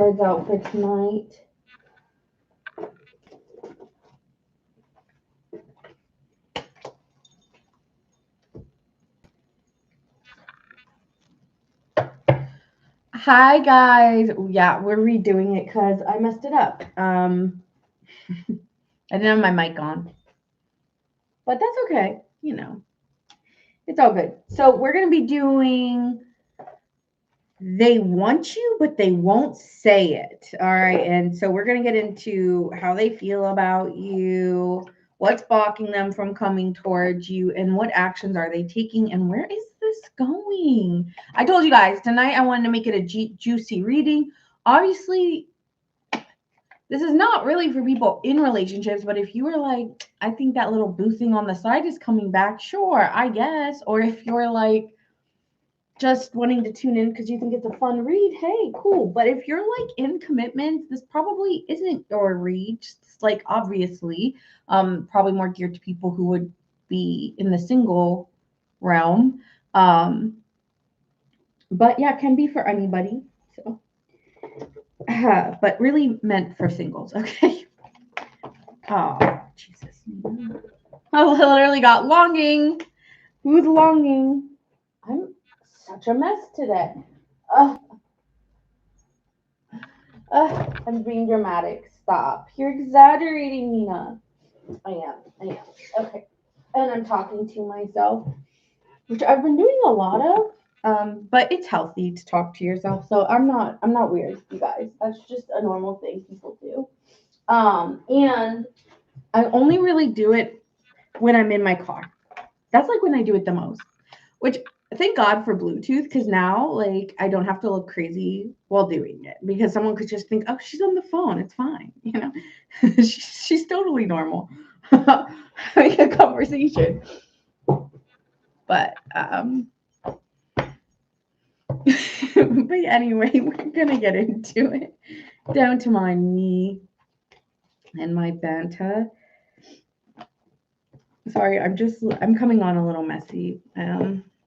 cards out for tonight. Hi guys. Yeah, we're redoing it because I messed it up. I didn't have my mic on, but that's okay. You know, it's all good. So we're gonna be doing they want you, but they won't say it. All right. And so we're going to get into how they feel about you, what's blocking them from coming towards you, and what actions are they taking, and where is this going? I told you guys tonight I wanted to make it a juicy reading. Obviously, this is not really for people in relationships, but if you were like, I think that little boo thing on the side is coming back, sure, I guess. Or if you're like, just wanting to tune in because you think it's a fun read, hey, cool. But if you're like in commitments, this probably isn't your read. Just like obviously, probably more geared to people who would be in the single realm. But yeah, can be for anybody. So, but really meant for singles. Okay. Oh Jesus! I literally got longing. Who's longing? I'm such a mess today. Uh, I'm being dramatic. Stop. You're exaggerating, Nina. I am. I am. Okay. And I'm talking to myself, which I've been doing a lot of. But it's healthy to talk to yourself. So I'm not weird, you guys. That's just a normal thing people do. And I only really do it when I'm in my car. That's like when I do it the most. Which thank God for Bluetooth, because now like I don't have to look crazy while doing it because someone could just think, oh, she's on the phone, it's fine, you know. She's totally normal having a conversation. But but anyway, we're gonna get into it. Don't mind me and my banter. Sorry, I'm coming on a little messy.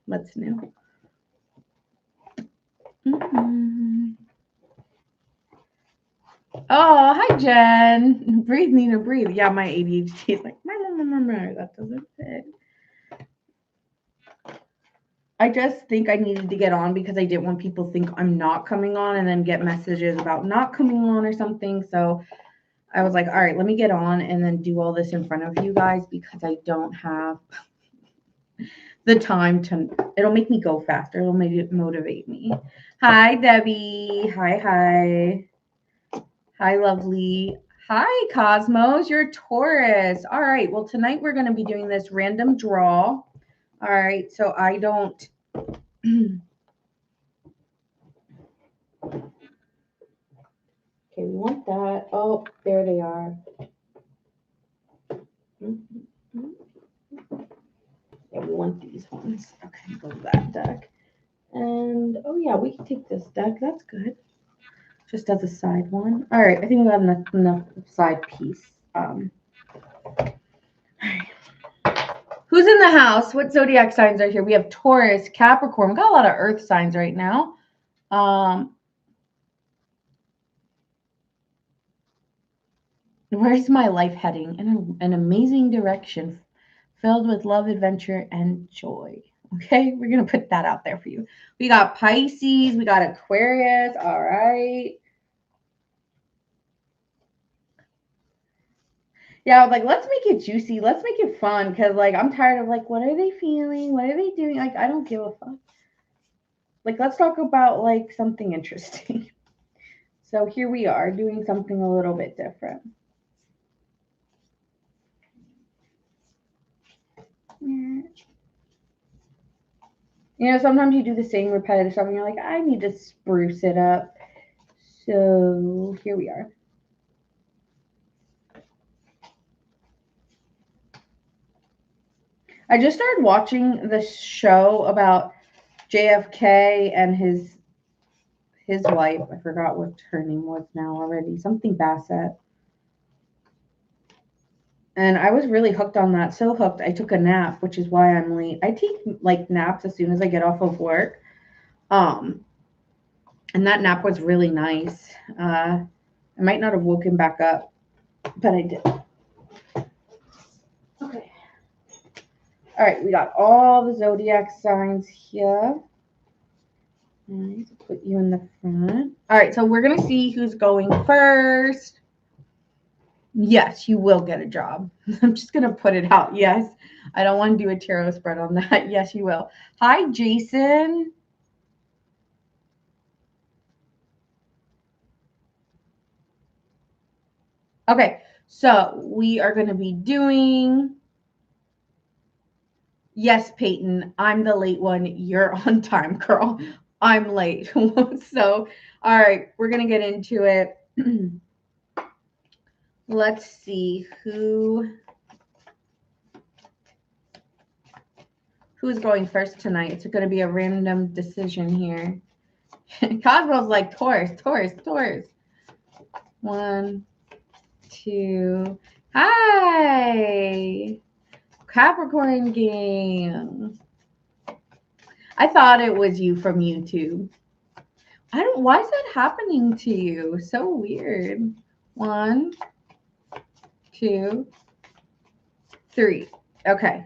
What's new? Mm-hmm. Oh, hi, Jen. Breathe, Nina, breathe. Yeah, my ADHD is like, that doesn't fit. I just think I needed to get on because I didn't want people to think I'm not coming on and then get messages about not coming on or something. So I was like, all right, let me get on and then do all this in front of you guys because I don't have the time to. It'll make me go faster. It'll make it motivate me. Hi, Debbie. Hi. Hi, lovely. Hi, Cosmos. You're Taurus. All right. Well, tonight we're going to be doing this random draw. All right. So I don't. Okay, we want that. Oh, there they are. Yeah, we want these ones. Okay, go to that deck. And oh yeah, we can take this deck. That's good. Just as a side one. All right, I think we got enough side piece. All right. Who's in the house? What zodiac signs are here? We have Taurus, Capricorn. We got a lot of earth signs right now. Where's my life heading? In an amazing direction, filled with love, adventure, and joy. Okay, we're gonna put that out there for you. We got Pisces, we got Aquarius. All right. Yeah, I was like, let's make it juicy. Let's make it fun because, like, I'm tired of like, what are they feeling? What are they doing? Like, I don't give a fuck. Like, let's talk about like something interesting. So here we are doing something a little bit different. You know, sometimes you do the same repetitive stuff and you're like, I need to spruce it up. So here we are. I just started watching this show about JFK and his wife. I forgot what her name was now already. Something Bassett. And I was really hooked on that. So hooked, I took a nap, which is why I'm late. I take like naps as soon as I get off of work. Um, And that nap was really nice. I might not have woken back up, but I did. Okay. All right, we got all the zodiac signs here. All right, so put you in the front. All right, so we're going to see who's going first. Yes, you will get a job. I'm just going to put it out. Yes. I don't want to do a tarot spread on that. Yes, you will. Hi, Jason. Okay, so we are going to be doing. Yes, Peyton, I'm the late one. You're on time, girl. I'm late. So, all right, we're going to get into it. Let's see who's going first tonight. It's going to be a random decision here. Cosmo's like Taurus. 1, 2. Hi, Capricorn gang. I thought it was you from YouTube. Why is that happening to you? So weird. 1, 2, 3. Okay.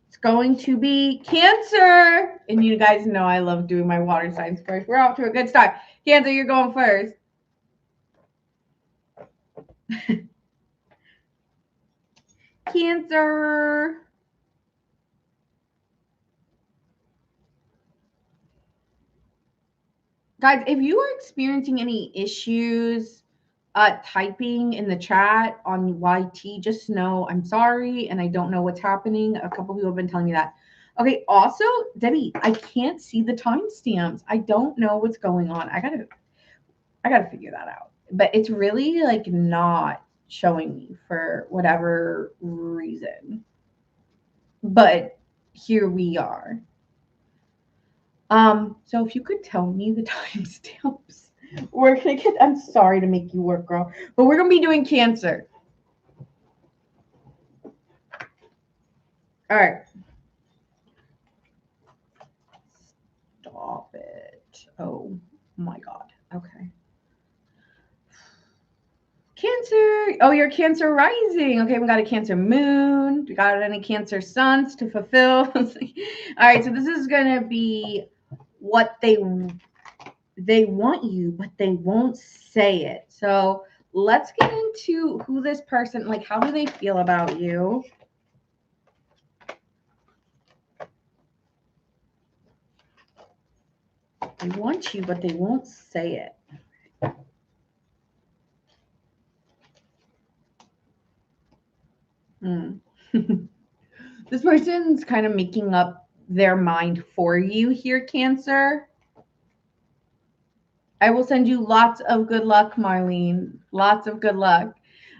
It's going to be Cancer. And you guys know I love doing my water signs first. We're off to a good start. Cancer, you're going first. Cancer. Guys, if you are experiencing any issues typing in the chat on YT, just know I'm sorry and I don't know what's happening. A couple people have been telling me that. Okay, also, Debbie, I can't see the timestamps. I don't know what's going on. I gotta figure that out. But it's really like not showing me for whatever reason. But here we are. So if you could tell me the timestamps, we're gonna get. I'm sorry to make you work, girl, but we're gonna be doing Cancer. All right. Stop it. Oh my God. Okay. Cancer. Oh, you're Cancer rising. Okay, we got a Cancer moon. We got any Cancer suns to fulfill? All right, so this is gonna be what they want you, but they won't say it. So let's get into who this person, like, how do they feel about you? They want you, but they won't say it. This person's kind of making up their mind for you here, Cancer. I will send you lots of good luck, Marlene. Lots of good luck.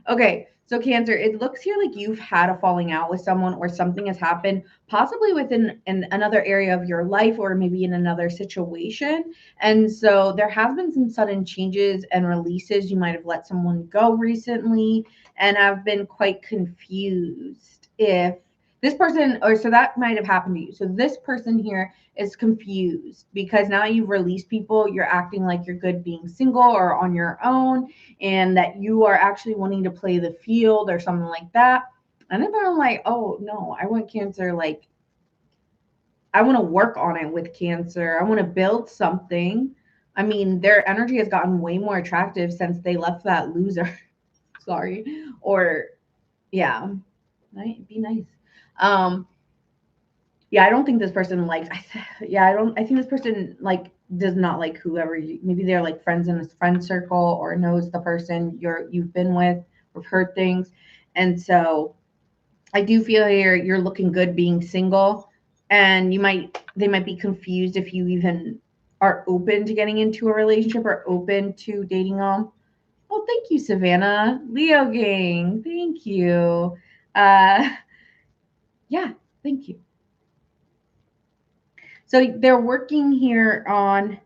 Okay, so Cancer, it looks here like you've had a falling out with someone or something has happened, possibly within another area of your life or maybe in another situation. And so there has been some sudden changes and releases. You might have let someone go recently, and I've been quite confused if this person, or so that might have happened to you. So this person here is confused because now you've released people, you're acting like you're good being single or on your own, and that you are actually wanting to play the field or something like that. And then I'm like, oh no, I want Cancer, like, I want to work on it with Cancer. I want to build something. I mean, their energy has gotten way more attractive since they left that loser. Sorry. Or yeah, might be nice. Yeah, I don't think this person likes. I think this person like does not like whoever you. Maybe they're like friends in this friend circle or knows the person you've been with or heard things, and so I do feel here you're looking good being single, and they might be confused if you even are open to getting into a relationship or open to dating them. Oh, thank you, Savannah. Leo gang, thank you. Yeah, thank you. So they're working here on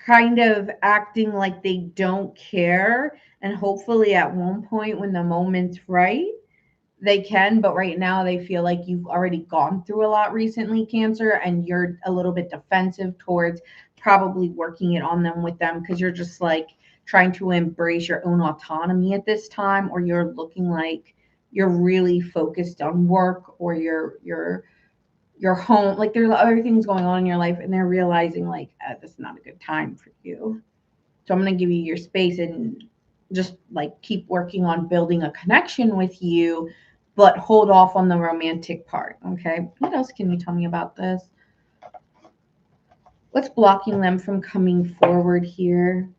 kind of acting like they don't care. And hopefully at one point when the moment's right, they can, but right now they feel like you've already gone through a lot recently, Cancer, and you're a little bit defensive towards probably working it on them with them because you're just like trying to embrace your own autonomy at this time, or you're looking like you're really focused on work or your home. Like there's other things going on in your life, and they're realizing like this is not a good time for you. So I'm going to give you your space and just like keep working on building a connection with you, but hold off on the romantic part. Okay. What else can you tell me about this? What's blocking them from coming forward here?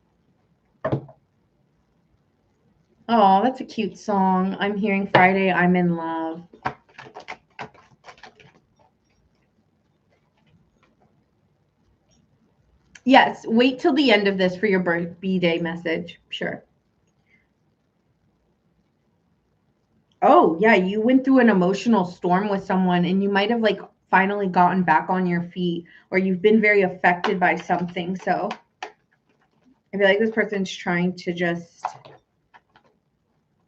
Oh, that's a cute song. I'm hearing Friday, I'm in love. Yes, wait till the end of this for your birthday message. Sure. Oh, yeah, you went through an emotional storm with someone and you might have like finally gotten back on your feet, or you've been very affected by something. So I feel like this person's trying to just,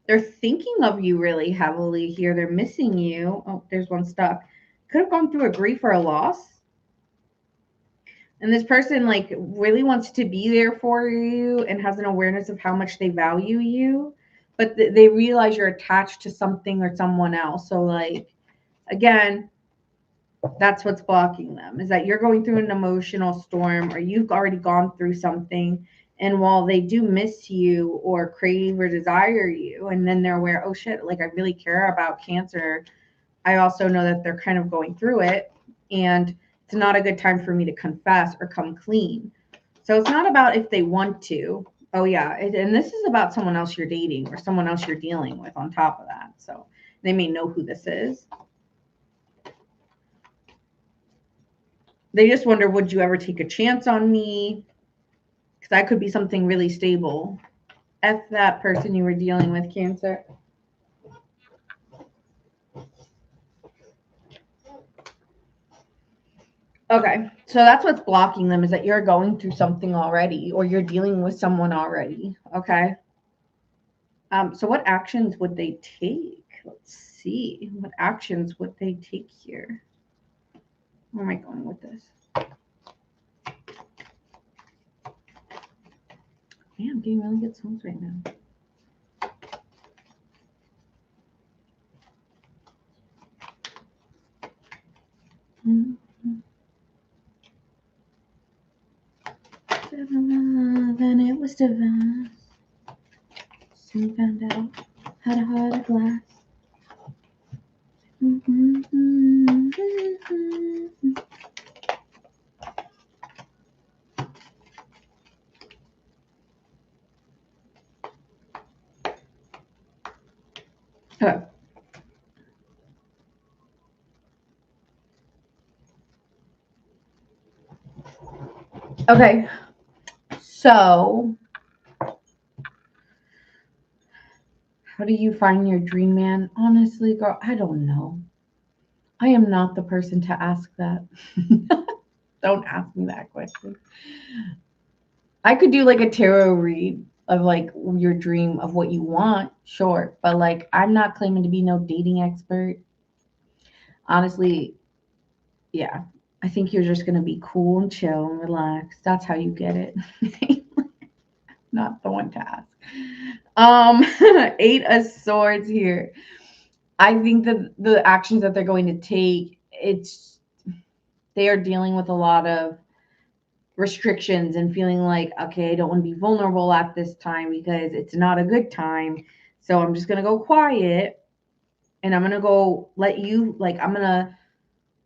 they're thinking of you really heavily here. They're missing you. Oh, there's one stuck. Could have gone through a grief or a loss. And this person like really wants to be there for you and has an awareness of how much they value you, but they realize you're attached to something or someone else. So like, again, that's what's blocking them, is that you're going through an emotional storm or you've already gone through something. And while they do miss you or crave or desire you, and then they're aware, oh shit, like I really care about Cancer, I also know that they're kind of going through it. And it's not a good time for me to confess or come clean. So it's not about if they want to. Oh, yeah. And this is about someone else you're dating or someone else you're dealing with on top of that. So they may know who this is. They just wonder, would you ever take a chance on me? Because that could be something really stable. F that person you were dealing with, Cancer. Okay, so that's what's blocking them, is that you're going through something already or you're dealing with someone already. Okay. So what actions would they take? Let's see. What actions would they take here? Where am I going with this? Man, I'm getting really good songs right now. Then it was divine. Soon found out how to hold a glass. Okay. Okay. So, how do you find your dream man? Honestly, girl, I don't know. I am not the person to ask that. Don't ask me that question. I could do like a tarot read of like your dream of what you want, sure. But like, I'm not claiming to be no dating expert. Honestly, yeah. I think you're just going to be cool and chill and relax. That's how you get it. Not the one to ask. 8 of Swords here. I think that the actions that they're going to take, they are dealing with a lot of restrictions and feeling like, okay, I don't want to be vulnerable at this time because it's not a good time. So I'm just going to go quiet and I'm going to go let you, like, I'm going to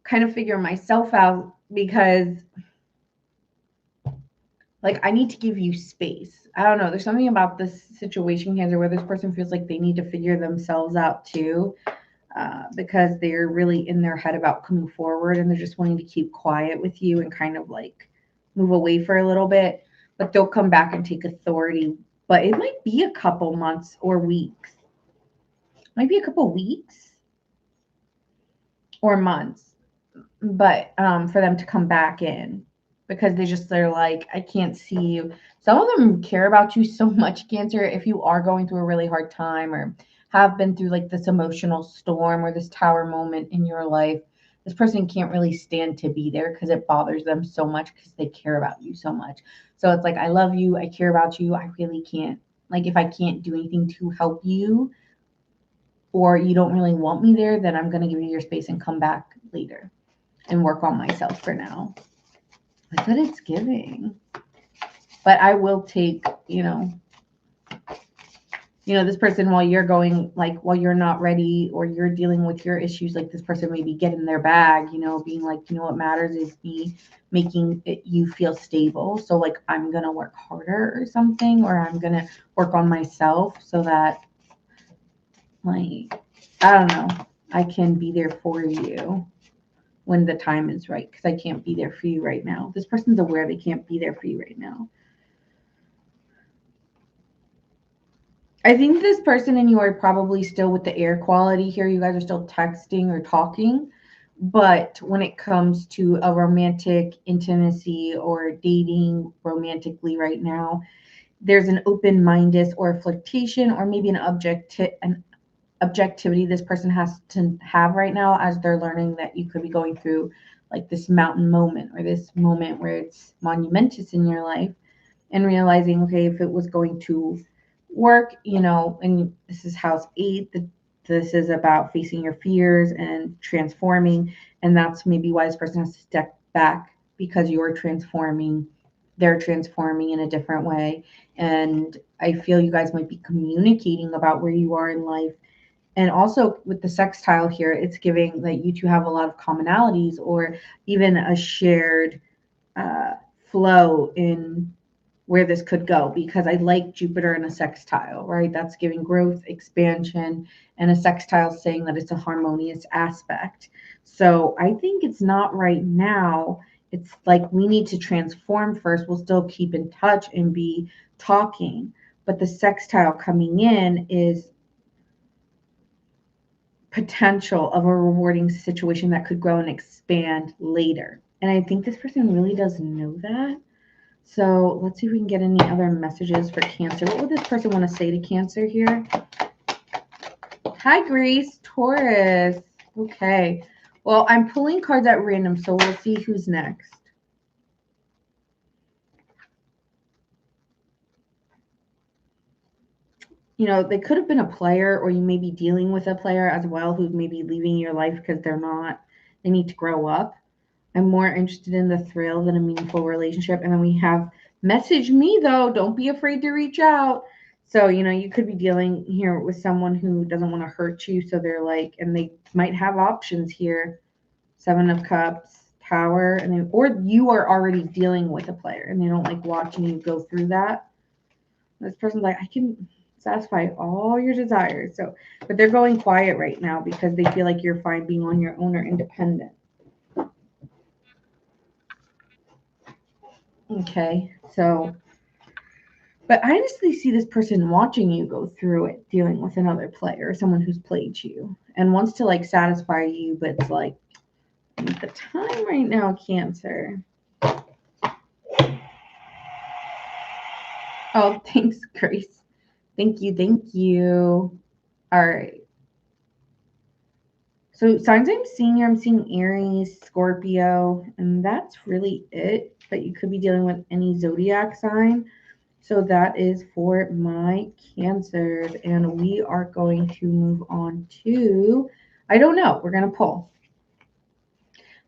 kind of figure myself out because, like, I need to give you space. I don't know. There's something about this situation, Cancer, where this person feels like they need to figure themselves out too. Because they're really in their head about coming forward and they're just wanting to keep quiet with you and kind of like move away for a little bit, but they'll come back and take authority. But it might be a couple months or weeks. Might be a couple weeks or months, but for them to come back in because they're like, I can't see you. Some of them care about you so much, Cancer. If you are going through a really hard time or have been through like this emotional storm or this tower moment in your life, this person can't really stand to be there because it bothers them so much because they care about you so much. So it's like, I love you, I care about you, I really can't, like, if I can't do anything to help you or you don't really want me there, then I'm going to give you your space and come back later and work on myself for now. That's what it's giving. But I will take, this person while you're going, like, while you're not ready or you're dealing with your issues, like this person maybe get in their bag, being like, what matters is me making you feel stable. So like, I'm going to work harder or something, or I'm going to work on myself so that, like, I don't know, I can be there for you when the time is right, because I can't be there for you right now. This person's aware they can't be there for you right now. I think this person and you are probably still with the air quality here. You guys are still texting or talking. But when it comes to a romantic intimacy or dating romantically right now, there's an open-mindedness or a flirtation or maybe an objectivity this person has to have right now as they're learning that you could be going through like this mountain moment or this moment where it's monumentous in your life, and realizing, okay, if it was going to work, and this is house 8, this is about facing your fears and transforming, and that's maybe why this person has to step back, because you're transforming, they're transforming in a different way. And I feel you guys might be communicating about where you are in life. And also with the sextile here, it's giving that you two have a lot of commonalities or even a shared flow in where this could go, because I like Jupiter in a sextile, right? That's giving growth, expansion, and a sextile saying that it's a harmonious aspect. So I think it's not right now. It's like we need to transform first. We'll still keep in touch and be talking. But the sextile coming in is potential of a rewarding situation that could grow and expand later. And I think this person really does know that. So let's see if we can get any other messages for Cancer. What would this person want to say to Cancer here? Hi, Grace. Taurus. Okay. Well, I'm pulling cards at random, so we'll see who's next. They could have been a player, or you may be dealing with a player as well who's maybe leaving your life because they need to grow up. I'm more interested in the thrill than a meaningful relationship. And then we have message me, though. Don't be afraid to reach out. So, you could be dealing here with someone who doesn't want to hurt you. So they're like, and they might have options here. 7 of Cups, Tower, and then, or you are already dealing with a player and they don't like watching you go through that. This person's like, I can satisfy all your desires. So, but they're going quiet right now because they feel like you're fine being on your own or independent. Okay, so, but I honestly see this person watching you go through it, dealing with another player, someone who's played you and wants to like satisfy you, but it's like, at the time right now, Cancer. Oh, thanks, Grace. Thank you, thank you. All right. So signs I'm seeing here, I'm seeing Aries, Scorpio, and that's really it. But you could be dealing with any zodiac sign. So that is for my Cancers. And we are going to move on to, I don't know, we're going to pull.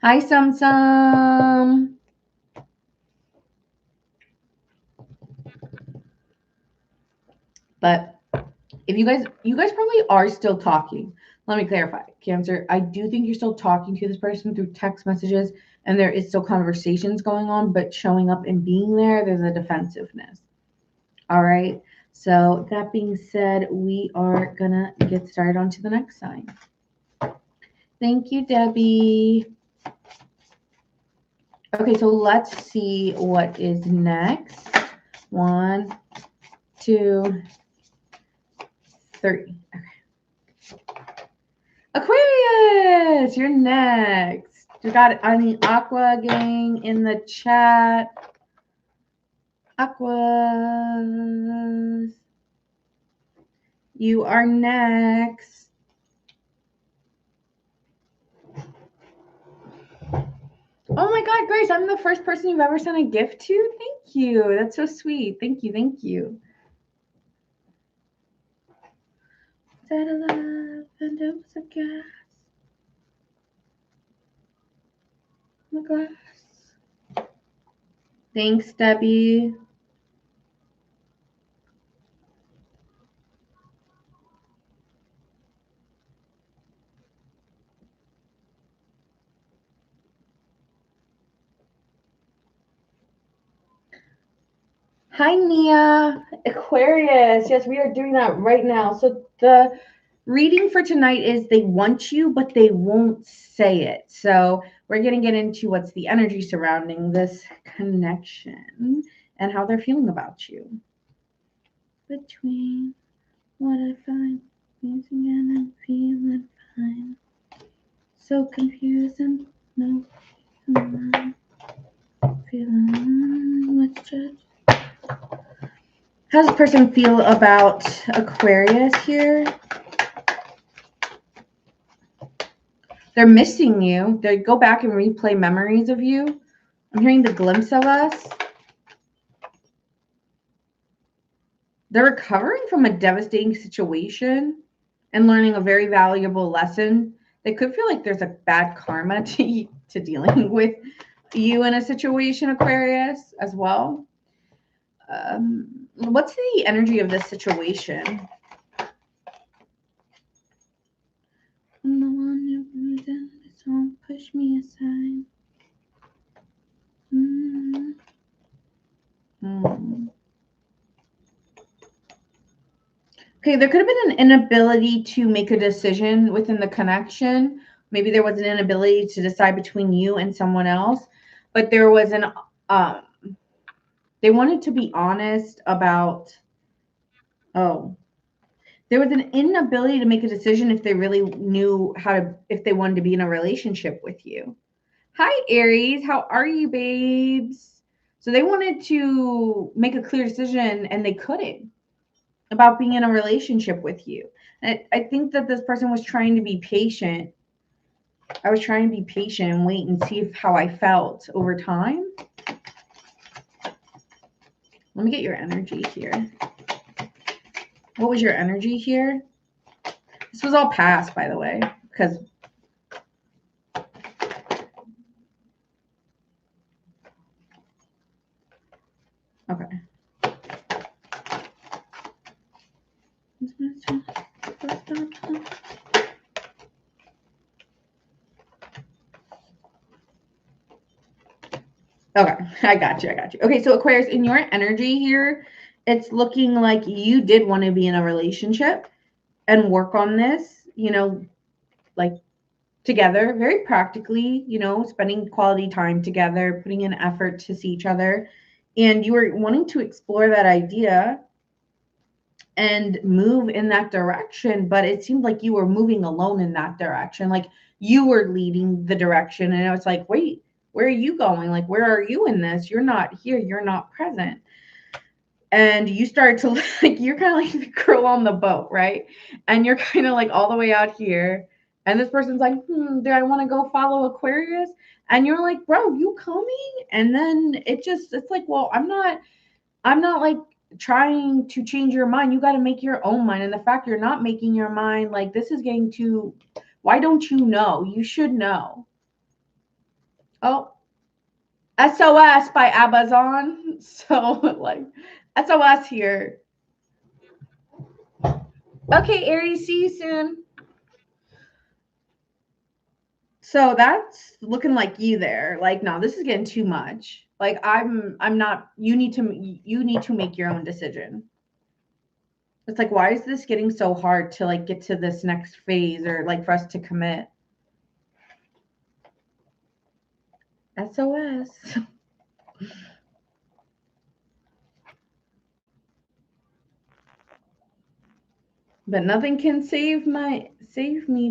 Hi, Sum. But if you guys probably are still talking. Let me clarify, Cancer. I do think you're still talking to this person through text messages, and there is still conversations going on, but showing up and being there, there's a defensiveness. All right. So that being said, we are going to get started on to the next sign. Thank you, Debbie. Okay, so let's see what is next. 1, 2, 3. Okay. Aquarius, you're next. We got any Aqua gang in the chat. Aquas. You are next. Oh my God, Grace, I'm the first person you've ever sent a gift to? Thank you. That's so sweet. Thank you. Thank you. Instead of love, and it was a gas. My glass. Thanks, Debbie. Hi, Nia. Aquarius. Yes, we are doing that right now. So the reading for tonight is they want you, but they won't say it. So we're going to get into what's the energy surrounding this connection and how they're feeling about you. Between what I find amazing and I'm feeling fine. So confusing. No, feeling much judge. How does this person feel about Aquarius here? They're missing you. They go back and replay memories of you. I'm hearing the glimpse of us. They're recovering from a devastating situation and learning a very valuable lesson. They could feel like there's a bad karma to dealing with you in a situation, Aquarius, as well. What's the energy of this situation? I'm the one who losing, don't push me aside. Okay, there could have been an inability to make a decision within the connection. Maybe there was an inability to decide between you and someone else, but there was an they wanted to be honest about there was an inability to make a decision if they really knew if they wanted to be in a relationship with you. Hi, Aries. How are you, babes? So they wanted to make a clear decision and they couldn't about being in a relationship with you. And I think that this person was trying to be patient. I was trying to be patient and wait and see how I felt over time. Let me get your energy here. What was your energy here? This was all past, by the way, because okay. Okay, I got you. Okay, so Aquarius, in your energy here, it's looking like you did want to be in a relationship and work on this, like together, very practically, spending quality time together, putting in effort to see each other. And you were wanting to explore that idea and move in that direction, but it seemed like you were moving alone in that direction. Like you were leading the direction. And I was like, wait, where are you going? Like, where are you in this? You're not here. You're not present. And you start to like, you're kind of like the girl on the boat, right? And you're kind of like all the way out here. And this person's like, do I want to go follow Aquarius? And you're like, bro, you coming? And then it's like, well, I'm not like trying to change your mind. You got to make your own mind. And the fact you're not making your mind, like this is getting to, why don't you know? You should know. Oh, SOS by Amazon. So like SOS here. Okay, Aries, see you soon. So that's looking like you there. Like, no, this is getting too much. Like I'm not, you need to make your own decision. It's like, why is this getting so hard to like get to this next phase or like for us to commit? SOS. But nothing can save me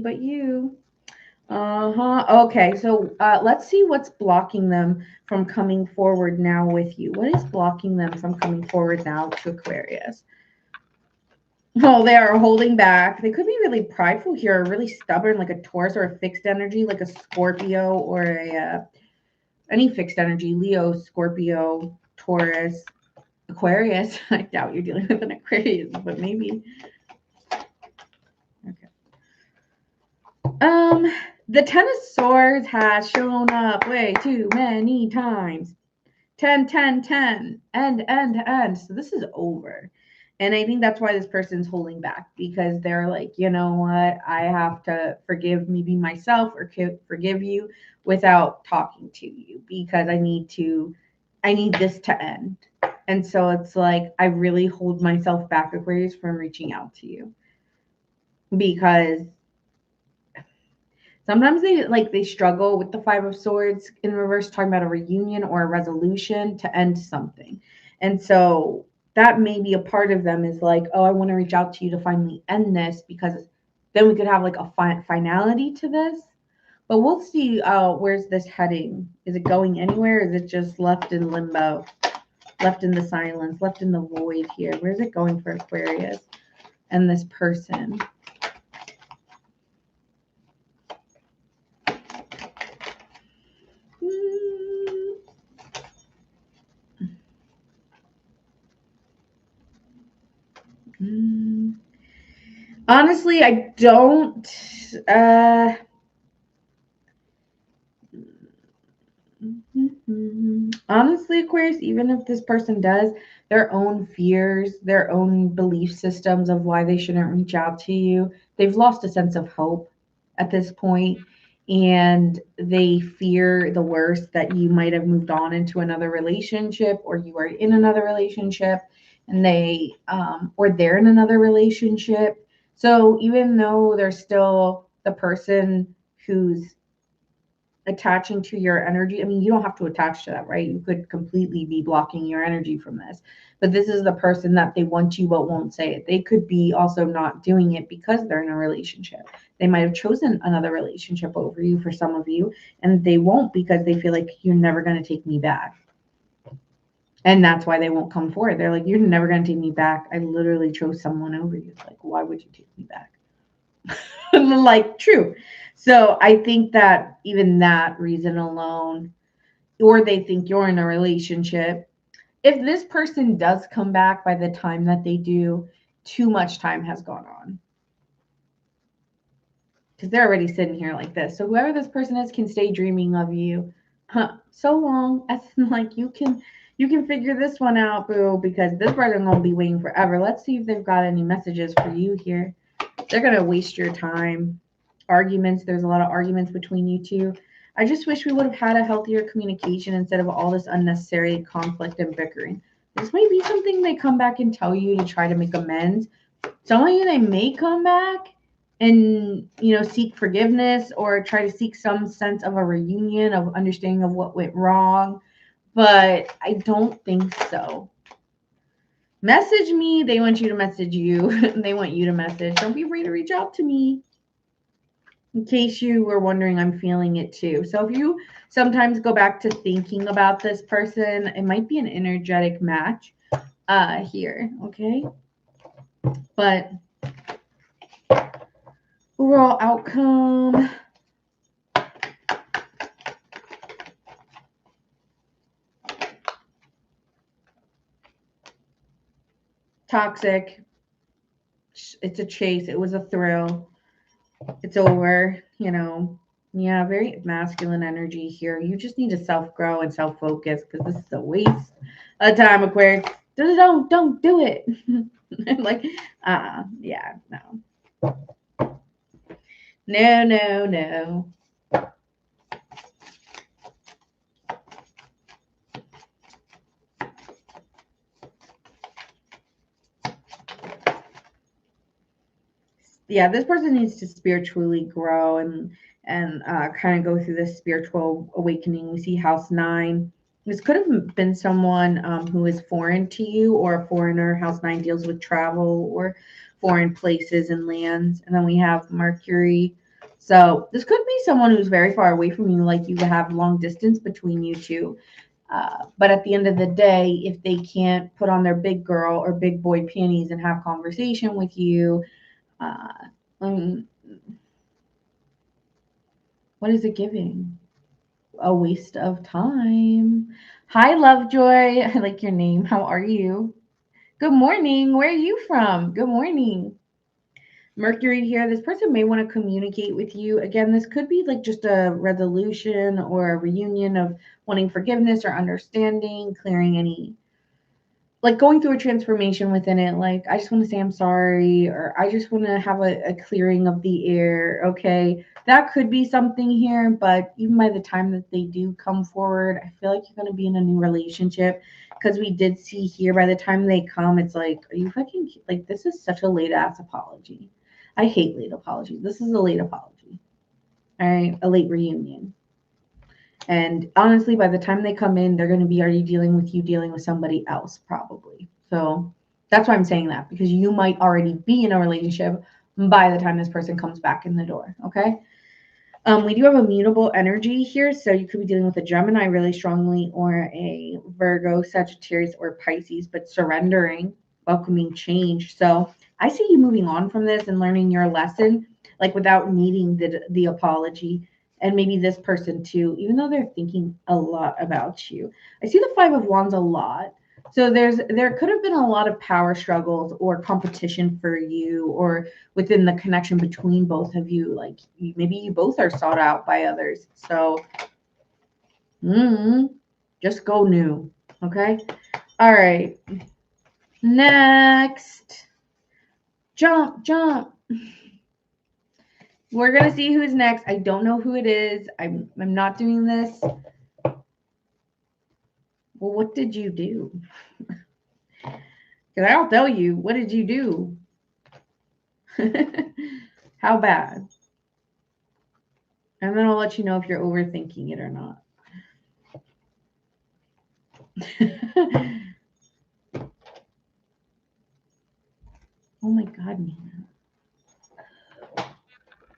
but you. Okay, so let's see what's blocking them from coming forward now with you. What is blocking them from coming forward now to Aquarius? Oh, they are holding back. They could be really prideful here, or really stubborn, like a Taurus or a fixed energy, like a Scorpio or a any fixed energy, Leo, Scorpio, Taurus, Aquarius. I doubt you're dealing with an Aquarius, but maybe. Okay. The Ten of Swords has shown up way too many times. 10, 10, 10, end. So this is over. And I think that's why this person's holding back, because they're like, you know what? I have to forgive maybe myself or forgive you without talking to you, because I need this to end. And so it's like, I really hold myself back, Aquarius, from reaching out to you, because sometimes they struggle with the Five of Swords in reverse, talking about a reunion or a resolution to end something. And so that may be a part of them is like, oh, I want to reach out to you to finally end this, because then we could have like a finality to this. But we'll see where's this heading. Is it going anywhere? Or is it just left in limbo, left in the silence, left in the void here? Where's it going for Aquarius and this person? Honestly, I don't. Honestly, Aquarius, even if this person does, their own fears, their own belief systems of why they shouldn't reach out to you, they've lost a sense of hope at this point, and they fear the worst, that you might have moved on into another relationship, or you are in another relationship, and or they're in another relationship. So even though they're still the person who's attaching to your energy. I mean, you don't have to attach to that, right? You could completely be blocking your energy from this. But this is the person that they want you but won't say it. They could be also not doing it because they're in a relationship. They might have chosen another relationship over you for some of you, and they won't, because they feel like you're never going to take me back. And that's why they won't come forward. They're like, you're never going to take me back. I literally chose someone over you. It's like, why would you take me back? Like, true. So I think that even that reason alone, or they think you're in a relationship, if this person does come back by the time that they do, too much time has gone on, because they're already sitting here like this. So whoever this person is can stay dreaming of you, so long as like you can figure this one out, boo, because this person gonna be waiting forever. Let's see if they've got any messages for you here. They're gonna waste your time. Arguments. There's a lot of arguments between you two. I just wish we would have had a healthier communication instead of all this unnecessary conflict and bickering. This may be something they come back and tell you to try to make amends. Some of you, they may come back and, seek forgiveness or try to seek some sense of a reunion, of understanding of what went wrong. But I don't think so. Message me. They want you to message you. They want you to message. Don't be afraid to reach out to me. In case you were wondering, I'm feeling it too. So if you sometimes go back to thinking about this person, it might be an energetic match here, okay? But overall outcome, toxic. It's a chase. It was a thrill. It's over, Yeah, very masculine energy here. You just need to self-grow and self-focus, because this is a waste of time, Aquarius. Don't do it. Like, yeah, no. No. Yeah, this person needs to spiritually grow and kind of go through this spiritual awakening. We see House 9. This could have been someone who is foreign to you, or a foreigner. House 9 deals with travel or foreign places and lands. And then we have Mercury. So this could be someone who's very far away from you, like you have long distance between you two. But at the end of the day, if they can't put on their big girl or big boy panties and have conversation with you, uh, um, what is it giving? A waste of time. Hi, Lovejoy. I like your name. How are you? Good morning. Where are you from? Good morning. Mercury here. This person may want to communicate with you. Again, this could be like just a resolution or a reunion of wanting forgiveness or understanding, clearing any, like going through a transformation within it. Like, I just want to say I'm sorry, or I just want to have a clearing of the air. Okay. That could be something here, but even by the time that they do come forward, I feel like you're going to be in a new relationship because we did see here by the time they come, it's like, are you fucking like, this is such a late ass apology. I hate late apologies. This is a late apology. All right. A late reunion. And honestly, by the time they come in, they're going to be already dealing with you, dealing with somebody else, probably. So that's why I'm saying that, because you might already be in a relationship by the time this person comes back in the door. Okay. We do have a mutable energy here. So you could be dealing with a Gemini really strongly, or a Virgo, Sagittarius, or Pisces, but surrendering, welcoming change. So I see you moving on from this and learning your lesson, like without needing the apology. And maybe this person too, even though they're thinking a lot about you. I see the Five of Wands a lot. So there could have been a lot of power struggles or competition for you, or within the connection between both of you. Like, maybe you both are sought out by others. So just go new. Okay. All right. Next. Jump. We're gonna see who's next. I don't know who it is. I'm not doing this. Well, what did you do? Because I'll tell you, what did you do? How bad? And then I'll let you know if you're overthinking it or not. Oh my God, Nina.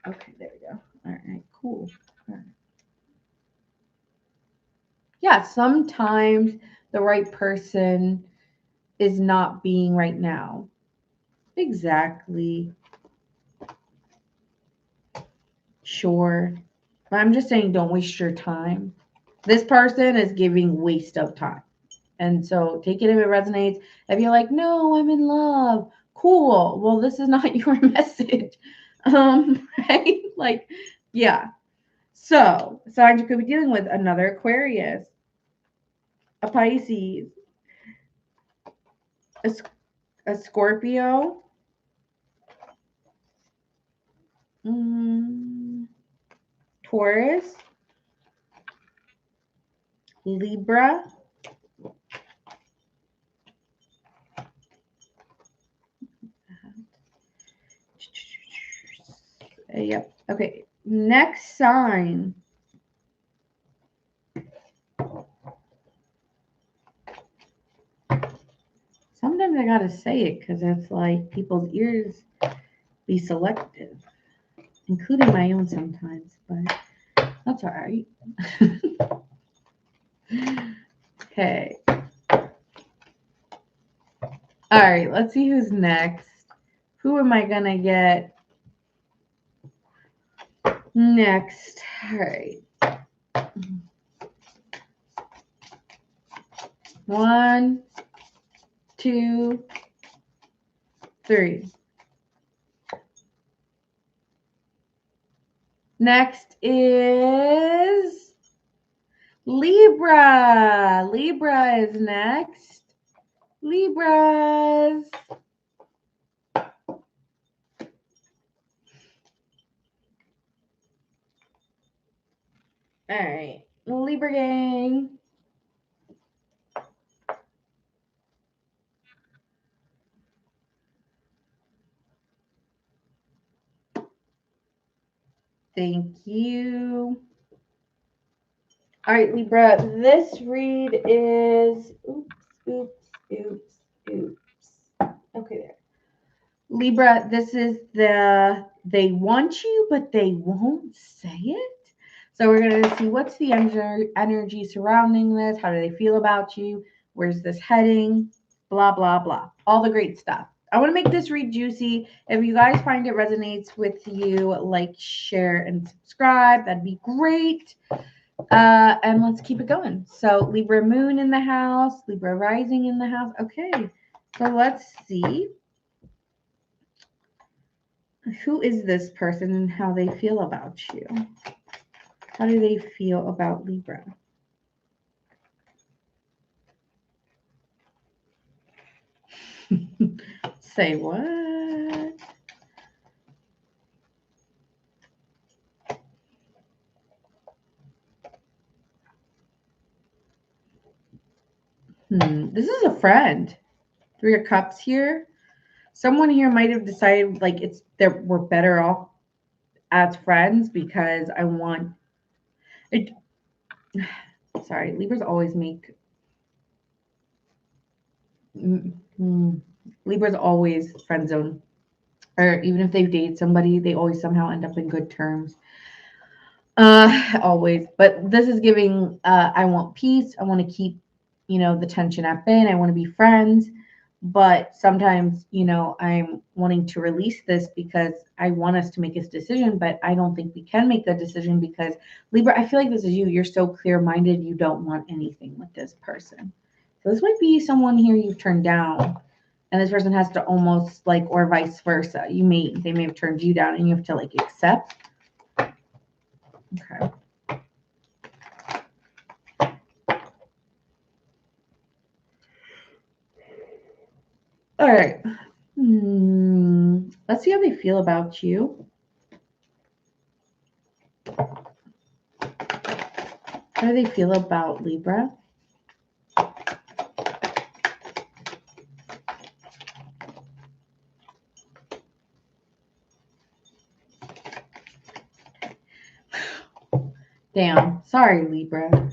Okay, there we go. All right, cool. All right. Yeah, sometimes the right person is not being right now. Exactly. Sure. But I'm just saying, don't waste your time. This person is giving waste of time. And so take it if it resonates. If you're like, no, I'm in love, cool. Well, this is not your message. Right? Like, yeah. So you could be dealing with another Aquarius, a Pisces, a Scorpio, Taurus, Libra, yep. Okay. Next sign. Sometimes I gotta say it because it's like people's ears be selective, including my own sometimes, but that's all right. Okay. All right. Let's see who's next. Who am I gonna get next? All right. 1, 2, 3. Next is Libra. Libra is next. Libras. All right. Libra gang. Thank you. All right, Libra. This read is oops. Okay, there. Libra, this is the they want you, but they won't say it. So we're going to see what's the energy surrounding this. How do they feel about you? Where's this heading? Blah, blah, blah. All the great stuff. I want to make this read juicy. If you guys find it resonates with you, like, share, and subscribe. That'd be great. And let's keep it going. So Libra moon in the house, Libra rising in the house. Okay. So let's see. Who is this person and how they feel about you? How do they feel about Libra? Say what? This is a friend. 3 of Cups here. Someone here might have decided like it's that we're better off as friends because I want it. Sorry, Libras always make Libras always friend zone, or even if they've dated somebody, they always somehow end up in good terms. Always. But this is giving. I want peace. I want to keep, the tension at bay. And I want to be friends. But sometimes, I'm wanting to release this because I want us to make this decision, but I don't think we can make that decision because Libra, I feel like this is you. You're so clear-minded. You don't want anything with this person. So this might be someone here you've turned down, and this person has to almost like, or vice versa. They may have turned you down, and you have to like accept. Okay. All right. Let's see how they feel about you. How do they feel about Libra? Damn. Sorry, Libra.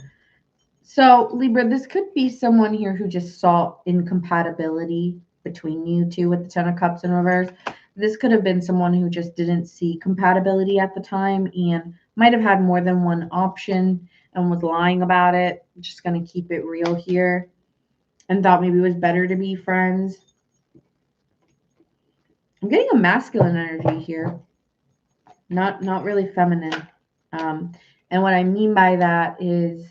So, Libra, this could be someone here who just saw incompatibility between you two with the Ten of Cups in reverse. This could have been someone who just didn't see compatibility at the time and might have had more than one option and was lying about it. I'm just going to keep it real here and thought maybe it was better to be friends. I'm getting a masculine energy here, not really feminine. And what I mean by that is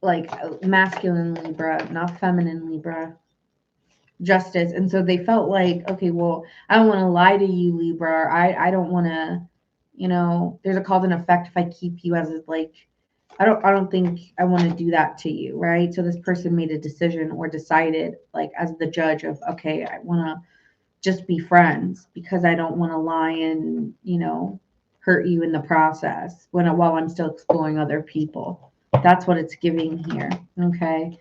like masculine Libra, not feminine Libra. Justice. And so they felt like, okay, well, I don't want to lie to you, Libra. Or I don't want to, there's a cause and effect if I keep you as like, I don't think I want to do that to you, right? So this person made a decision or decided like as the judge of, okay, I want to just be friends because I don't want to lie and, hurt you in the process while I'm still exploring other people. That's what it's giving here. Okay.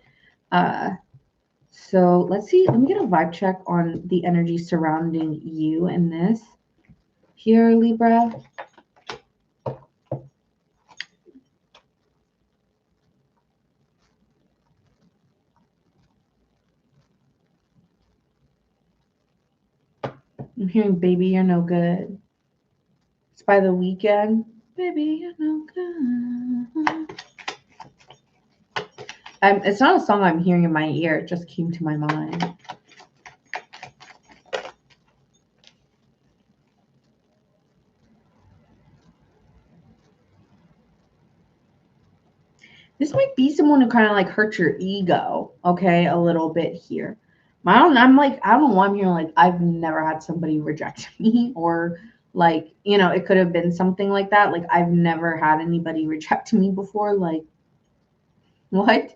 So let's see. Let me get a vibe check on the energy surrounding you and this. Here, Libra. I'm hearing baby, you're no good. It's by the weekend. Baby, you're no good. It's not a song I'm hearing in my ear. It just came to my mind. This might be someone who kind of like hurt your ego, okay, a little bit here. I don't know why I'm hearing like I've never had somebody reject me or like, it could have been something like that. Like I've never had anybody reject me before. Like what?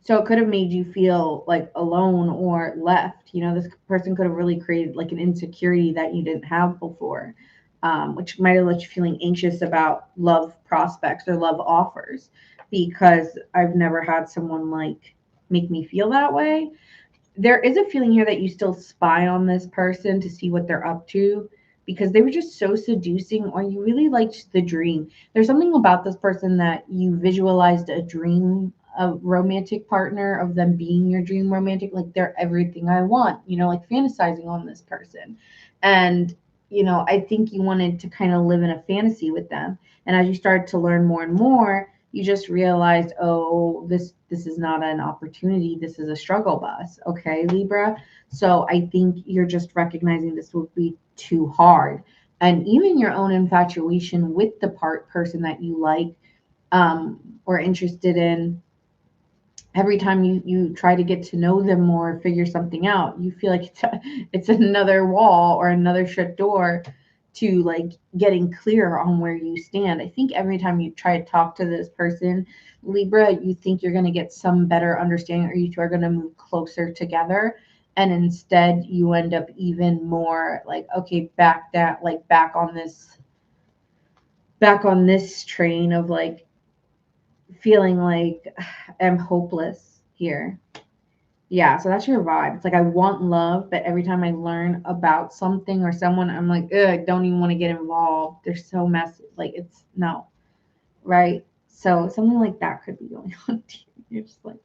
So it could have made you feel like alone or left. This person could have really created like an insecurity that you didn't have before, which might have left you feeling anxious about love prospects or love offers because I've never had someone like make me feel that way. There is a feeling here that you still spy on this person to see what they're up to because they were just so seducing or you really liked the dream. There's something about this person that you visualized a dream, a romantic partner of them being your dream romantic, like they're everything I want, like fantasizing on this person. And you know, I think you wanted to kind of live in a fantasy with them. And as you started to learn more and more, you just realized, oh, this is not an opportunity. This is a struggle bus. Okay, Libra. So I think you're just recognizing this would be too hard. And even your own infatuation with the person that you like, or interested in, every time you try to get to know them more, figure something out, you feel like it's another wall or another shut door to like getting clear on where you stand. I think every time you try to talk to this person, Libra, you think you're going to get some better understanding, or you two are going to move closer together, and instead you end up even more like, okay, back on this train of like feeling like I'm hopeless here. Yeah, so that's your vibe. It's like I want love, but every time I learn about something or someone, I'm like, ugh, I don't even want to get involved. They're so messy. Like, it's no, right? So something like that could be going on too. You're just like,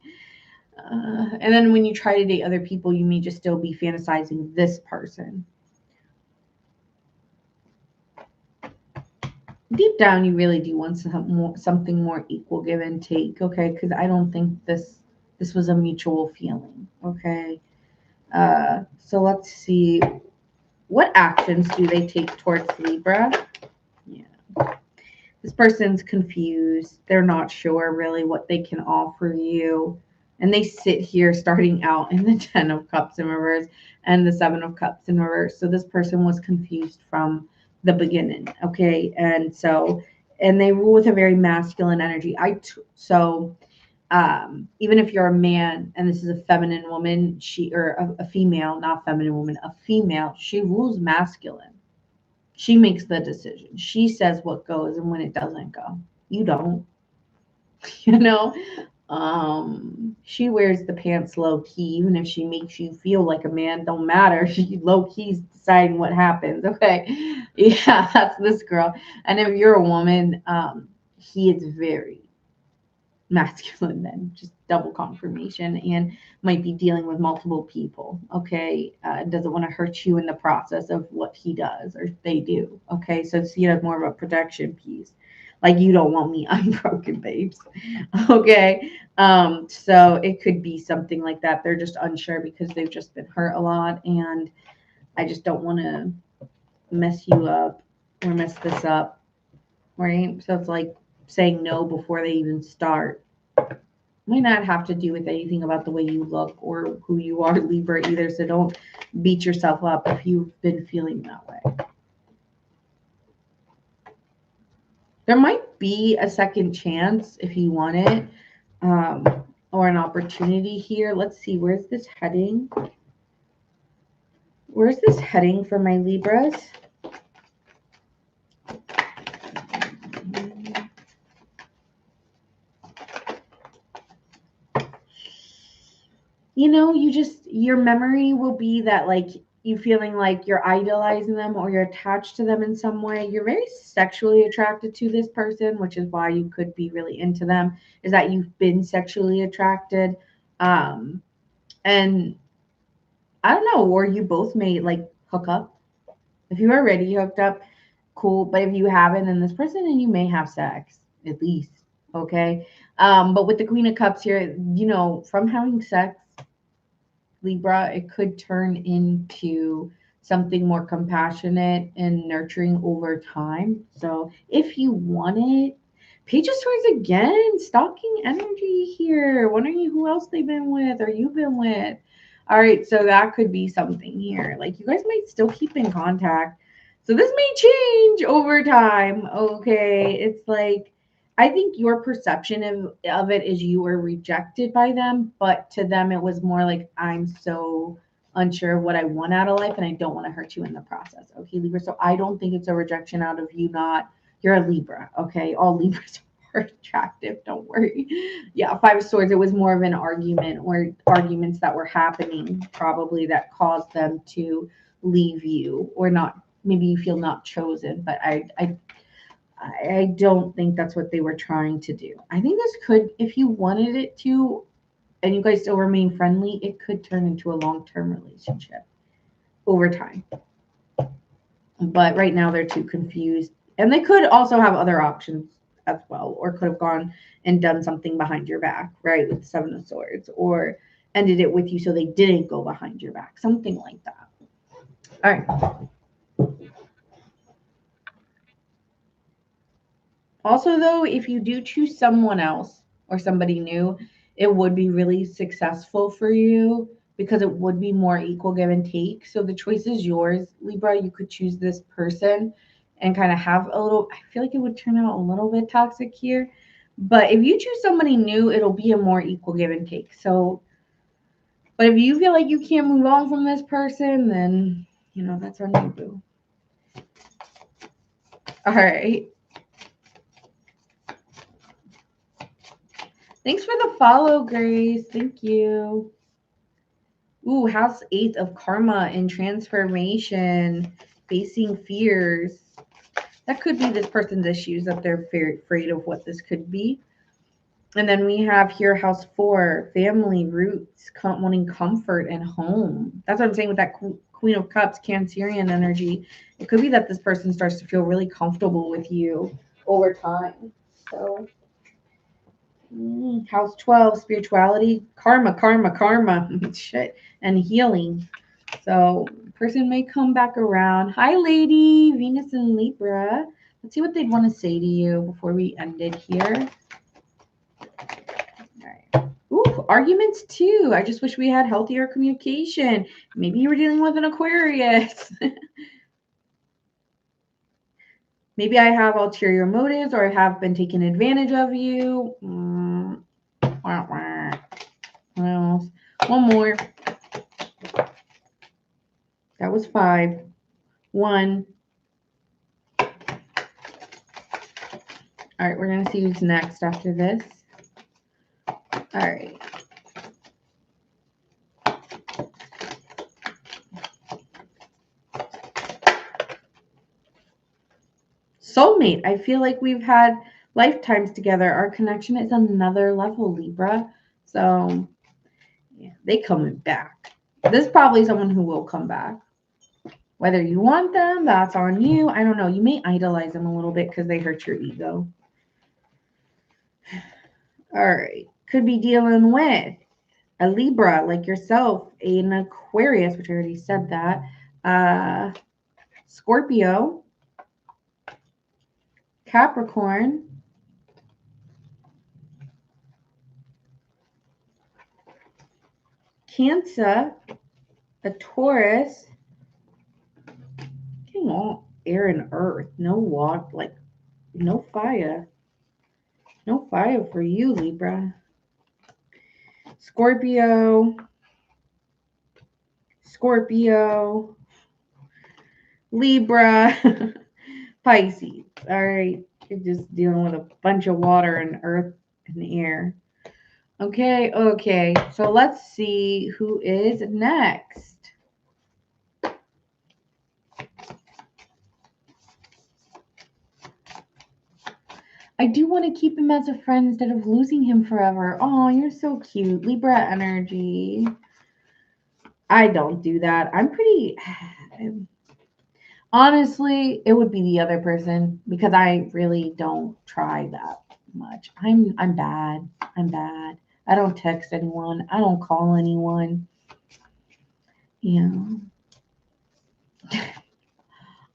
and then when you try to date other people, you may just still be fantasizing this person. Deep down, you really do want something more equal, give and take, okay? Because I don't think this was a mutual feeling, okay? So let's see. What actions do they take towards Libra? Yeah. This person's confused. They're not sure really what they can offer you. And they sit here starting out in the 10 of Cups in reverse and the 7 of Cups in reverse. So this person was confused from the beginning. Okay. And they rule with a very masculine energy. Even if you're a man and this is a feminine woman, a female, not feminine woman, a female, she rules masculine. She makes the decision. She says what goes and when it doesn't go. You don't. You know? She wears the pants low key, even if she makes you feel like a man, don't matter. She low key's deciding what happens. Okay. Yeah, that's this girl. And if you're a woman, he is very masculine, then just double confirmation, and might be dealing with multiple people. Okay. Doesn't want to hurt you in the process of what he does or they do. Okay, so see it as more of a protection piece, like you don't want me, I'm broken, babes. Okay. So it could be something like that. They're just unsure because they've just been hurt a lot, and I just don't want to mess you up or mess this up, right? So it's like saying no before they even start. Might not have to do with anything about the way you look or who you are, Libra, either. So don't beat yourself up if you've been feeling that way. There might be a second chance if you want it, or an opportunity here. Let's see, where's this heading? Where's this heading for my Libras? You know, your memory will be that like you feeling like you're idolizing them or you're attached to them in some way. You're very sexually attracted to this person, which is why you could be really into them, is that you've been sexually attracted. And I don't know, or you both may like hook up. If you are already hooked up, cool. But if you haven't, then this person and you may have sex at least. Okay. But with the Queen of Cups here, you know, from having sex, Libra, it could turn into something more compassionate and nurturing over time. So if you want it, Page of Swords again, stalking energy here, wondering who else they've been with or you've been with. All right, so that could be something here. Like you guys might still keep in contact. So this may change over time. Okay, it's like I think your perception of it is you were rejected by them, but to them it was more like I'm so unsure of what I want out of life and I don't want to hurt you in the process. Okay, Libra. So I don't think it's a rejection out of you not you're a Libra. Okay, all Libras are attractive. Don't worry. Yeah, Five of Swords. It was more of an argument or arguments that were happening probably that caused them to leave you or not. Maybe you feel not chosen, but I don't think that's what they were trying to do. I think this could, if you wanted it to, and you guys still remain friendly, it could turn into a long-term relationship over time. But right now they're too confused. And they could also have other options as well, or could have gone and done something behind your back, right? With the Seven of Swords, or ended it with you so they didn't go behind your back, something like that. All right. Also, though, if you do choose someone else or somebody new, it would be really successful for you because it would be more equal give and take. So the choice is yours, Libra. You could choose this person and kind of have a little, I feel like it would turn out a little bit toxic here. But if you choose somebody new, it'll be a more equal give and take. So, but if you feel like you can't move on from this person, then, that's on you, boo. All right. Thanks for the follow, Grace. Thank you. Ooh, House 8 of Karma and Transformation, facing fears. That could be this person's issues, that they're very afraid of what this could be. And then we have here House 4, family, roots, wanting comfort and home. That's what I'm saying with that Queen of Cups, Cancerian energy. It could be that this person starts to feel really comfortable with you over time. So House 12, spirituality, karma, shit, and healing. So, person may come back around. Hi, lady, Venus and Libra. Let's see what they'd want to say to you before we end it here. All right. Ooh, arguments too. I just wish we had healthier communication. Maybe you were dealing with an Aquarius. Maybe I have ulterior motives or I have been taken advantage of you. What else? One more. That was 5. 1. All right, we're going to see who's next after this. All right. Soulmate. I feel like we've had lifetimes together. Our connection is another level, Libra. So, yeah, they coming back. This is probably someone who will come back. Whether you want them, that's on you. I don't know. You may idolize them a little bit because they hurt your ego. All right. Could be dealing with a Libra like yourself, an Aquarius, which I already said that, Scorpio, Capricorn, Cancer, a Taurus, getting all air and earth, no water, like no fire. No fire for you, Libra. Scorpio, Libra, Pisces. All right. You're just dealing with a bunch of water and earth and air. Okay. So let's see who is next. I do want to keep him as a friend instead of losing him forever. Oh, you're so cute. Libra energy. I don't do that. I'm pretty... Honestly, it would be the other person because I really don't try that much. I'm bad. I don't text anyone. I don't call anyone.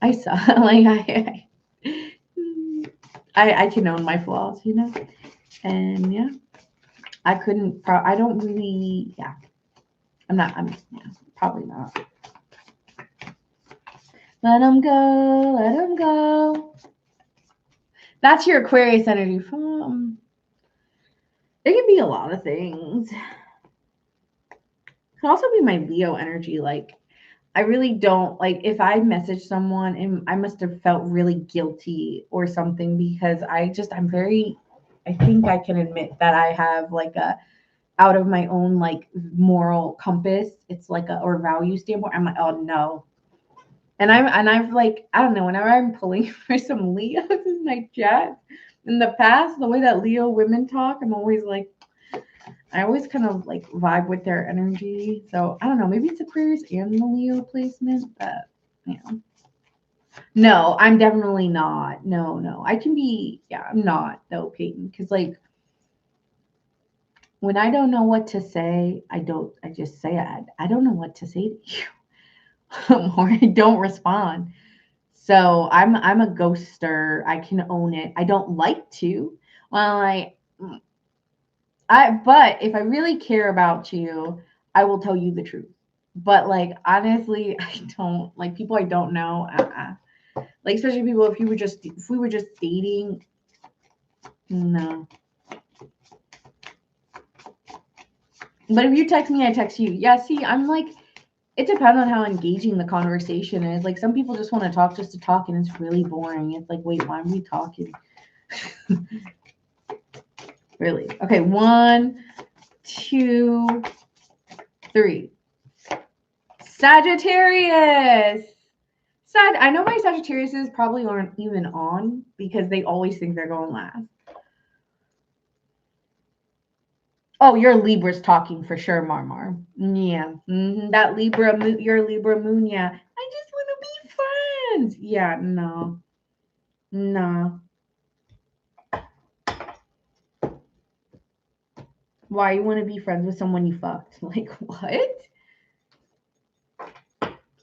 I saw like I can own my flaws, and yeah, I couldn't. I don't really. Yeah, I'm probably not. Let them go. That's your Aquarius energy. It can be a lot of things. It can also be my Leo energy. Like, I really don't like if I message someone and I must have felt really guilty or something because I'm very, I think I can admit that I have like a out of my own like moral compass. It's like or value standpoint. I'm like, oh no. And I've like, I don't know, whenever I'm pulling for some Leos in my chat in the past, the way that Leo women talk, I'm always like, I always kind of like vibe with their energy. So I don't know, maybe it's Aquarius and the Leo placement, but No, I'm definitely not. No. I can be, yeah, I'm not though, Peyton. Because like when I don't know what to say, I just say I don't know what to say to you. Or I don't respond. So I'm a ghoster. I can own it. I don't like to. Well, but if I really care about you, I will tell you the truth. But like honestly, I don't like people I don't know. Like especially people if we were just dating, no. But if you text me, I text you. Yeah, see, I'm like it depends on how engaging the conversation is. Like some people just want to talk just to talk and it's really boring. It's like, wait, why are we talking? Really? Okay, 1, 2, 3. Sagittarius. I know my Sagittariuses probably aren't even on because they always think they're going last. Oh, your Libra's talking for sure, Marmar. Yeah, that Libra, your Libra moon. Yeah, I just want to be friends. Yeah, no. Why you want to be friends with someone you fucked? Like what?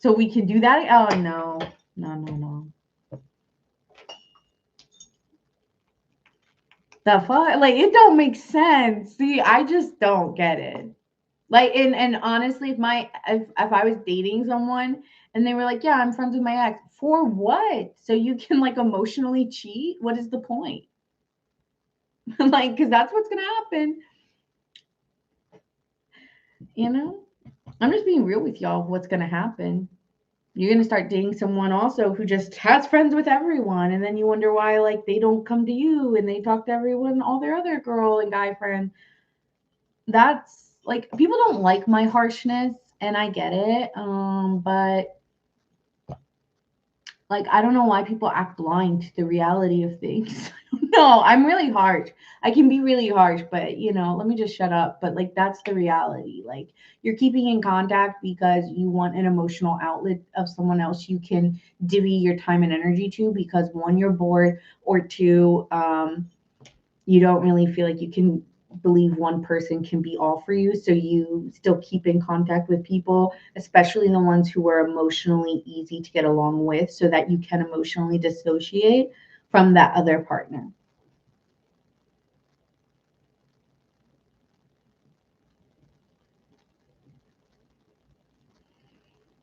So we can do that? Oh no. The fuck? Like it don't make sense. See, I just don't get it. Like and honestly, if I was dating someone and they were like, yeah, I'm friends with my ex, for what? So you can like emotionally cheat? What is the point? Like, because that's what's gonna happen, you know? I'm just being real with y'all. What's gonna happen? You're gonna start dating someone also who just has friends with everyone, and then you wonder why like they don't come to you and they talk to everyone, all their other girl and guy friends. That's like people don't like my harshness, and I get it. But like I don't know why people act blind to the reality of things. No, I'm really harsh. I can be really harsh, but let me just shut up. But like that's the reality. Like you're keeping in contact because you want an emotional outlet of someone else you can divvy your time and energy to because one, you're bored, or two, you don't really feel like you can believe one person can be all for you. So you still keep in contact with people, especially the ones who are emotionally easy to get along with, so that you can emotionally dissociate from that other partner.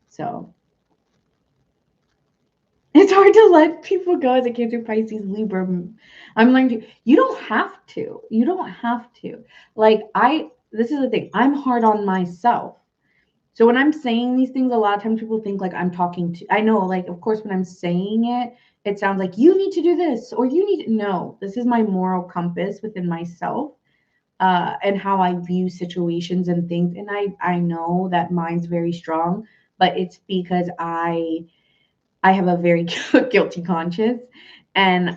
So it's hard to let people go as a Cancer, Pisces, Libra. I'm learning to, you don't have to. You don't have to. Like, this is the thing, I'm hard on myself. So when I'm saying these things, a lot of times people think like I'm talking to, I know, like, of course, when I'm saying it, it sounds like you need to do this or you need, no, this is my moral compass within myself, and how I view situations and things. And I know that mine's very strong, but it's because I have a very guilty conscience. And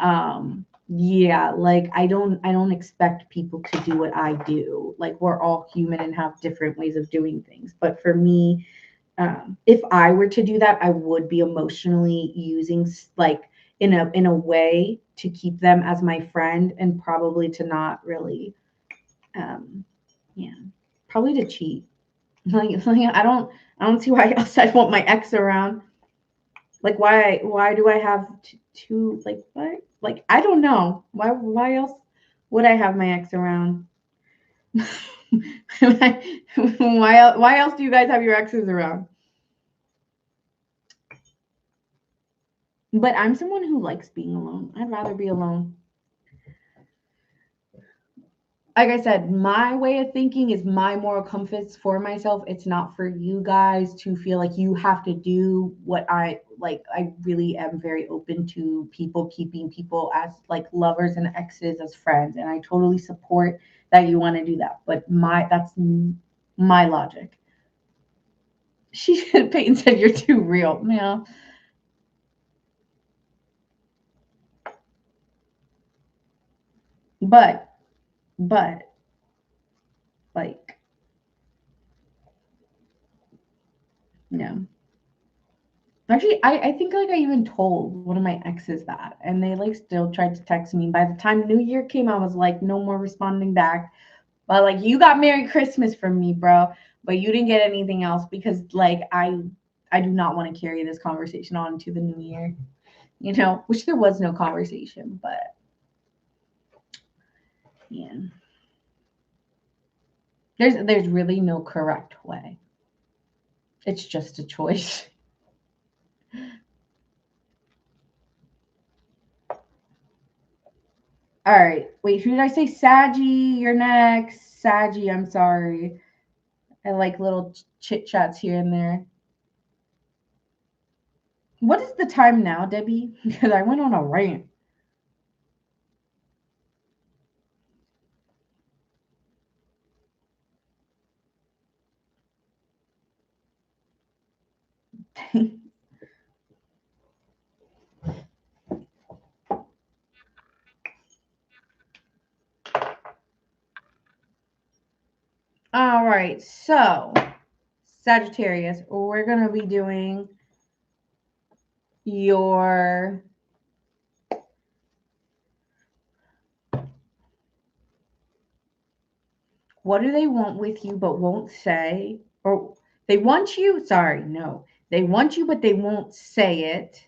yeah, like I don't expect people to do what I do. Like we're all human and have different ways of doing things. But for me, if I were to do that, I would be emotionally using like in a way to keep them as my friend and probably to not really um yeah, probably to cheat. Like I don't see why else I'd want my ex around. Like why do I have two, like what? Like I don't know. Why else would I have my ex around? Why else do you guys have your exes around? But I'm someone who likes being alone. I'd rather be alone. Like I said, my way of thinking is my moral compass for myself. It's not for you guys to feel like you have to do what I like. I really am very open to people keeping people as like lovers and exes as friends, and I totally support that you want to do that. But that's my logic. Peyton said you're too real. Yeah, but but like yeah. Actually, I think like I even told one of my exes that, and they like still tried to text me. By the time New Year came, I was like, no more responding back. But like, you got Merry Christmas from me, bro, but you didn't get anything else because like I do not want to carry this conversation on to the new year, you know, which there was no conversation, but yeah, there's really no correct way. It's just a choice. All right. Wait, who did I say? Saggy, you're next. Saggy, I'm sorry. I like little chit chats here and there. What is the time now, Debbie? Because I went on a rant. All right. So, Sagittarius, we're going to be doing your what do they want with you but won't say? Or they want you, sorry, no. They want you but they won't say it.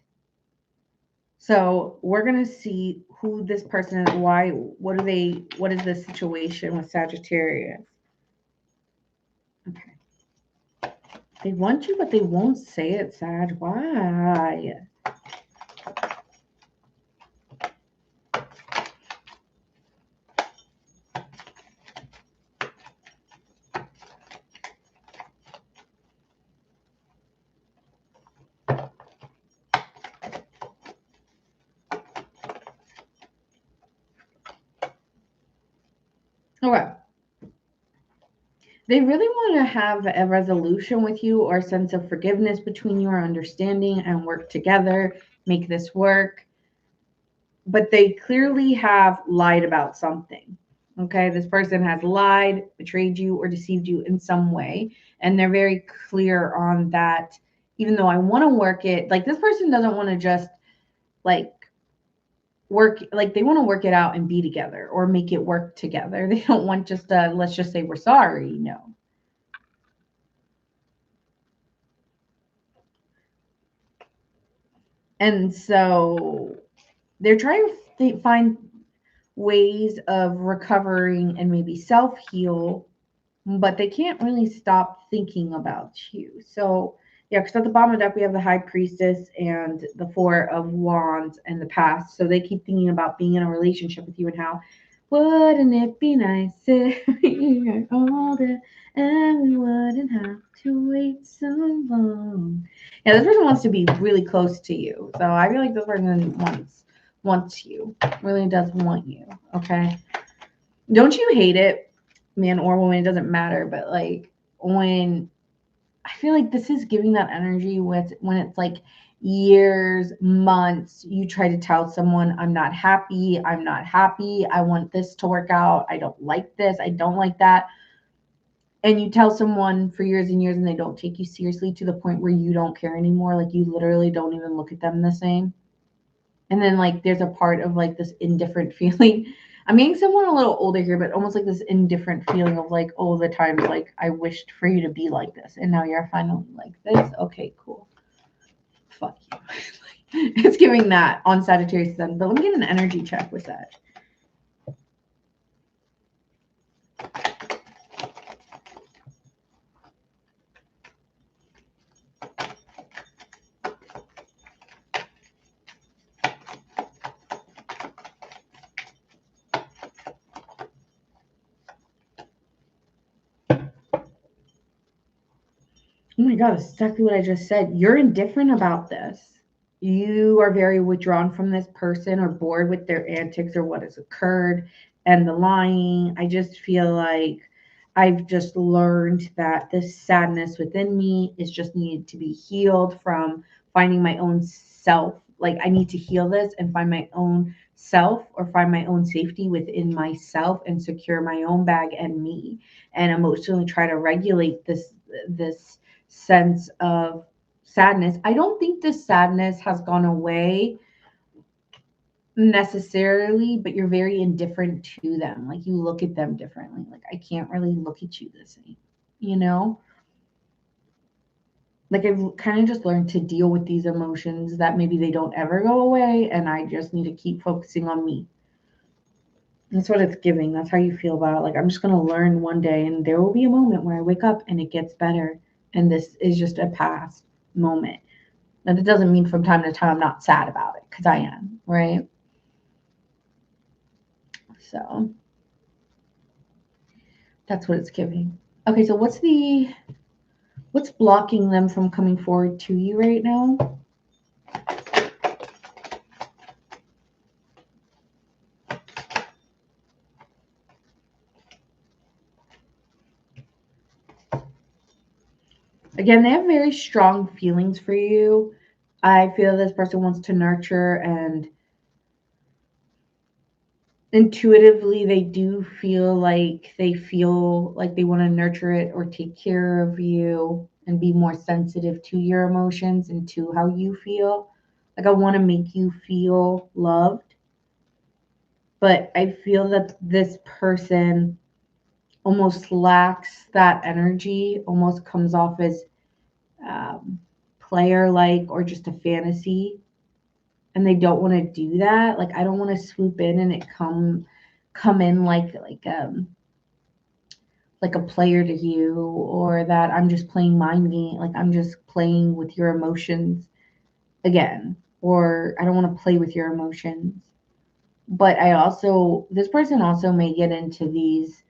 So we're gonna see who this person is, why, what is the situation with Sagittarius? Okay. They want you, but they won't say it, Sag. Why? Okay. They really want to have a resolution with you or a sense of forgiveness between you or understanding and work together, make this work. But they clearly have lied about something. Okay, this person has lied, betrayed you, or deceived you in some way. And they're very clear on that. Even though I want to work it, like this person doesn't want to just like work, like they want to work it out and be together or make it work together. They don't want just a, let's just say we're sorry. No. And so they're trying to find ways of recovering and maybe self heal, but they can't really stop thinking about you. So, yeah, because at the bottom of the deck, we have the High Priestess and the Four of Wands and the past. So they keep thinking about being in a relationship with you and how, wouldn't it be nice if we were older and we wouldn't have to wait so long? Yeah, this person wants to be really close to you. So I feel like this person wants you, really does want you. Okay. Don't you hate it, man or woman? It doesn't matter. But like when I feel like this is giving that energy with when it's like years, months, you try to tell someone, I'm not happy. I'm not happy. I want this to work out. I don't like this. I don't like that. And you tell someone for years and years and they don't take you seriously to the point where you don't care anymore. Like you literally don't even look at them the same. And then like there's a part of like this indifferent feeling. I'm getting someone a little older here, but almost like this indifferent feeling of like, oh, the times like I wished for you to be like this, and now you're finally like this. Okay, cool. Fuck you. It's giving that on Sagittarius Sun, but let me get an energy check with that. Oh my God, that's exactly what I just said. You're indifferent about this. You are very withdrawn from this person or bored with their antics or what has occurred and the lying. I just feel like I've just learned that this sadness within me is just needed to be healed from finding my own self. Like I need to heal this and find my own self or find my own safety within myself and secure my own bag and me and emotionally try to regulate this sense of sadness. I don't think the sadness has gone away necessarily, but you're very indifferent to them. Like you look at them differently. Like I can't really look at you the same, you know? Like I've kind of just learned to deal with these emotions that maybe they don't ever go away, and I just need to keep focusing on me. That's what it's giving. That's how you feel about it. Like I'm just gonna learn one day, and there will be a moment where I wake up and it gets better, and this is just a past moment. And it doesn't mean from time to time I'm not sad about it, because I am, right? So that's what it's giving. Okay, so what's blocking them from coming forward to you right now? Again, they have very strong feelings for you. I feel this person wants to nurture, and intuitively they do feel like they want to nurture it or take care of you and be more sensitive to your emotions and to how you feel. Like I want to make you feel loved, but I feel that this person almost lacks that energy, almost comes off as player like or just a fantasy, and they don't want to do that. Like I don't want to swoop in and it come in like a player to you, or that I'm just playing mind game, like I'm just playing with your emotions again, or I don't want to play with your emotions. But this person also may get into these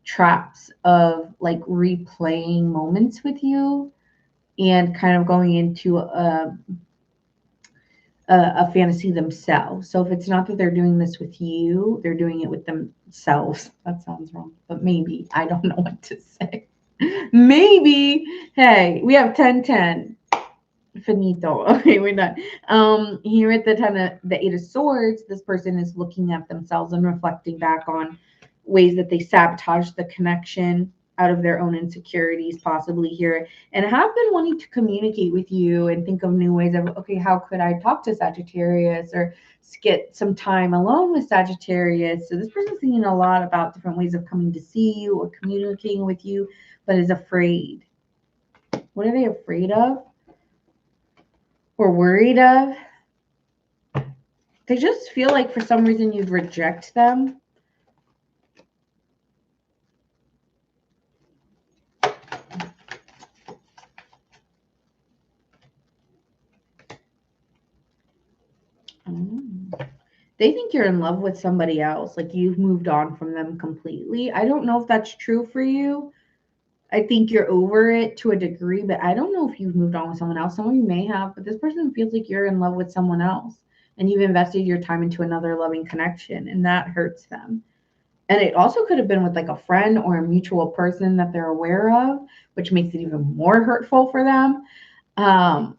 traps of like replaying moments with you and kind of going into a fantasy themselves. So if it's not that they're doing this with you, they're doing it with themselves. That sounds wrong, but maybe. I don't know what to say. Maybe. Hey, we have 10-10. Finito. Okay, we're done. Here at the Eight of Swords, this person is looking at themselves and reflecting back on ways that they sabotage the connection out of their own insecurities, possibly here, and have been wanting to communicate with you and think of new ways of, okay, how could I talk to Sagittarius or get some time alone with Sagittarius? So this person's thinking a lot about different ways of coming to see you or communicating with you, but is afraid. What are they afraid of or worried of? They just feel like for some reason you'd reject them. They think you're in love with somebody else, like you've moved on from them completely. I don't know if that's true for you. I think you're over it to a degree, but I don't know if you've moved on with someone else. Some of you may have, but this person feels like you're in love with someone else and you've invested your time into another loving connection, and that hurts them. And it also could have been with like a friend or a mutual person that they're aware of, which makes it even more hurtful for them. Um,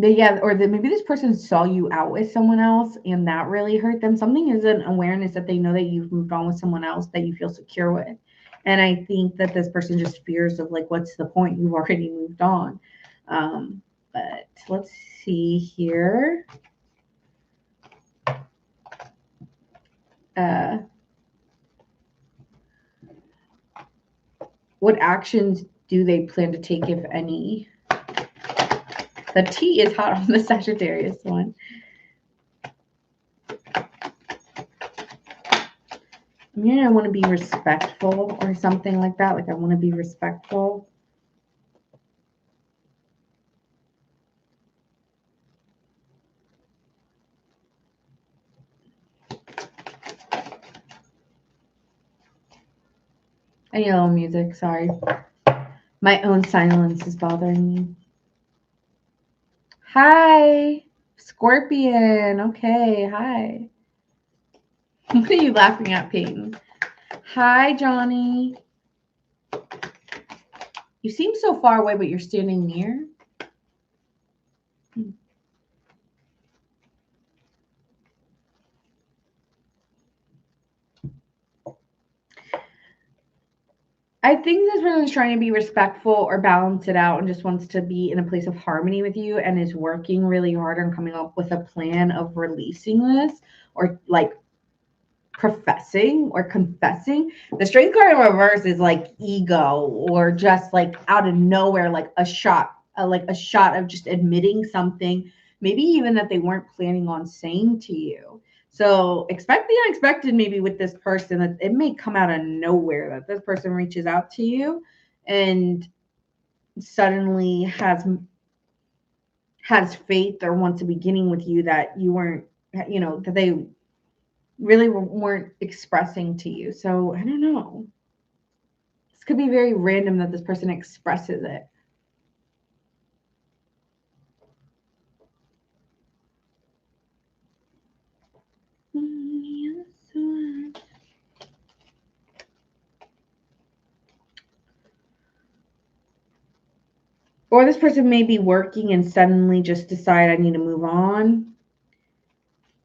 maybe this person saw you out with someone else and that really hurt them. Something is an awareness that they know that you've moved on with someone else that you feel secure with. And I think that this person just fears of like, what's the point? You've already moved on. But let's see here. What actions do they plan to take, if any? The tea is hot on the Sagittarius one. I want to be respectful or something like that. Like I want to be respectful. I need a little music, sorry. My own silence is bothering me. Hi, Scorpion. Okay, hi. What are you laughing at, Peyton? Hi, Johnny. You seem so far away, but you're standing near. I think this person is trying to be respectful or balance it out and just wants to be in a place of harmony with you and is working really hard on coming up with a plan of releasing this or like professing or confessing. The strength card in reverse is like ego or just like out of nowhere, like a shot of just admitting something, maybe even that they weren't planning on saying to you. So expect the unexpected maybe with this person, that it may come out of nowhere that this person reaches out to you and suddenly has faith or wants a beginning with you that you weren't, that they really weren't expressing to you. So I don't know. This could be very random that this person expresses it. Or this person may be working and suddenly just decide I need to move on.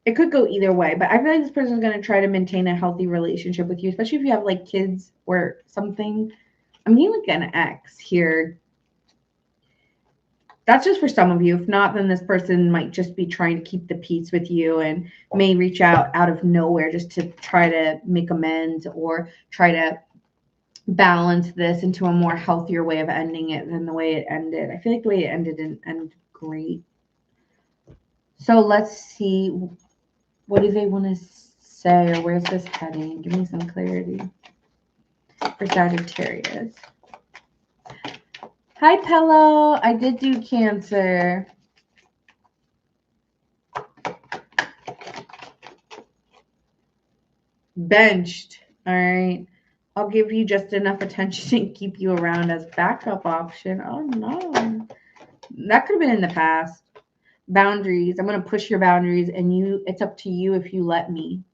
It could go either way, but I feel like this person is going to try to maintain a healthy relationship with you, especially if you have like kids or something. I'm getting like an ex here. That's just for some of you. If not, then this person might just be trying to keep the peace with you and may reach out of nowhere just to try to make amends or try to balance this into a more healthier way of ending it than the way it ended. I feel like the way it ended didn't end great. So let's see. What do they want to say, or where's this heading? Give me some clarity for Sagittarius. Hi, Pello. I did do Cancer. Benched. All right. I'll give you just enough attention to keep you around as backup option. Oh, no. That could have been in the past. Boundaries. I'm going to push your boundaries, and it's up to you if you let me.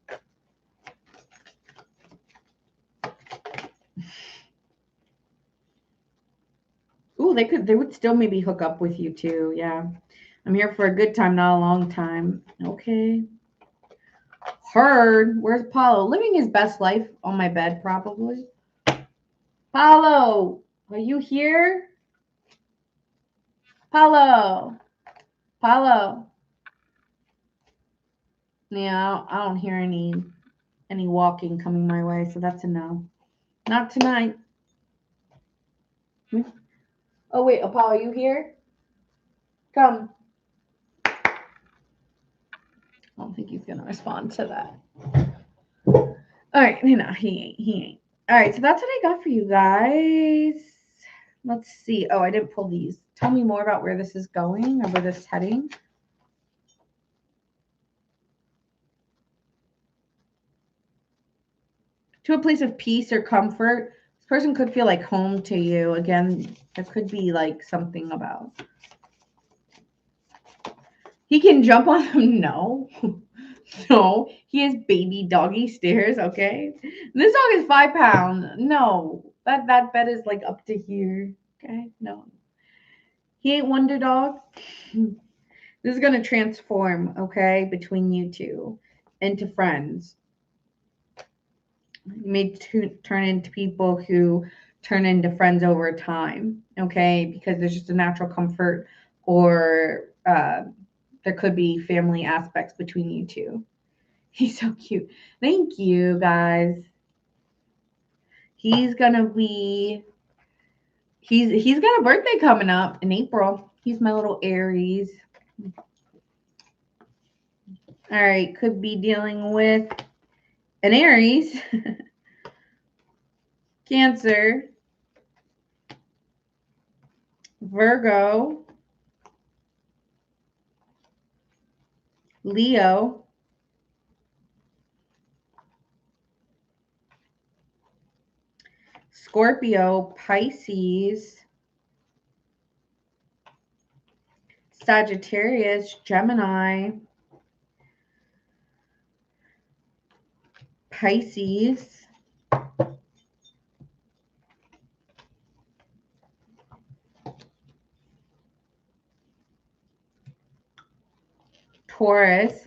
Ooh, they would still maybe hook up with you too. Yeah. I'm here for a good time, not a long time. Okay. Heard. Where's Paulo? Living his best life on my bed, probably. Paulo, are you here? Paulo. Paulo. Yeah, I don't hear any walking coming my way, so that's a no. Not tonight. Oh wait, Apollo, are you here? Come. I don't think he's gonna respond to that. All right, no, he ain't. All right, so that's what I got for you guys. Let's see. Oh, I didn't pull these. Tell me more about where this is going or where this is heading. To a place of peace or comfort. This person could feel like home to you. Again, there could be like something about. He can jump on them. No. No. He has baby doggy stairs. Okay. This dog is 5 pounds. No. That bed is like up to here. Okay. No. He ain't Wonder Dog. This is going to transform, okay, between you two into friends. You may turn into people who turn into friends over time, okay, because there's just a natural comfort or there could be family aspects between you two. He's so cute. Thank you, guys. He's got a birthday coming up in April. He's my little Aries. All right, could be dealing with an Aries, Cancer, Virgo, Leo, Scorpio, Pisces, Sagittarius, Gemini, Pisces, Taurus,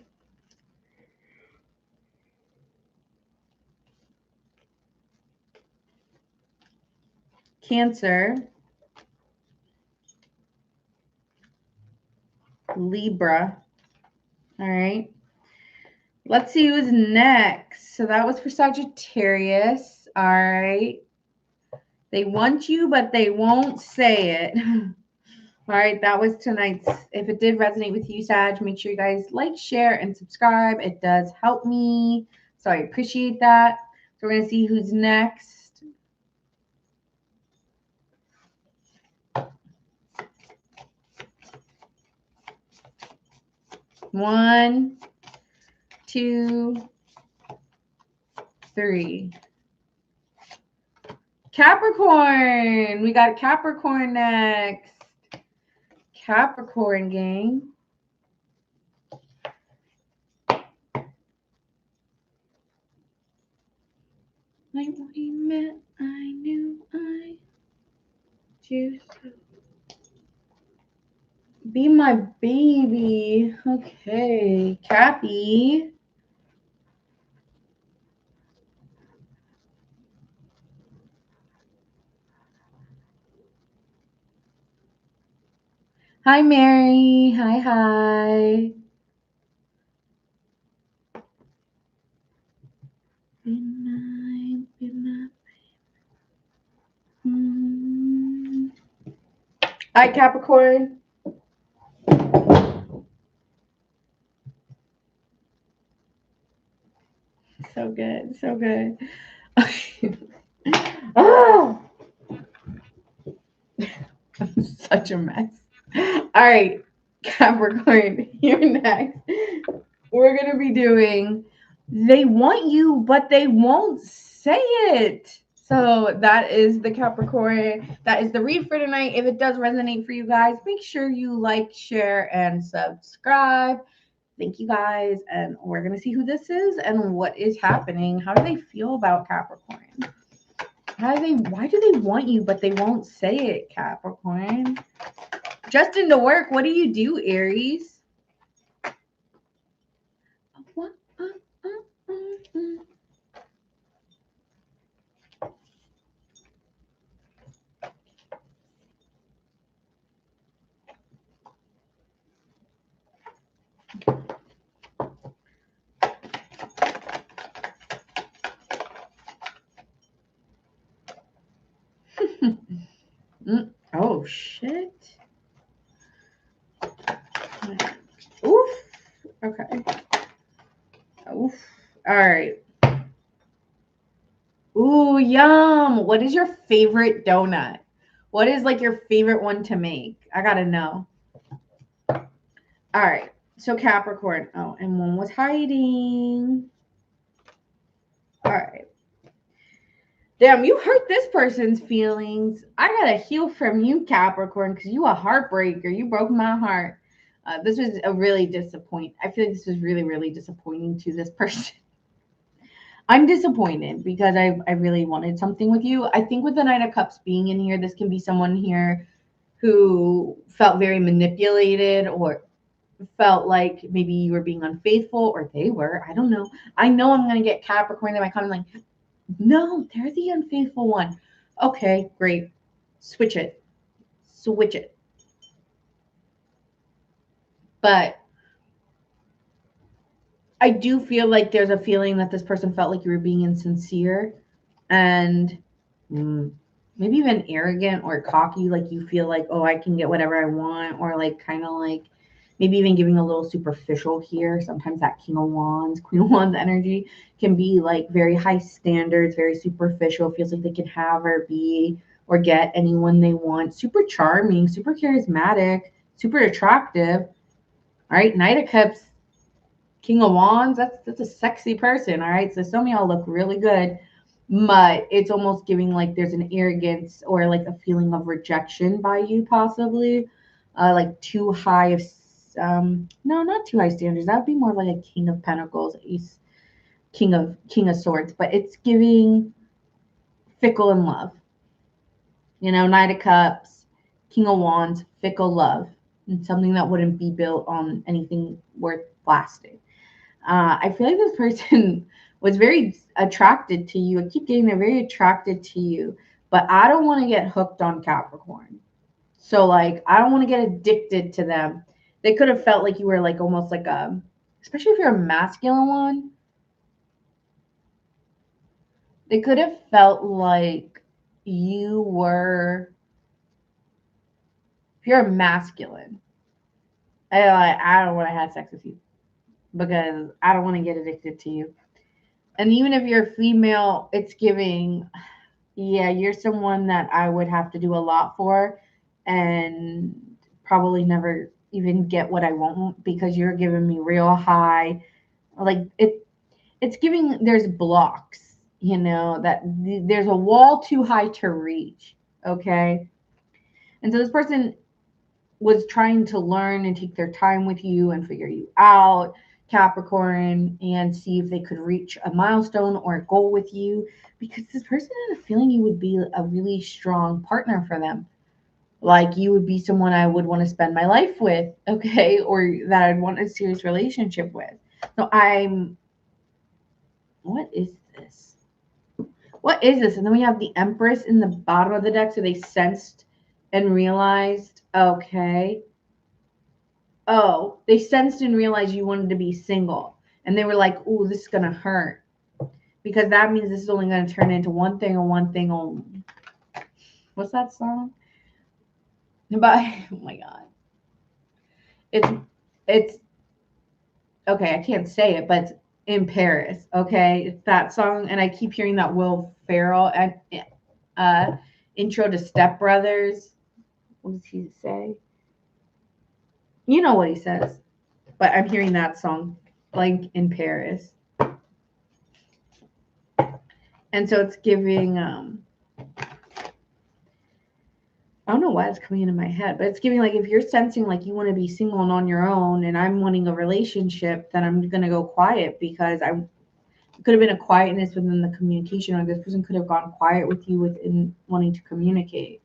Cancer, Libra. All right. Let's see who's next. So that was for Sagittarius. All right. They want you, but they won't say it. All right, that was tonight's. If it did resonate with you, Sag, make sure you guys like, share, and subscribe. It does help me. So I appreciate that. So we're going to see who's next. One, two, three. Capricorn. We got Capricorn next. Capricorn gang. Like we met, I knew I do so. Be my baby. Okay, Cappy. Hi, Mary. Hi, hi. Be my, be my. Hi, Capricorn. So good, so good. Oh, I'm such a mess. All right, Capricorn, you're next. We're going to be doing They Want You, but They Won't Say It. So that is the Capricorn. That is the read for tonight. If it does resonate for you guys, make sure you like, share, and subscribe. Thank you guys. And we're going to see who this is and what is happening. How do they feel about Capricorn? Why do they want you, but they won't say it, Capricorn? Just into work, what do you do, Aries? What? Oh, shit. Oof. Okay. Oof. All right. Ooh, yum. What is your favorite donut? What is like your favorite one to make? I got to know. All right. So Capricorn. Oh, and one was hiding. All right. Damn, you hurt this person's feelings. I gotta heal from you, Capricorn, because you a heartbreaker. You broke my heart. This was a really disappointing. I feel like this was really, really disappointing to this person. I'm disappointed because I really wanted something with you. I think with the Knight of Cups being in here, this can be someone here who felt very manipulated or felt like maybe you were being unfaithful or they were. I don't know. I know I'm going to get Capricorn in my comment like, no, they're the unfaithful one. Okay, great. Switch it. Switch it. But I do feel like there's a feeling that this person felt like you were being insincere and maybe even arrogant or cocky. Like you feel like, oh, I can get whatever I want, or like kind of like maybe even giving a little superficial here. Sometimes that King of Wands, Queen of Wands energy can be like very high standards, very superficial. Feels like they can have or be or get anyone they want. Super charming, super charismatic, super attractive. All right, Knight of Cups, King of Wands, that's a sexy person. All right, so some of y'all look really good, but it's almost giving like there's an arrogance or like a feeling of rejection by you, possibly, like too high of no, not too high standards. That would be more like a King of Pentacles, Ace, King of Swords, but it's giving fickle in love. You know, Knight of Cups, King of Wands, fickle love, and something that wouldn't be built on anything worth lasting. I feel like this person was very attracted to you. I keep getting they're very attracted to you, but I don't want to get hooked on Capricorn. So like, I don't want to get addicted to them. They could have felt like you were like almost like a, especially if you're a masculine one, they could have felt like you were, if you're a masculine, I don't want to have sex with you because I don't want to get addicted to you. And even if you're female, it's giving, yeah, you're someone that I would have to do a lot for and probably never even get what I want because you're giving me real high. Like it's giving, there's blocks, you know, that there's a wall too high to reach. Okay. And so this person was trying to learn and take their time with you and figure you out, Capricorn, and see if they could reach a milestone or a goal with you because this person had a feeling you would be a really strong partner for them. Like you would be someone I would want to spend my life with, okay, or that I'd want a serious relationship with. So what is this? What is this? And then we have the Empress in the bottom of the deck. So they sensed and realized, okay, oh, they sensed and realized you wanted to be single. And they were like, oh, this is going to hurt. Because that means this is only going to turn into one thing and one thing only. What's that song? But, oh my God. It's, okay, I can't say it, but it's in Paris, okay? It's that song. And I keep hearing that Will Ferrell intro to Step Brothers. What does he say? You know what he says. But I'm hearing that song, like in Paris. And so it's giving, I don't know why it's coming into my head, but it's giving like if you're sensing like you want to be single and on your own and I'm wanting a relationship, then I'm going to go quiet because I could have been a quietness within the communication, or this person could have gone quiet with you within wanting to communicate.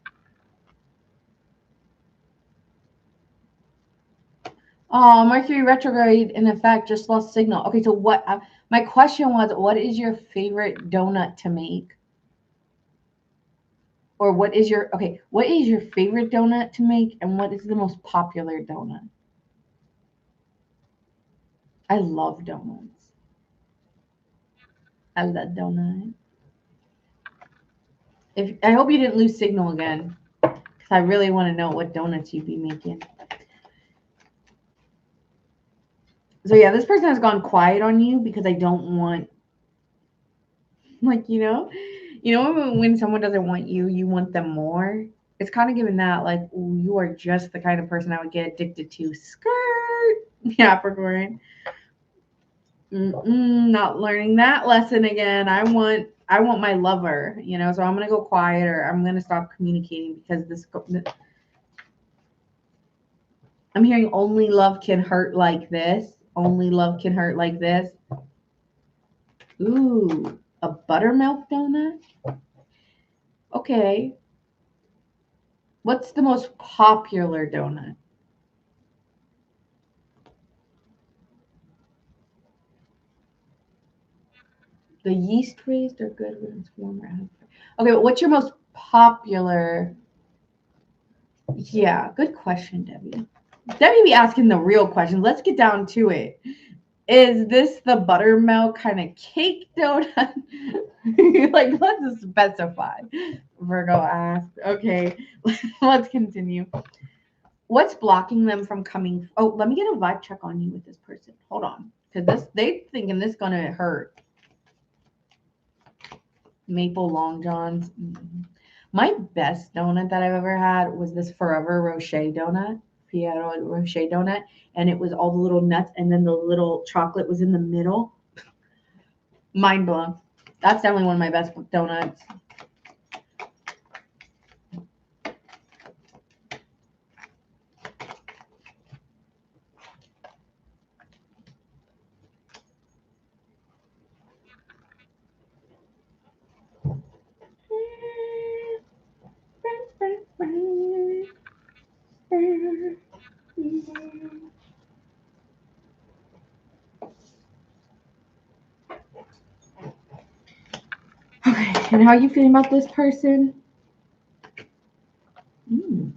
Oh, Mercury retrograde in effect just lost signal. Okay, so what? My question was, what is your favorite donut to make? Or what is your favorite donut to make, and what is the most popular donut? I love donuts. I love donuts. If I hope you didn't lose signal again, because I really want to know what donuts you'd be making. So yeah, this person has gone quiet on you because I don't want, like, when someone doesn't want you, you want them more. It's kind of giving that like, ooh, you are just the kind of person I would get addicted to. Skirt, Capricorn. Not learning that lesson again. I want my lover, so I'm gonna go quiet, or I'm gonna stop communicating because I'm hearing only love can hurt like this. Only love can hurt like this. Ooh, a buttermilk donut? Okay. What's the most popular donut? The yeast raised are good when it's warmer. Okay, but what's your most popular? Yeah, good question, Debbie. Debbie be asking the real questions. Let's get down to it. Is this the buttermilk kind of cake donut? Like, let's specify. Virgo asked. Okay, let's continue. What's blocking them from coming? Oh, let me get a vibe check on you with this person. Hold on, because they thinking this gonna hurt. Maple Long Johns. My best donut that I've ever had was this Forever Rocher donut, Fiero Rocher donut, and it was all the little nuts, and then the little chocolate was in the middle. Mind blown. That's definitely one of my best donuts. Okay, and how are you feeling about this person? Mm.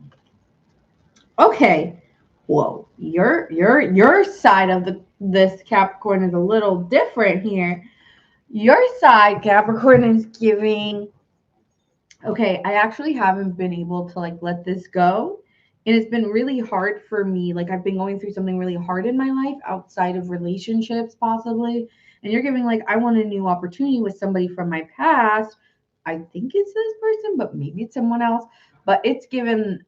Okay. Whoa. Your side of this Capricorn is a little different here. Your side, Capricorn, is giving. Okay, I actually haven't been able to like let this go. And it's been really hard for me. Like I've been going through something really hard in my life outside of relationships, possibly. And you're giving like, I want a new opportunity with somebody from my past. I think it's this person, but maybe it's someone else. But it's given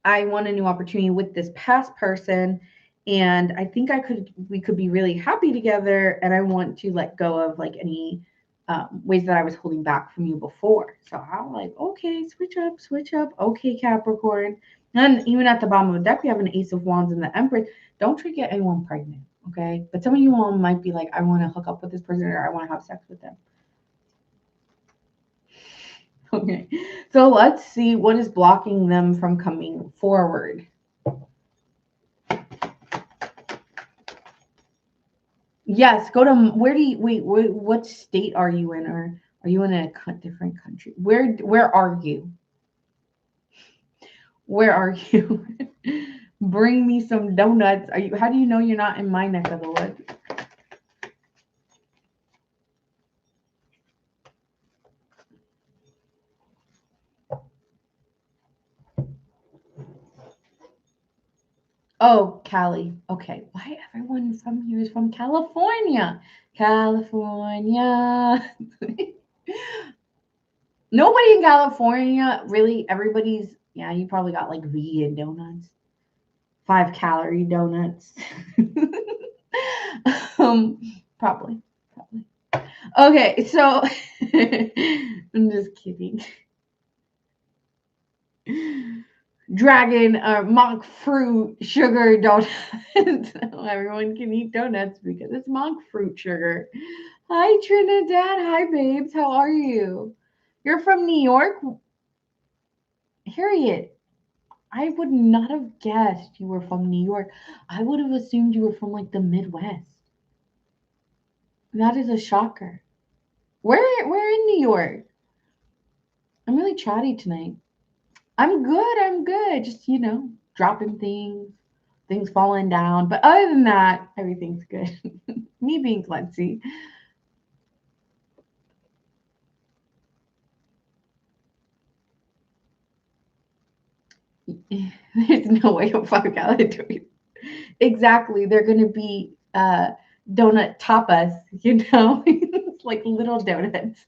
I want a new opportunity with this past person. And I think we could be really happy together. And I want to let go of like any ways that I was holding back from you before. So I'm like, okay, switch up, switch up. Okay, Capricorn. And even at the bottom of the deck, we have an Ace of Wands and the Empress. Don't try to get anyone pregnant, okay? But some of you all might be like, I want to hook up with this person or I want to have sex with them. Okay, so let's see what is blocking them from coming forward. Yes, go to where do you wait? What state are you in, or are you in a different country? Where are you? Where are you? Bring me some donuts. Are you? How do you know you're not in my neck of the woods? Oh, Cali. Okay. Why everyone from here is from California? California. Nobody in California, really. Everybody's, yeah, you probably got like vegan donuts, 5 calorie donuts. um, probably, probably. Okay, so I'm just kidding. Dragon monk fruit sugar donuts. Everyone can eat donuts because it's monk fruit sugar. Hi Trinidad. Hi babes. How are you? You're from New York? Harriet. I would not have guessed you were from New York. I would have assumed you were from like the Midwest. That is a shocker. Where in New York? I'm really chatty tonight. I'm good. I'm good. Just, dropping things falling down. But other than that, everything's good. Me being klutzy. There's no way of 5 calories. Exactly. They're going to be donut tapas, like little donuts.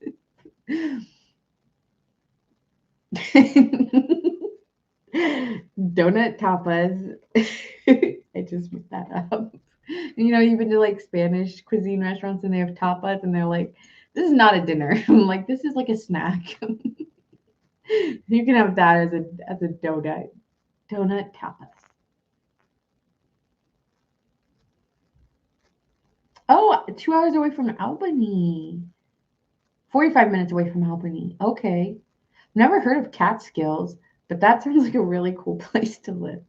Donut tapas. I just made that up. You've been to like Spanish cuisine restaurants and they have tapas and they're like, this is not a dinner. I'm like, this is like a snack. You can have that as a donut tapas. Oh, 2 hours away from Albany. 45 minutes away from Albany. Okay. Never heard of Catskills, but that sounds like a really cool place to live.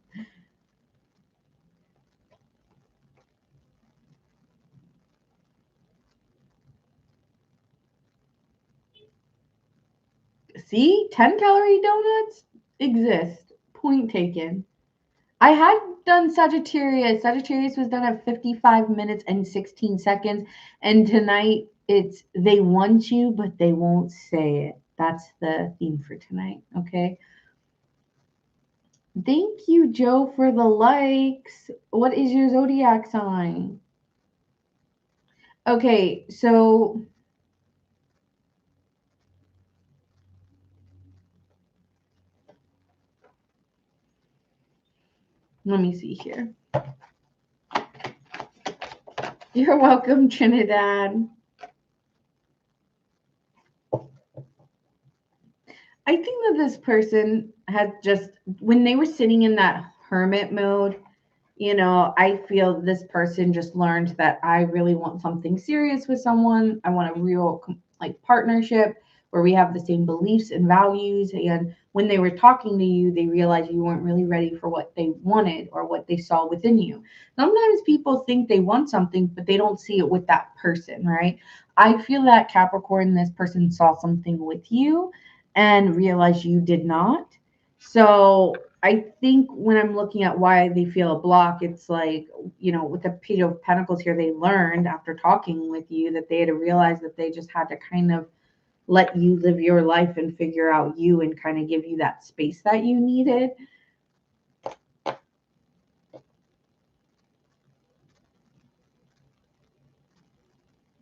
See, 10-calorie donuts exist. Point taken. I had done Sagittarius. Sagittarius was done at 55 minutes and 16 seconds. And tonight it's they want you, but they won't say it. That's the theme for tonight. Okay. Thank you, Joe, for the likes. What is your zodiac sign? Okay, so let me see here. You're welcome, Trinidad. I think that this person had just, when they were sitting in that hermit mode, I feel this person just learned that I really want something serious with someone. I want a real like partnership where we have the same beliefs and values. And when they were talking to you, they realized you weren't really ready for what they wanted or what they saw within you. Sometimes people think they want something, but they don't see it with that person, right? I feel that Capricorn, this person saw something with you and realize you did not. So I think when I'm looking at why they feel a block, it's like, with the Page of Pentacles here, they learned after talking with you that they had to realize that they just had to kind of let you live your life and figure out you and kind of give you that space that you needed.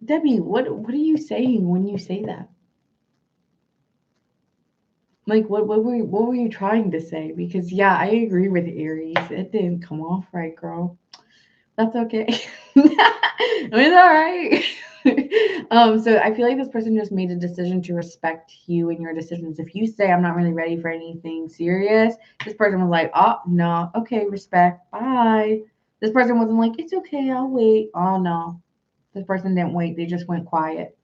Debbie, what are you saying when you say that? Like, what were you trying to say? Because yeah, I agree with Aries. It didn't come off right, girl. That's okay. It's all right. So I feel like this person just made a decision to respect you and your decisions. If you say I'm not really ready for anything serious, this person was like, oh no, okay, respect, bye. This person wasn't like, it's okay, I'll wait. Oh no. This person didn't wait, they just went quiet.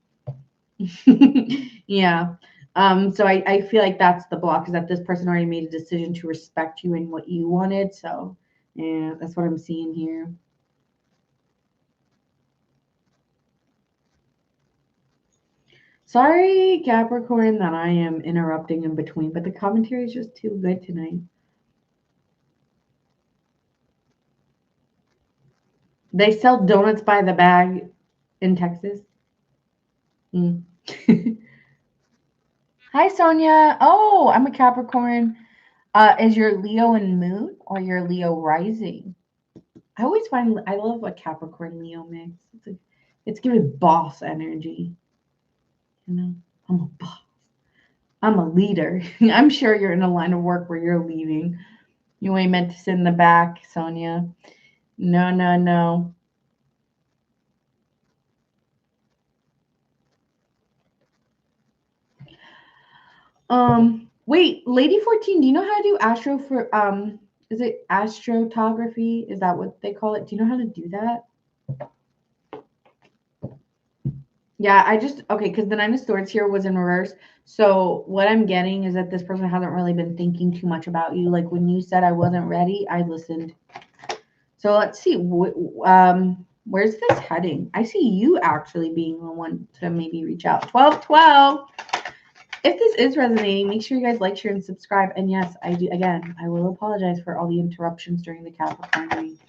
Yeah. So I feel like that's the block, is that this person already made a decision to respect you and what you wanted. So yeah, that's what I'm seeing here. Sorry, Capricorn, that I am interrupting in between, but the commentary is just too good tonight. They sell donuts by the bag in Texas. Mm. Hi, Sonia. Oh, I'm a Capricorn. Is your Leo in moon or your Leo rising? I always find I love a Capricorn Leo mix. It's giving boss energy. I'm a boss. I'm a leader. I'm sure you're in a line of work where you're leading. You ain't meant to sit in the back, Sonia. No, no, no. Wait, Lady 14, do you know how to do is it astrotography? Is that what they call it? Do you know how to do that? Yeah, okay, because the Nine of Swords here was in reverse. So what I'm getting is that this person hasn't really been thinking too much about you. Like when you said I wasn't ready, I listened. So let's see. Where's this heading? I see you actually being the one to maybe reach out. 1212. If this is resonating, make sure you guys like, share, and subscribe. And yes, I do. Again, I will apologize for all the interruptions during the Capricorn reading.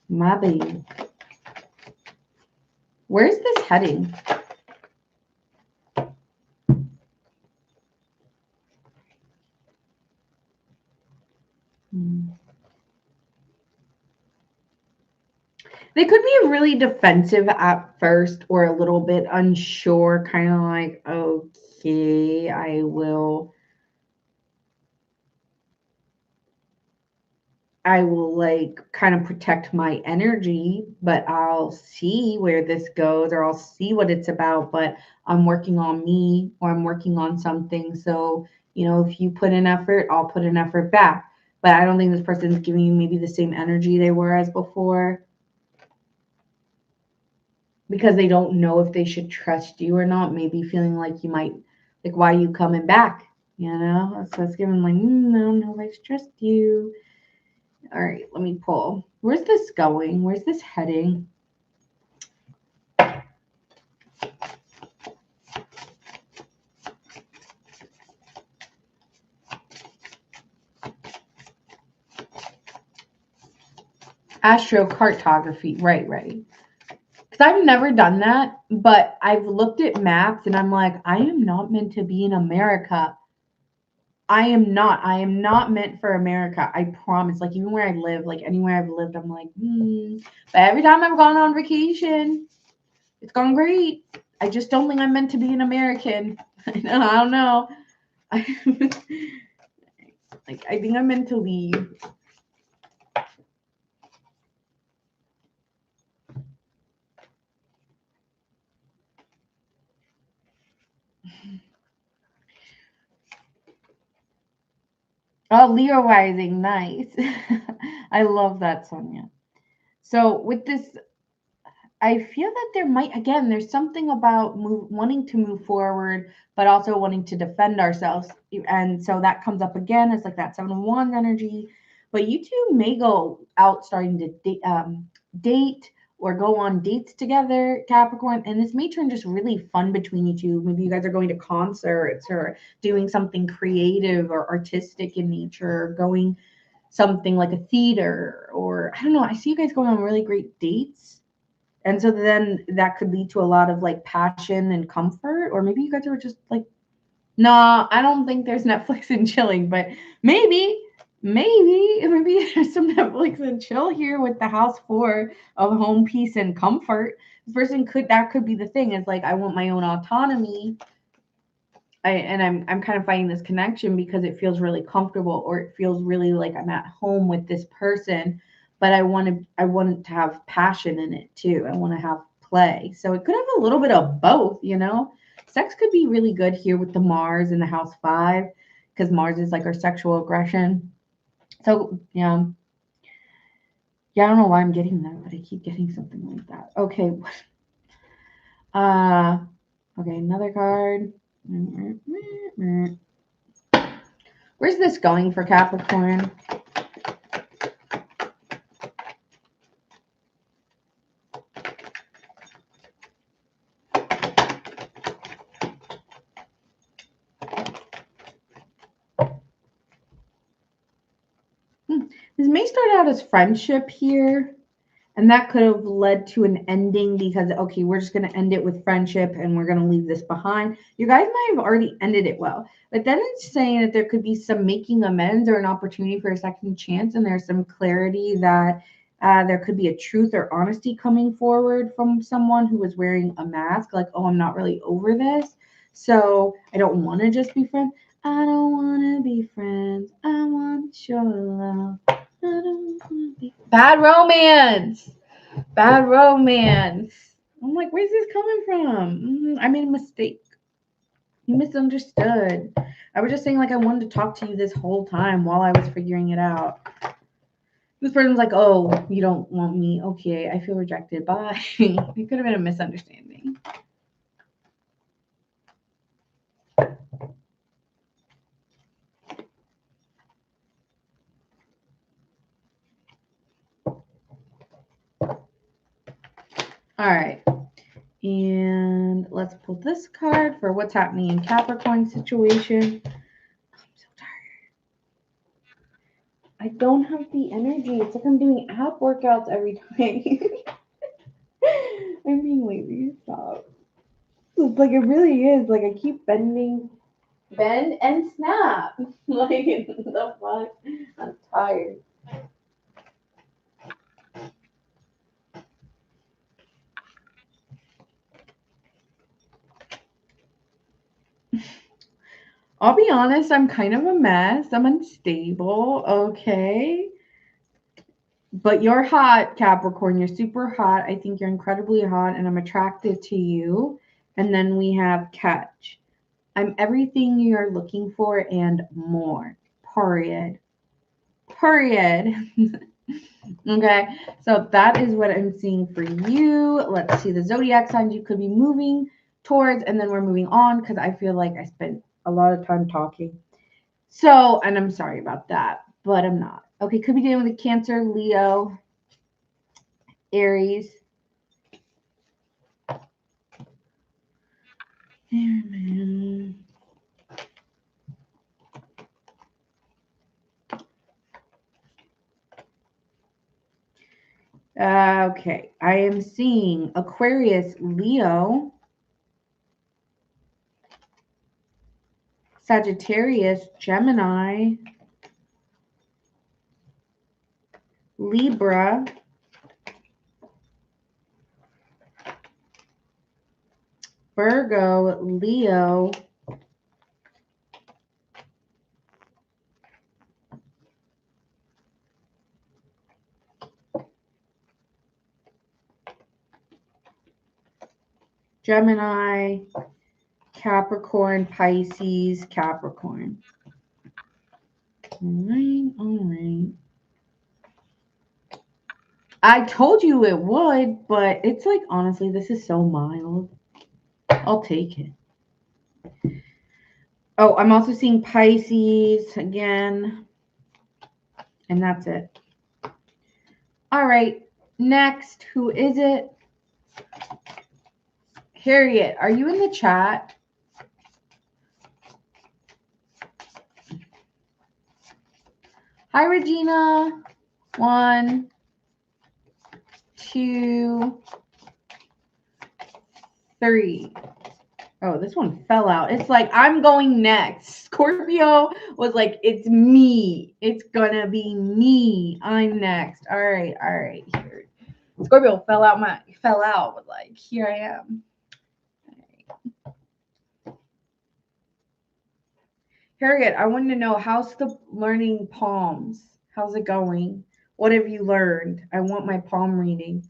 My baby. Where's this heading? They could be really defensive at first or a little bit unsure, kind of like, okay, I will like kind of protect my energy, but I'll see where this goes or I'll see what it's about. But I'm working on me or I'm working on something. So, if you put in effort, I'll put in effort back. But I don't think this person's giving you maybe the same energy they were as before, because they don't know if they should trust you or not. Maybe feeling like you might, like, why are you coming back? So it's giving like, no, no, I trust you. All right, let me pull. Where's this going? Where's this heading? Astrocartography. Right. Because I've never done that, but I've looked at maps and I'm like, I am not meant to be in America. I am not. I am not meant for America. I promise. Like, even where I live, like anywhere I've lived, I'm like, But every time I've gone on vacation, it's gone great. I just don't think I'm meant to be an American. I don't know. Like, I think I'm meant to leave. Oh, Leo rising, nice. I love that, Sonia. So with this, I feel that there's something about wanting to move forward, but also wanting to defend ourselves. And so that comes up again as like that 7 of Wands energy. But you two may go out starting to date or go on dates together, Capricorn. And this may turn just really fun between you two. Maybe you guys are going to concerts or doing something creative or artistic in nature, or going something like a theater, or I don't know. I see you guys going on really great dates. And so then that could lead to a lot of like passion and comfort. Or maybe you guys are just like, no, I don't think there's Netflix and chilling, but maybe there's some Netflix and chill here with the house 4 of home, peace, and comfort. This person could be the thing. Is like, I want my own autonomy. I'm kind of finding this connection because it feels really comfortable, or it feels really like I'm at home with this person, but I want to have passion in it too. I want to have play. So it could have a little bit of both, you know. Sex could be really good here with the Mars in the house 5, because Mars is like our sexual aggression. So yeah. Yeah, I don't know why I'm getting that, but I keep getting something like that. Okay. Okay, another card. Where's this going for Capricorn? This may start out as friendship here, and that could have led to an ending because, okay, we're just going to end it with friendship and we're going to leave this behind. You guys might have already ended it well, but then it's saying that there could be some making amends or an opportunity for a second chance, and there's some clarity that there could be a truth or honesty coming forward from someone who was wearing a mask, like, oh, I'm not really over this, so I don't want to just be friends. I don't want to be friends. I want to show love. Bad romance. Bad romance. I'm like, where's this coming from? I made a mistake. You misunderstood. I was just saying, like, I wanted to talk to you this whole time while I was figuring it out. This person's like, oh, you don't want me. Okay, I feel rejected. Bye. It could have been a misunderstanding. All right. And let's pull this card for what's happening in Capricorn situation. I'm so tired. I don't have the energy. It's like I'm doing ab workouts every time. I'm being lazy. Stop. It's like, it really is. Like, I keep bend and snap. Like, the fuck? I'm tired. I'll be honest, I'm kind of a mess. I'm unstable, okay? But you're hot, Capricorn. You're super hot. I think you're incredibly hot, and I'm attracted to you. And then we have catch. I'm everything you're looking for and more. Period. Period. Okay, so that is what I'm seeing for you. Let's see the zodiac signs you could be moving towards, and then we're moving on because I feel like I spent a lot of time talking. So, and I'm sorry about that, but I'm not. Okay, could be dealing with a Cancer, Leo, Aries. Okay, I am seeing Aquarius, Leo, Sagittarius, Gemini, Libra, Virgo, Leo, Gemini, Capricorn, Pisces, Capricorn. All right. I told you it would, but it's like, honestly, this is so mild. I'll take it. Oh, I'm also seeing Pisces again. And that's it. All right. Next, who is it? Harriet, are you in the chat? Hi, Regina. 1, 2, 3. Oh, this one fell out. It's like, I'm going next. Scorpio was like, it's me. It's gonna be me. I'm next. All right. Here. Scorpio fell out, but like, here I am. Harriet, I wanted to know, how's the learning palms? How's it going? What have you learned? I want my palm reading.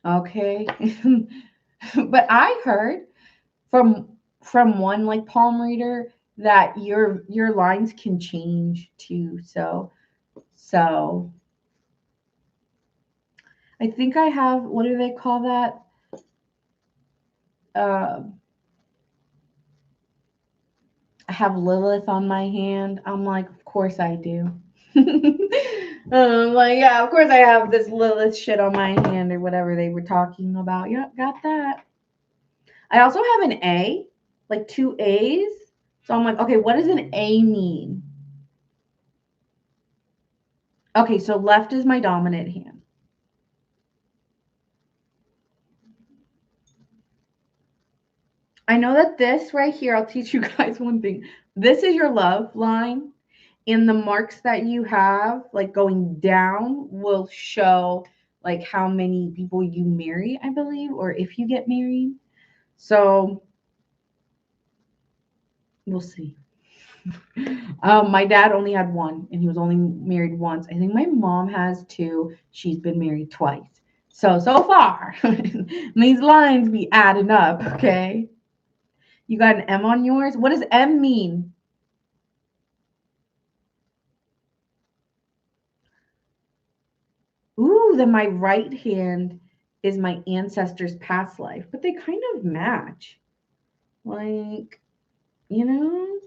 Okay. But I heard from one like palm reader that your lines can change too. So I think I have, what do they call that? I have Lilith on my hand. I'm like, of course I do. Like, yeah, of course I have this Lilith shit on my hand or whatever they were talking about. Yeah, got that. I also have an A, like 2 A's. So I'm like, okay, what does an A mean? Okay, so left is my dominant hand. I know that this right here, I'll teach you guys one thing. This is your love line. And the marks that you have, like going down, will show like how many people you marry, I believe, or if you get married. So we'll see. My dad only had one, and he was only married once. I think my mom has 2. She's been married twice. So far, these lines be adding up. Okay, you got an M on yours. What does M mean? Ooh, then my right hand is my ancestor's past life, but they kind of match. Like, you know,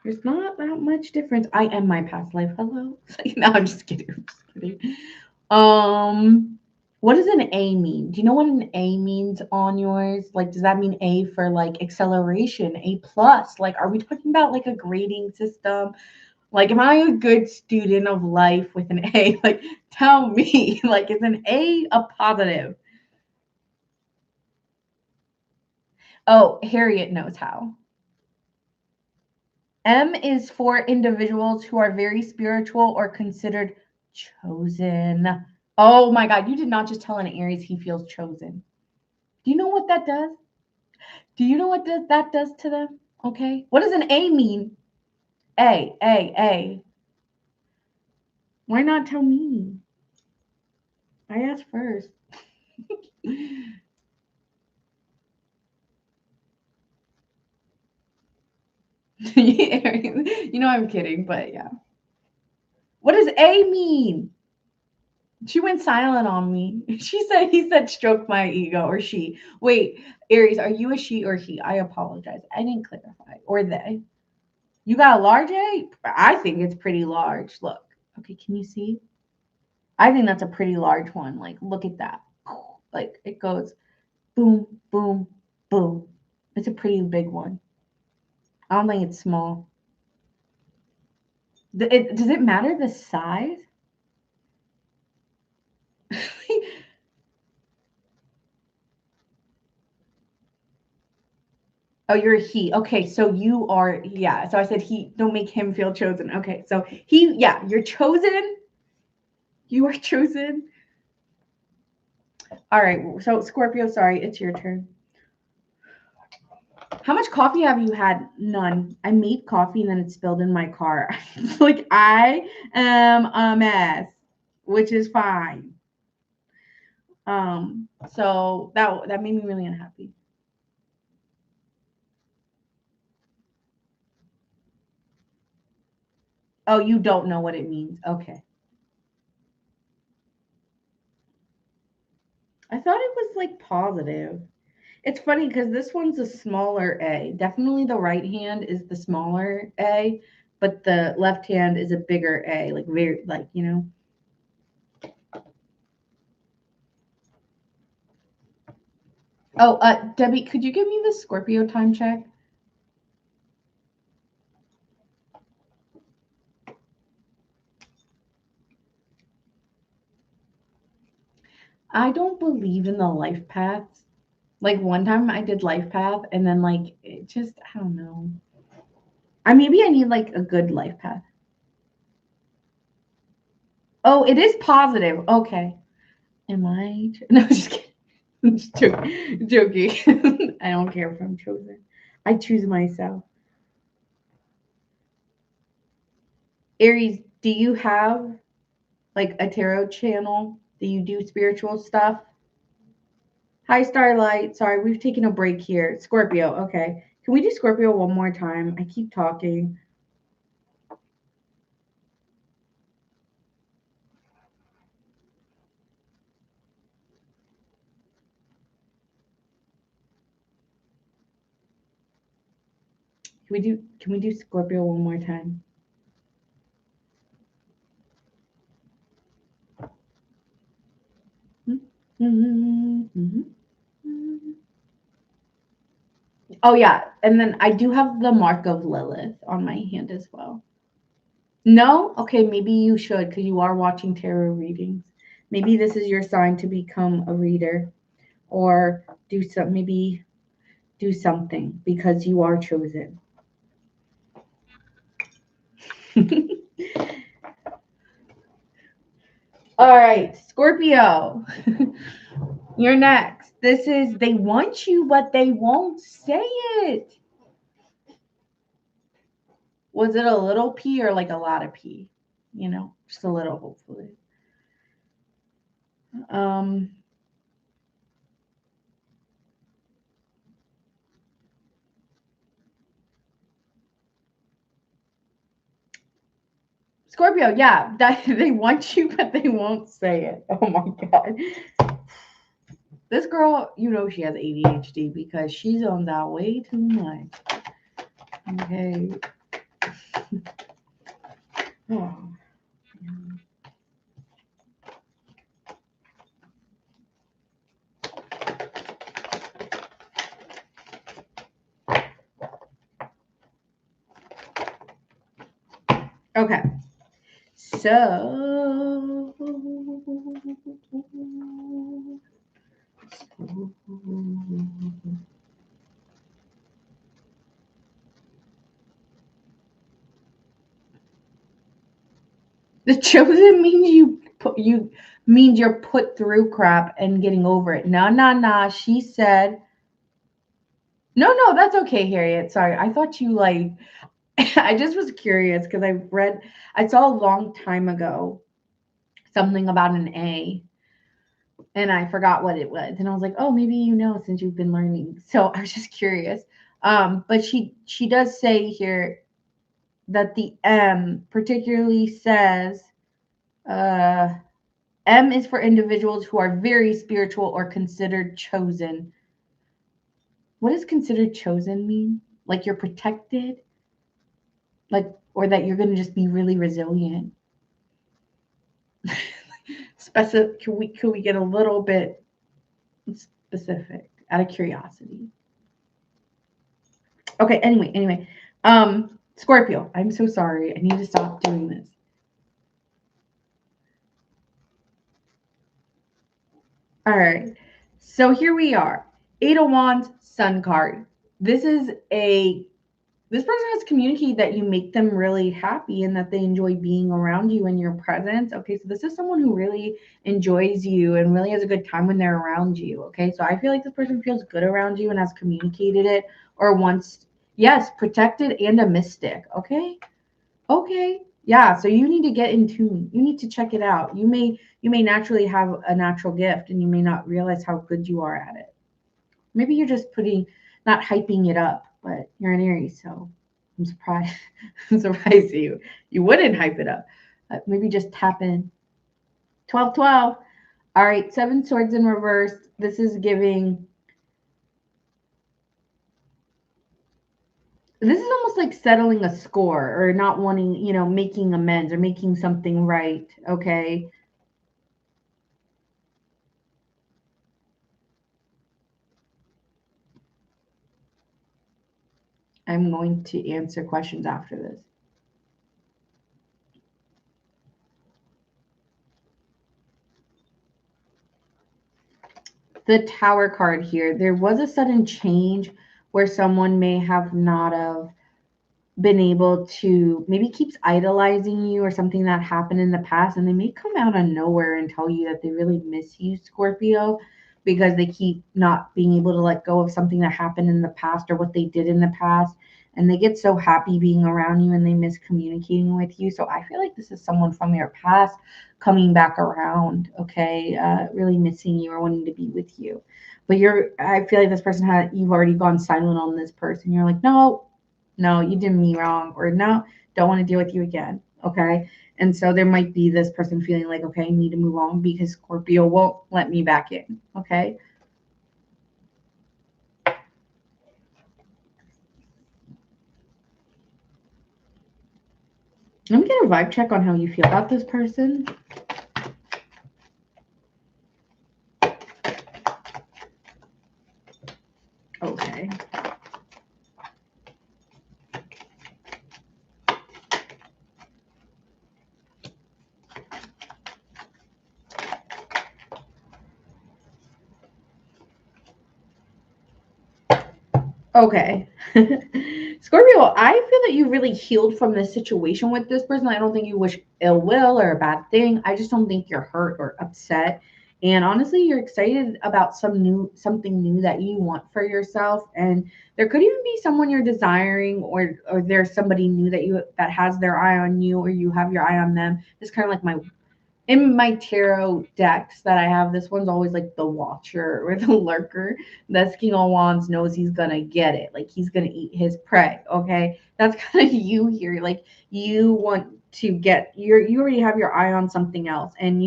there's not that much difference. I am my past life. Hello. No, I'm just kidding. I'm just kidding. What does an A mean? Do you know what an A means on yours? Like, does that mean A for like acceleration, A plus? Like, are we talking about like a grading system? Like, am I a good student of life with an A? Like, tell me. Like, is an A a positive? Oh, Harriet knows how. M is for individuals who are very spiritual or considered chosen. Oh my God, you did not just tell an Aries he feels chosen. Do you know what that does? Do you know what that does to them? Okay. What does an A mean? A. Why not tell me? I asked first. You know I'm kidding, but yeah. What does A mean? She went silent on me. He said stroke my ego, or she. Wait, Aries, are you a she or he? I apologize. I didn't clarify. Or they. You got a large A? I think it's pretty large. Look. Okay, can you see? I think that's a pretty large one. Like, look at that. Like, it goes boom, boom, boom. It's a pretty big one. I don't think it's small. Does it matter the size? Oh, you're a he. Okay, so you are, yeah. So I said he, don't make him feel chosen. Okay, so he, yeah, you're chosen. You are chosen. All right, so Scorpio, sorry, it's your turn. How much coffee have you had? None. I made coffee and then it spilled in my car. Like, I am a mess, which is fine. So that made me really unhappy. Oh, you don't know what it means. Okay. I thought it was like positive. It's funny because this one's a smaller A. Definitely the right hand is the smaller A, but the left hand is a bigger A. Like, very, like, you know. Oh, Debbie, could you give me the Scorpio time check? I don't believe in the life paths. Like one time I did life path and then like it just I don't know. Maybe I need like a good life path. Oh, it is positive. Okay. Am I? No, just kidding. I'm just joking. I don't care if I'm chosen. I choose myself. Aries, do you have like a tarot channel? Do you do spiritual stuff? Hi, Starlight. Sorry, we've taken a break here. Scorpio. Okay. Can we do Scorpio one more time? I keep talking. Can we do Scorpio one more time? Oh yeah, and then I do have the mark of Lilith on my hand as well. No? Okay, maybe you should because you are watching tarot readings. Maybe this is your sign to become a reader or maybe do something because you are chosen. All right, Scorpio. You're next. This is they want you, but they won't say it. Was it a little pee or like a lot of pee? You know, just a little, hopefully. Um, Scorpio, yeah, that they want you, but they won't say it. Oh my god. This girl, you know she has ADHD because she zones out way too much. Okay. Oh. Okay. So the chosen means you're put through crap and getting over it. Nah. She said, no, that's okay, Harriet. Sorry, I thought you like. I just was curious because I saw a long time ago something about an A, and I forgot what it was, and I was like, oh, maybe you know since you've been learning. So I was just curious. But she does say here that the M particularly says. Uh, M is for individuals who are very spiritual or considered chosen. What does considered chosen mean? Like you're protected? Like, or that you're going to just be really resilient? Specific? Can we get a little bit specific out of curiosity? Okay, anyway. Scorpio, I'm so sorry. I need to stop doing this. All right. So here we are. Eight of Wands, Sun card. This person has communicated that you make them really happy and that they enjoy being around you and your presence. Okay, so this is someone who really enjoys you and really has a good time when they're around you. Okay, so I feel like this person feels good around you and has communicated it or wants, yes, protected and a mystic. Okay, yeah. So you need to get in tune. You need to check it out. You may naturally have a natural gift and you may not realize how good you are at it. Maybe you're just not hyping it up, but you're an Aries, so I'm surprised. I'm surprised you wouldn't hype it up. Maybe just tap in. 12. All right, 7 swords in reverse. This is giving. This is almost like settling a score or not wanting, making amends or making something right. Okay. I'm going to answer questions after this. The Tower card here. There was a sudden change where someone may have not have been able to, maybe keeps idolizing you or something that happened in the past, and they may come out of nowhere and tell you that they really miss you, Scorpio, because they keep not being able to let go of something that happened in the past or what they did in the past, and they get so happy being around you and they miss communicating with you. So I feel like this is someone from your past coming back around, okay, really missing you or wanting to be with you. But I feel like this person you've already gone silent on this person. You're like, no, you did me wrong, or no, don't want to deal with you again. Okay. And so there might be this person feeling like, okay, I need to move on because Scorpio won't let me back in. Okay. Let me get a vibe check on how you feel about this person. Okay. Okay. Scorpio, I feel that you really healed from this situation with this person. I don't think you wish ill will or a bad thing. I just don't think you're hurt or upset. And honestly, you're excited about something new that you want for yourself. And there could even be someone you're desiring, or there's somebody new that has their eye on you, or you have your eye on them. It's kind of like in my tarot decks that I have, this one's always like the watcher or the lurker. That's King of Wands knows he's gonna get it. Like he's gonna eat his prey. Okay. That's kind of you here. Like you want to get you already have your eye on something else, and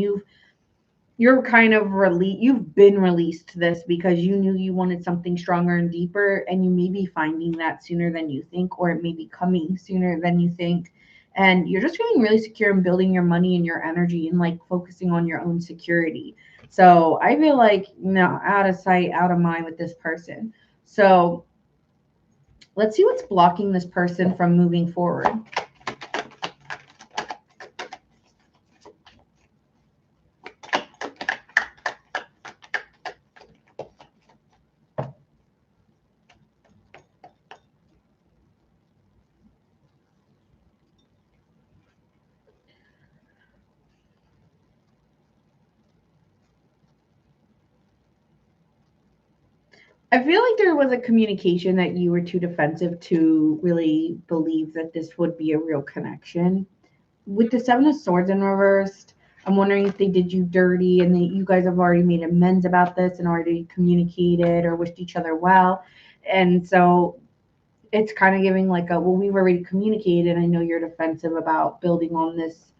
you're kind of you've been released to this because you knew you wanted something stronger and deeper, and you may be finding that sooner than you think, or it may be coming sooner than you think, and you're just feeling really secure in building your money and your energy and like focusing on your own security. So I feel like, no, out of sight out of mind with this person. So let's see what's blocking this person from moving forward. I feel like there was a communication that you were too defensive to really believe that this would be a real connection. With the Seven of Swords in reversed, I'm wondering if they did you dirty and you guys have already made amends about this and already communicated or wished each other well. And so it's kind of giving like well, we've already communicated. I know you're defensive about building on this,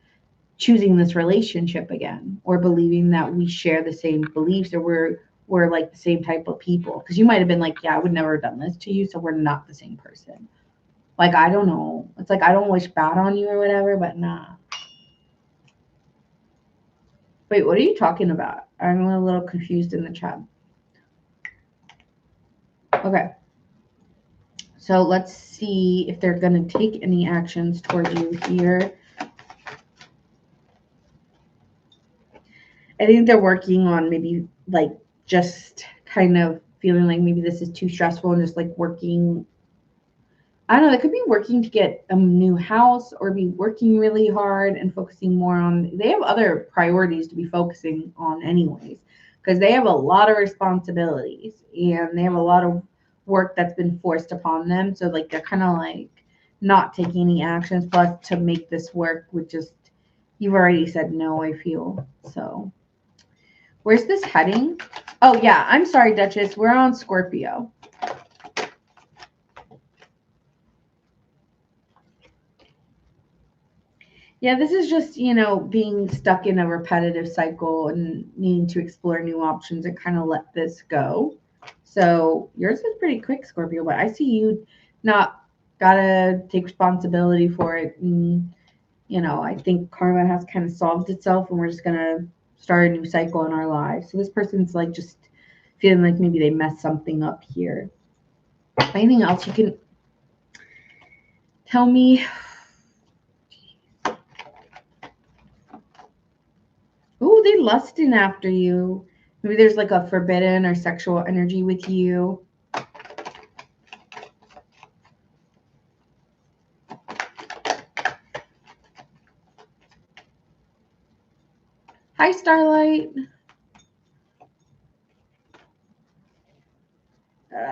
choosing this relationship again, or believing that we share the same beliefs, or we're like the same type of people. Because you might have been like, yeah, I would never have done this to you, so we're not the same person. Like, I don't know. It's like I don't wish bad on you or whatever, but nah. Wait, what are you talking about? I'm a little confused in the chat. Okay. So let's see if they're going to take any actions toward you here. I think they're working on maybe like just kind of feeling like maybe this is too stressful and just like working. I don't know, they could be working to get a new house or be working really hard and focusing more on, they have other priorities to be focusing on anyways, because they have a lot of responsibilities and they have a lot of work that's been forced upon them. So like they're kind of like not taking any actions. Plus to make this work with just, you've already said no, I feel. So where's this heading? Oh yeah, I'm sorry, Duchess. We're on Scorpio. Yeah, this is just, being stuck in a repetitive cycle and needing to explore new options and kind of let this go. So yours is pretty quick, Scorpio, but I see you not gotta take responsibility for it. And, I think karma has kind of solved itself and we're just gonna start a new cycle in our lives. So this person's like just feeling like maybe they messed something up here. Anything else you can Tell me. Oh, they lusting after you. Maybe there's like a forbidden or sexual energy with you. Hi, Starlight.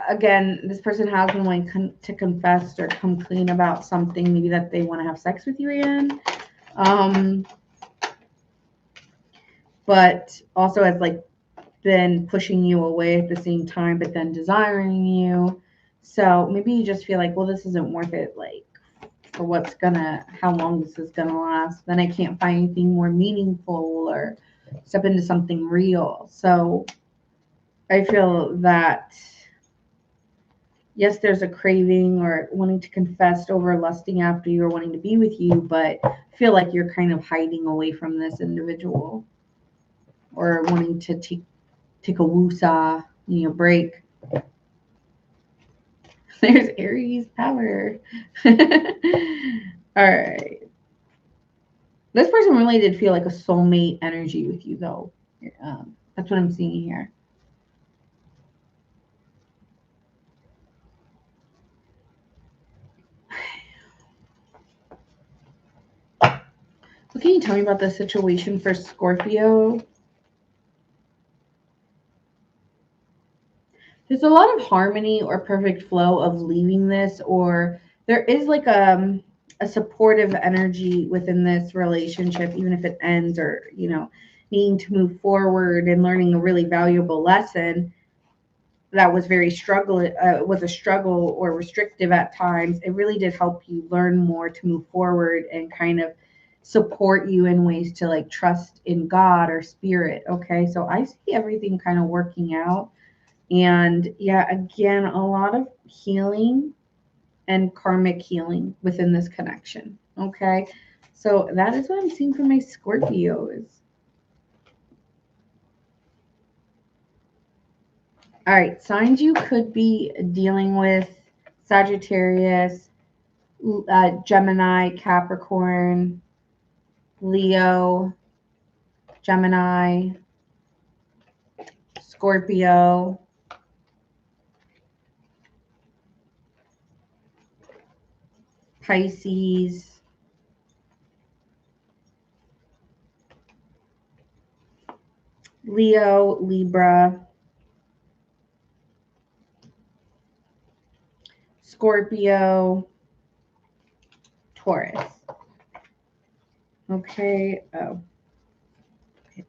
Again, this person has been wanting to confess or come clean about something, maybe that they want to have sex with you again. But also has like been pushing you away at the same time, but then desiring you. So maybe you just feel like, well, this isn't worth it, like for how long this is gonna last. Then I can't find anything more meaningful or step into something real. So I feel that yes, there's a craving or wanting to confess over lusting after you or wanting to be with you, but I feel like you're kind of hiding away from this individual or wanting to take a woosah, break. There's Aries power. All right. This person really did feel like a soulmate energy with you, though. That's what I'm seeing here. What can you tell me about the situation for Scorpio? There's a lot of harmony or perfect flow of leaving this, or there is like a supportive energy within this relationship, even if it ends, or needing to move forward and learning a really valuable lesson that was was a struggle or restrictive at times. It really did help you learn more to move forward and kind of support you in ways to like trust in God or spirit. Okay, so I see everything kind of working out. And yeah, again, a lot of healing and karmic healing within this connection. Okay. So that is what I'm seeing for my Scorpios. All right. Signs you could be dealing with: Sagittarius, Gemini, Capricorn, Leo, Gemini, Scorpio, Pisces, Leo, Libra, Scorpio, Taurus. Okay. Oh. Okay.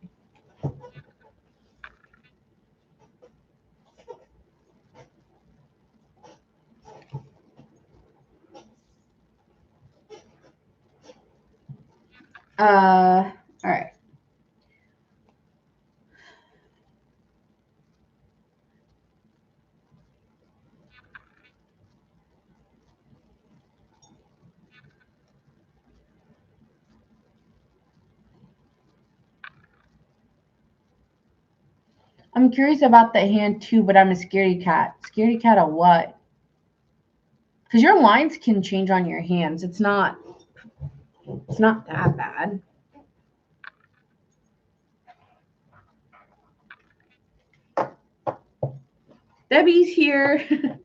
All right. I'm curious about the hand too, but I'm a scaredy cat. Scaredy cat of what? Because your lines can change on your hands. It's not that bad. Debbie's here.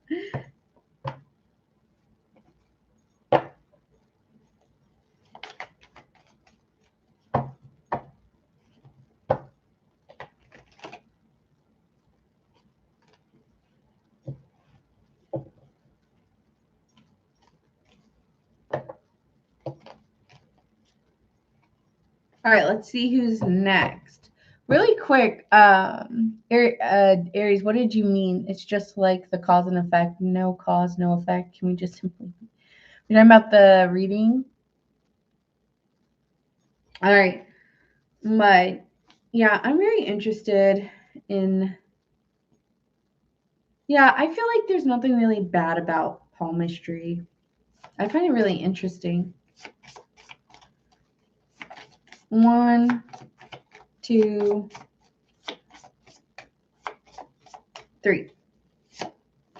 All right, let's see who's next. Really quick, Aries, what did you mean? It's just like the cause and effect, no cause, no effect. Can we just simply? You're talking about the reading. All right, but yeah, I'm very interested in. Yeah, I feel like there's nothing really bad about palmistry. I find it really interesting. 1, 2, 3.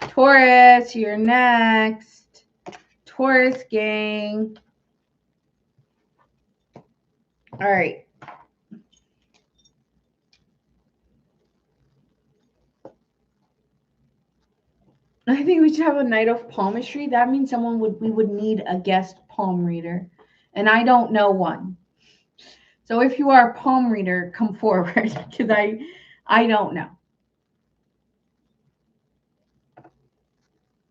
Taurus, you're next. Taurus gang. All right. I think we should have a night of palmistry. That means we would need a guest palm reader. And I don't know one. So if you are a palm reader, come forward because I don't know.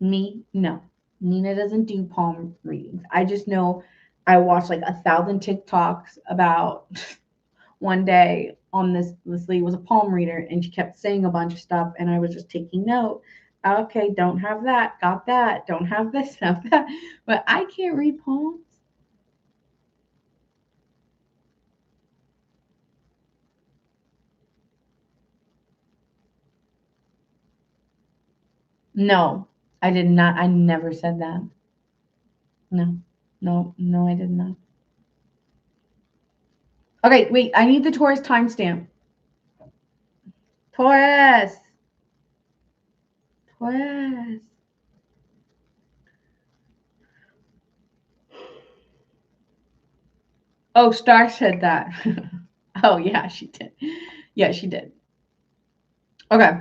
Me, no. Nina doesn't do palm readings. I just know I watched like 1,000 TikToks about one day on this lady was a palm reader and she kept saying a bunch of stuff and I was just taking note. Okay, don't have that, got that, don't have this, have that. But I can't read palms. No, I did not. I never said that. No, no, I did not. Okay, wait, I need the Taurus timestamp. Taurus. Taurus. Oh, Star said that. Oh, yeah, she did. Yeah, she did. Okay.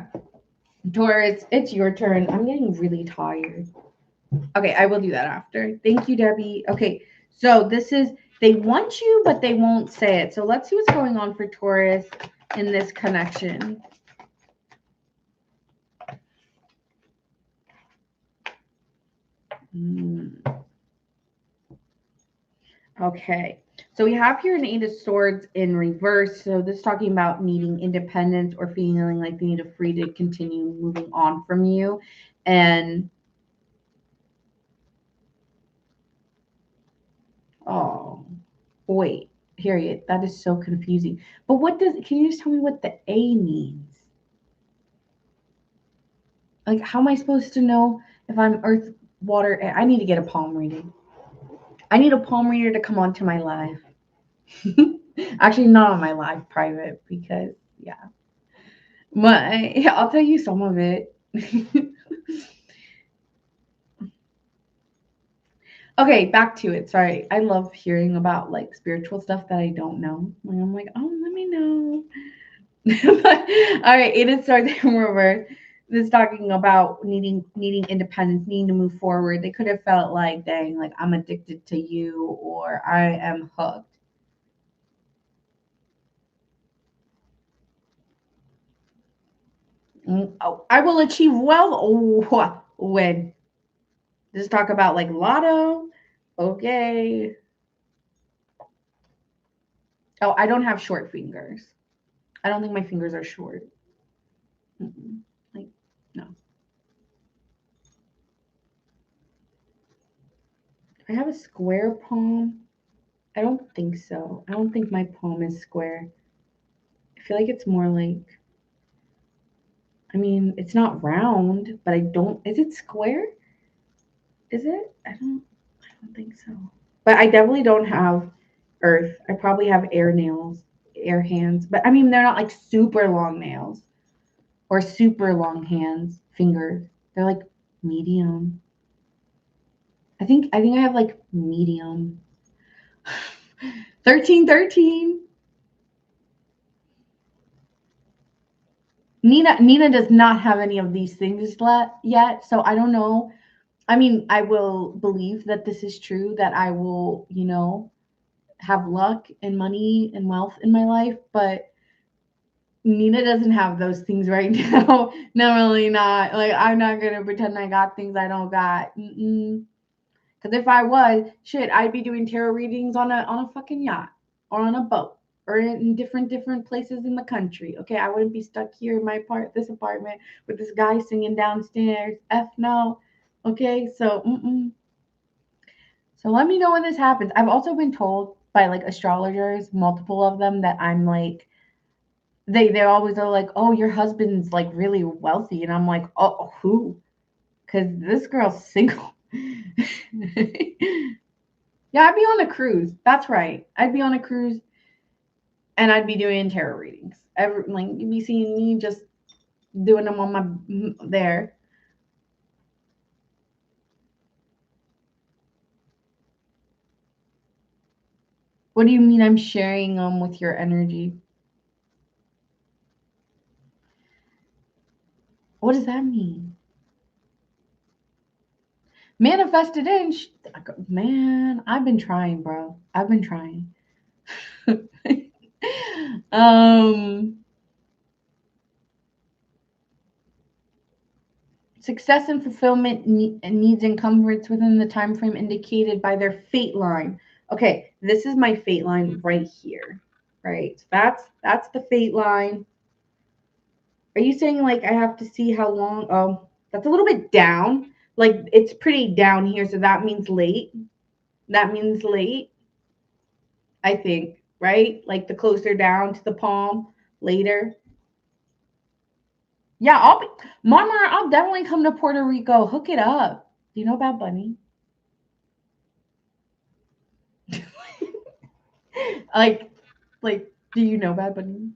Taurus, it's your turn. I'm getting really tired. Okay, I will do that after. Thank you, Debbie. Okay, so this is, they want you, but they won't say it. So let's see what's going on for Taurus in this connection. Okay, so we have here an Eight of Swords in reverse. So this is talking about needing independence or feeling like they need a free to continue moving on from you. And oh, wait, period. That is so confusing. But what does, can you just tell me what the A means? Like, how am I supposed to know if I'm earth, water, air? I need to get a palm reading. I need a palm reader to come onto my live. Actually, not on my live, private, because, yeah. Yeah, I'll tell you some of it. Okay, back to it. Sorry. I love hearing about like spiritual stuff that I don't know. Like, I'm like, oh, let me know. All right, it is starting in reverse. This is talking about needing independence, needing to move forward. They could have felt like, dang, like I'm addicted to you or I am hooked. Oh, I will achieve wealth. Oh, when just talk about like lotto. Okay. Oh, I don't have short fingers. I don't think my fingers are short. Like, no. I have a square palm. I don't think so. I don't think my palm is square. I feel like it's more like, I mean, it's not round, but I don't, is it square? Is it? I don't think so. But I definitely don't have earth. I probably have air nails, air hands. But I mean, they're not like super long nails or super long hands, fingers. They're like medium. I think I have like medium. 1313. Nina does not have any of these things yet, so I don't know. I mean, I will believe that this is true, that I will, have luck and money and wealth in my life, but Nina doesn't have those things right now. No, really not. Like, I'm not gonna pretend I got things I don't got. Because if I was, shit, I'd be doing tarot readings on a fucking yacht or on a boat or in different places in the country. Okay, I wouldn't be stuck here in this apartment with this guy singing downstairs. F no. Okay, so let me know when this happens. I've also been told by like astrologers, multiple of them, that I'm like they always are like, oh, your husband's like really wealthy, and I'm like, oh, who? Because this girl's single. Yeah, I'd be on a cruise. That's right. I'd be on a cruise and I'd be doing tarot readings. Like you'd be seeing me just doing them on my there. What do you mean I'm sharing with your energy? What does that mean? Manifested in. Man, I've been trying, bro. I've been trying. um, Success and fulfillment needs and comforts within the time frame indicated by their fate line. Okay, this is my fate line right here. Right. So that's the fate line. Are you saying like I have to see how long? Oh, that's a little bit down. Like it's pretty down here, so that means late. That means late, I think, right? Like the closer down to the palm, later. Yeah, I'll be Mama, I'll definitely come to Puerto Rico. Hook it up. Do you know about Bunny? like like do you know Bad Bunny?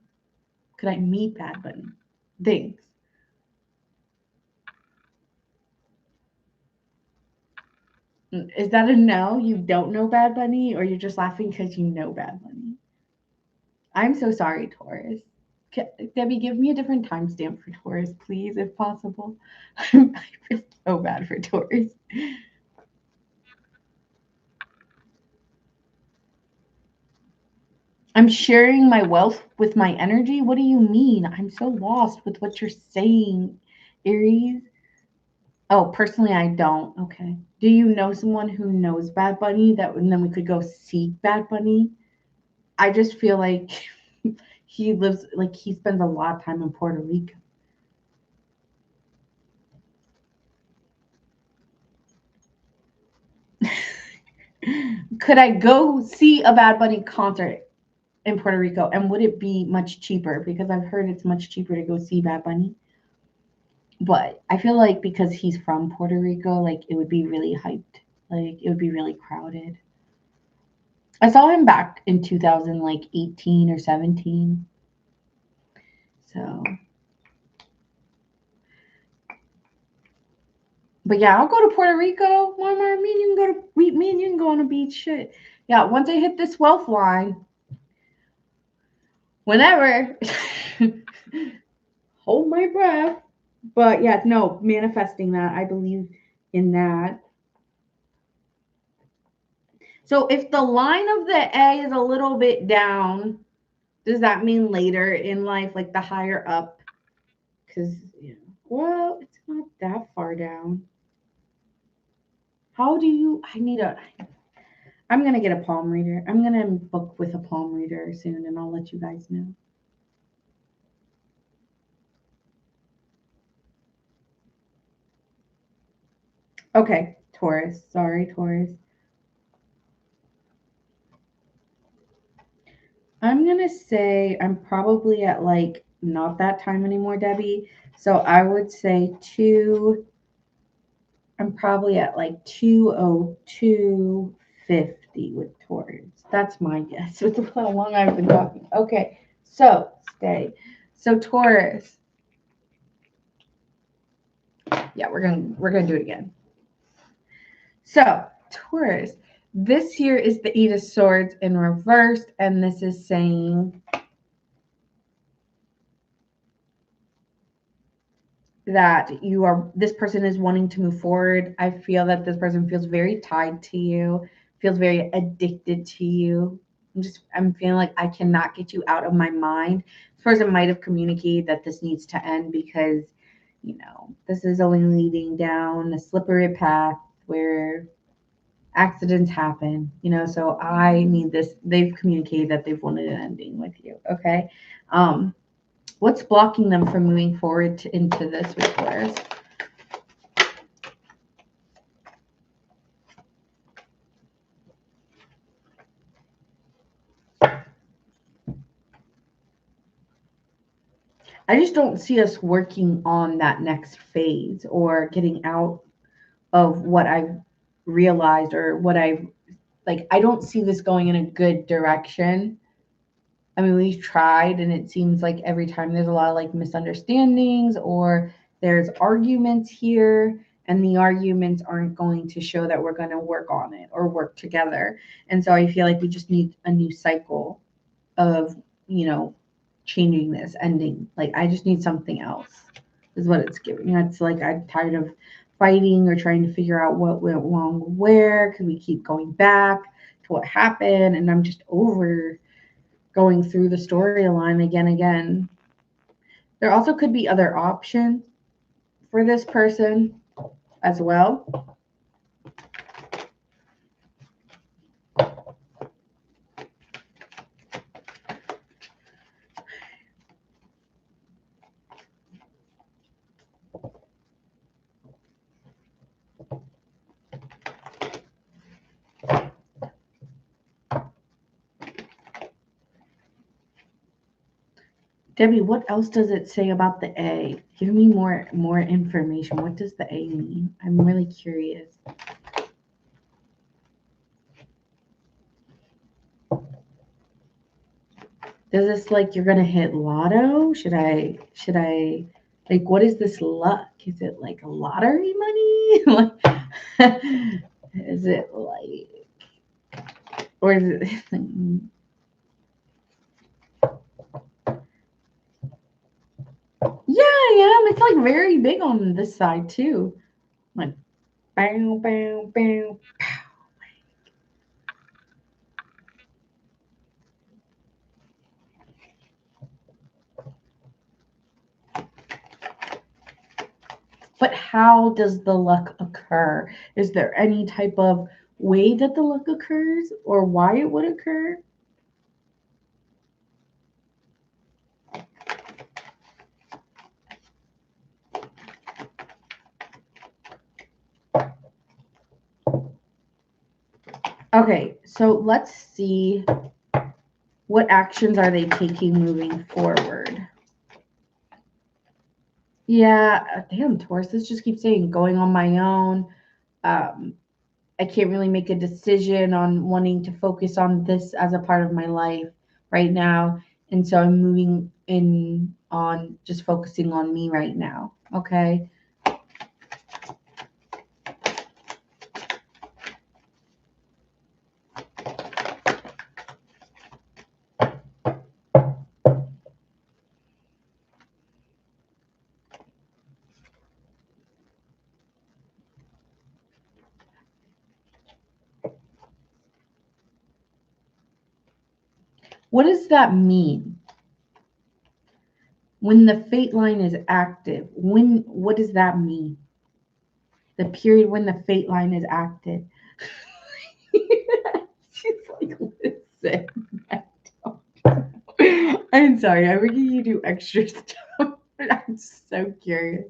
Could I meet Bad Bunny? Thanks. Is that a no? You don't know Bad Bunny, or you're just laughing because you know Bad Bunny? I'm so sorry, Taurus. Debbie, give me a different timestamp for Taurus, please, if possible. I feel so bad for Taurus. I'm sharing my wealth with my energy. What do you mean? I'm so lost with what you're saying, Aries. Oh, personally, I don't. Okay. Do you know someone who knows Bad Bunny that and then we could go see Bad Bunny? I just feel like he spends a lot of time in Puerto Rico. Could I go see a Bad Bunny concert in Puerto Rico and would it be much cheaper? Because I've heard it's much cheaper to go see Bad Bunny. But I feel like because he's from Puerto Rico, like it would be really hyped. Like it would be really crowded. I saw him back in 2018 or 17. So, but yeah, I'll go to Puerto Rico. Mama, me and you can go to me and you can go on a beach. Shit. Yeah, once I hit this wealth line, whenever, hold my breath. But yeah, no, manifesting that. I believe in that. So if the line of the A is a little bit down, does that mean later in life, like the higher up? Because, yeah, well, it's not that far down. How do you? I'm going to get a palm reader. I'm going to book with a palm reader soon and I'll let you guys know. Okay, Taurus. Sorry, Taurus. I'm going to say I'm probably at like not that time anymore, Debbie. So I would say I'm probably at like 202.50 with Taurus. That's my guess. It's how long I've been talking. Okay, so stay. So Taurus. Yeah, we're gonna do it again. So Taurus. This here is the Eight of Swords in reverse, and this is saying that this person is wanting to move forward. I feel that this person feels very tied to you, feels very addicted to you. I'm feeling like I cannot get you out of my mind. This person might have communicated that this needs to end because, this is only leading down a slippery path where accidents happen, so I need this. They've communicated that they've wanted an ending with you. Okay. What's blocking them from moving forward into this with Taurus? I just don't see us working on that next phase or getting out of what I've realized or what I've like. I don't see this going in a good direction. I mean, we've tried, and it seems like every time there's a lot of like misunderstandings or there's arguments here. and the arguments aren't going to show that we're going to work on it or work together. And so I feel like we just need a new cycle of, changing this, ending. Like, I just need something else, is what it's giving. It's like I'm tired of fighting or trying to figure out what went wrong where, because we keep going back to what happened, and I'm just over going through the storyline again. There also could be other options for this person as well. Debbie, what else does it say about the A? Give me more information. What does the A mean? I'm really curious. Does this like you're gonna hit lotto? Should I like what is this luck? Is it like lottery money? Like is it like or is it yeah, I am. It's like very big on this side too. Like bow, bow, bow, pow. But how does the luck occur? Is there any type of way that the luck occurs or why it would occur? Okay, so let's see what actions are they taking moving forward. Yeah, damn, Taurus, this just keeps saying going on my own. I can't really make a decision on wanting to focus on this as a part of my life right now. And so I'm moving in on just focusing on me right now. Okay. What does that mean? When the fate line is active, what does that mean? The period when the fate line is active. She's like, listen, I'm sorry, I'm making you do extra stuff, but I'm so curious.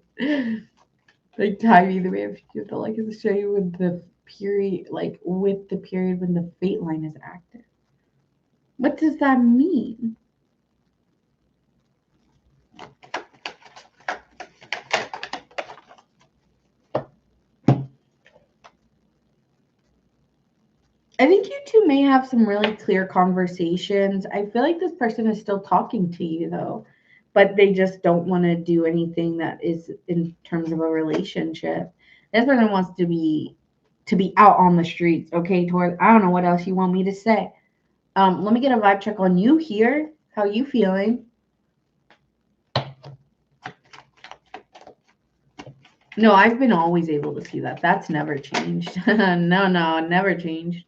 Like, timing the way of the like is show you with the period, like with the period when the fate line is active. What does that mean? I think you two may have some really clear conversations. I feel like this person is still talking to you though, but they just don't want to do anything that is in terms of a relationship. This person wants to be out on the streets. Okay, Taurus. I don't know what else you want me to say. Let me get a vibe check on you here. How you feeling? No, I've been always able to see that. That's never changed. No, never changed.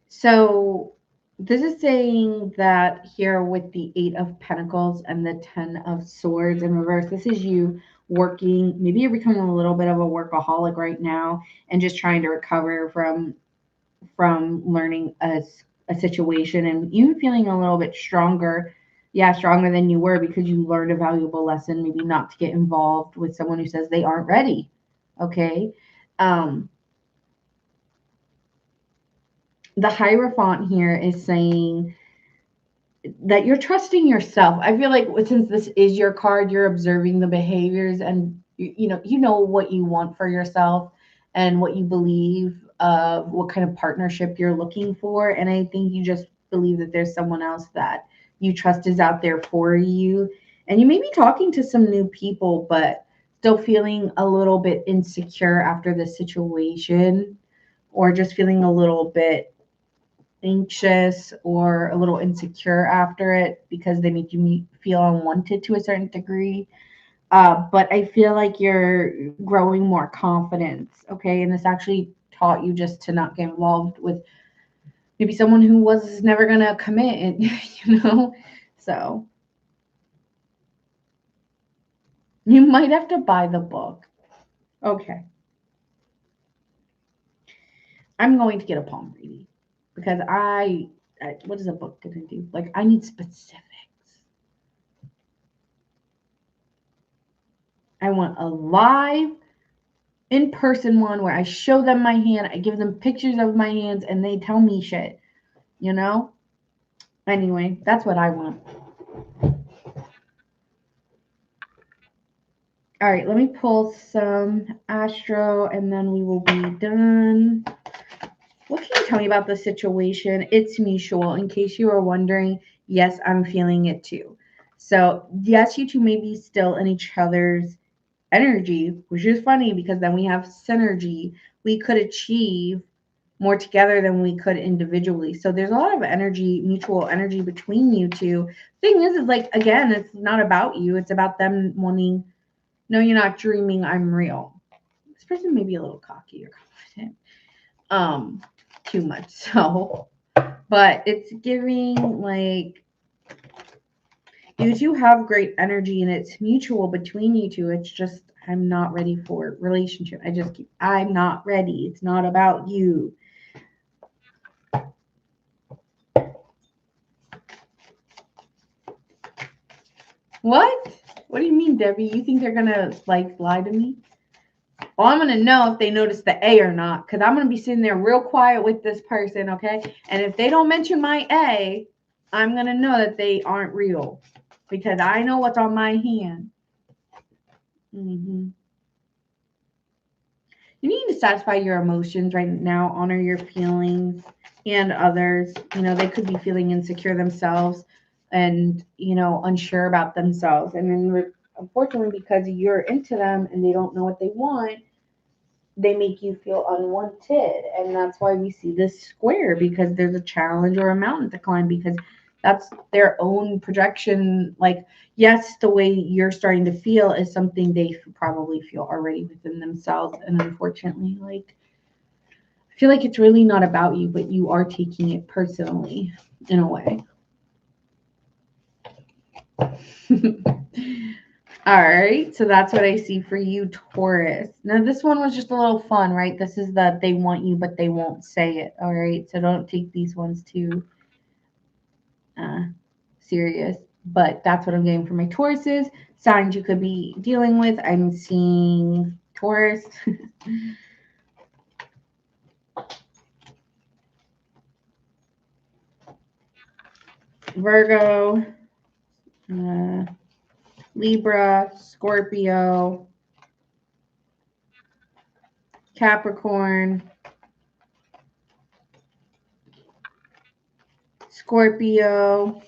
So this is saying that here with the 8 of Pentacles and the 10 of Swords in reverse, this is you working. Maybe you're becoming a little bit of a workaholic right now and just trying to recover from learning a situation and even feeling a little bit stronger. Yeah, stronger than you were because you learned a valuable lesson, maybe not to get involved with someone who says they aren't ready. Okay. The Hierophant here is saying that you're trusting yourself. I feel like since this is your card, you're observing the behaviors and you know what you want for yourself, and what you believe of what kind of partnership you're looking for. And I think you just believe that there's someone else that you trust is out there for you. And you may be talking to some new people, but still feeling a little bit insecure after the situation, or just feeling a little bit anxious or a little insecure after it because they make you feel unwanted to a certain degree. But I feel like you're growing more confidence, okay? And this actually taught you just to not get involved with maybe someone who was never gonna commit, and you know? So you might have to buy the book. Okay. I'm going to get a palm reading because what is a book gonna do? Like, I need specifics. I want a live in person one where I show them my hand, I give them pictures of my hands, and they tell me shit, you know? Anyway, that's what I want. All right, let me pull some astro and then we will be done. What can you tell me about the situation? It's mutual. In case you are wondering, yes, I'm feeling it too. So, yes, you two may be still in each other's energy, which is funny because then we have synergy. We could achieve more together than we could individually. So there's a lot of energy, mutual energy between you two. Thing is like, again, it's not about you. It's about them wanting, no, you're not dreaming, I'm real. This person may be a little cocky or confident. Too much so. But it's giving like you two have great energy and it's mutual between you two. It's just I'm not ready for relationship. I'm not ready. It's not about you. What? What do you mean, Debbie? You think they're gonna like lie to me? Well, I'm gonna know if they notice the A or not, because I'm gonna be sitting there real quiet with this person, okay? And if they don't mention my A, I'm gonna know that they aren't real, because I know what's on my hand. You need to satisfy your emotions right now, honor your feelings and others. You know, they could be feeling insecure themselves and, you know, unsure about themselves. And then, unfortunately, because you're into them and they don't know what they want, they make you feel unwanted. And that's why we see this square, because there's a challenge or a mountain to climb, because that's their own projection. Like, yes, the way you're starting to feel is something they probably feel already within themselves. And unfortunately, like, I feel like it's really not about you, but you are taking it personally in a way. All right, so that's what I see for you, Taurus. Now, this one was just a little fun, right? This is the they want you, but they won't say it. All right, so don't take these ones too serious. But that's what I'm getting for my Tauruses. Signs you could be dealing with. I'm seeing Taurus. Virgo, Libra, Scorpio, Capricorn, Scorpio,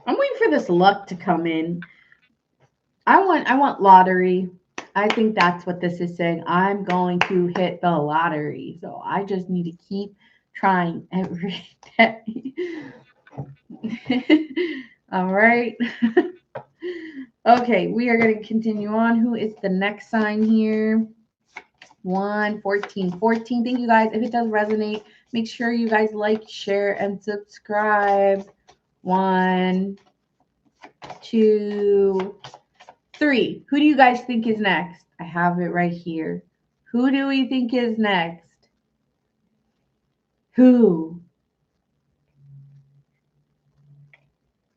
I'm waiting for this luck to come in. I want lottery. I think that's what this is saying. I'm going to hit the lottery. So I just need to keep trying every day. All right. Okay, we are going to continue on. Who is the next sign here? 1, 14, 14. Thank you guys. If it does resonate, make sure you guys like, share, and subscribe. 1, 2, 3. Who do you guys think is next? I have it right here. Who do we think is next? Who?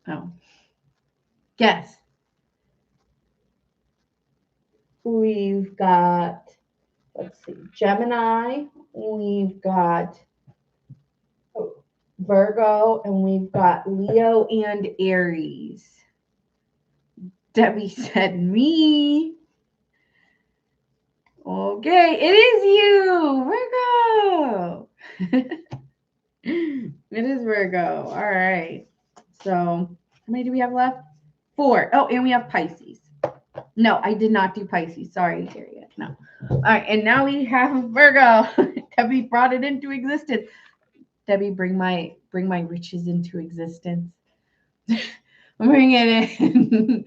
Oh. Guess. We've got, let's see, Gemini. We've got Virgo, and we've got Leo and Aries. Debbie said me. Okay, it is you, Virgo. It is Virgo. All right. So how many do we have left? 4. Oh, and we have Pisces. No, I did not do Pisces. Sorry, Harriet. No. All right, and now we have Virgo. Debbie brought it into existence. Debbie, bring my riches into existence. Bring it in.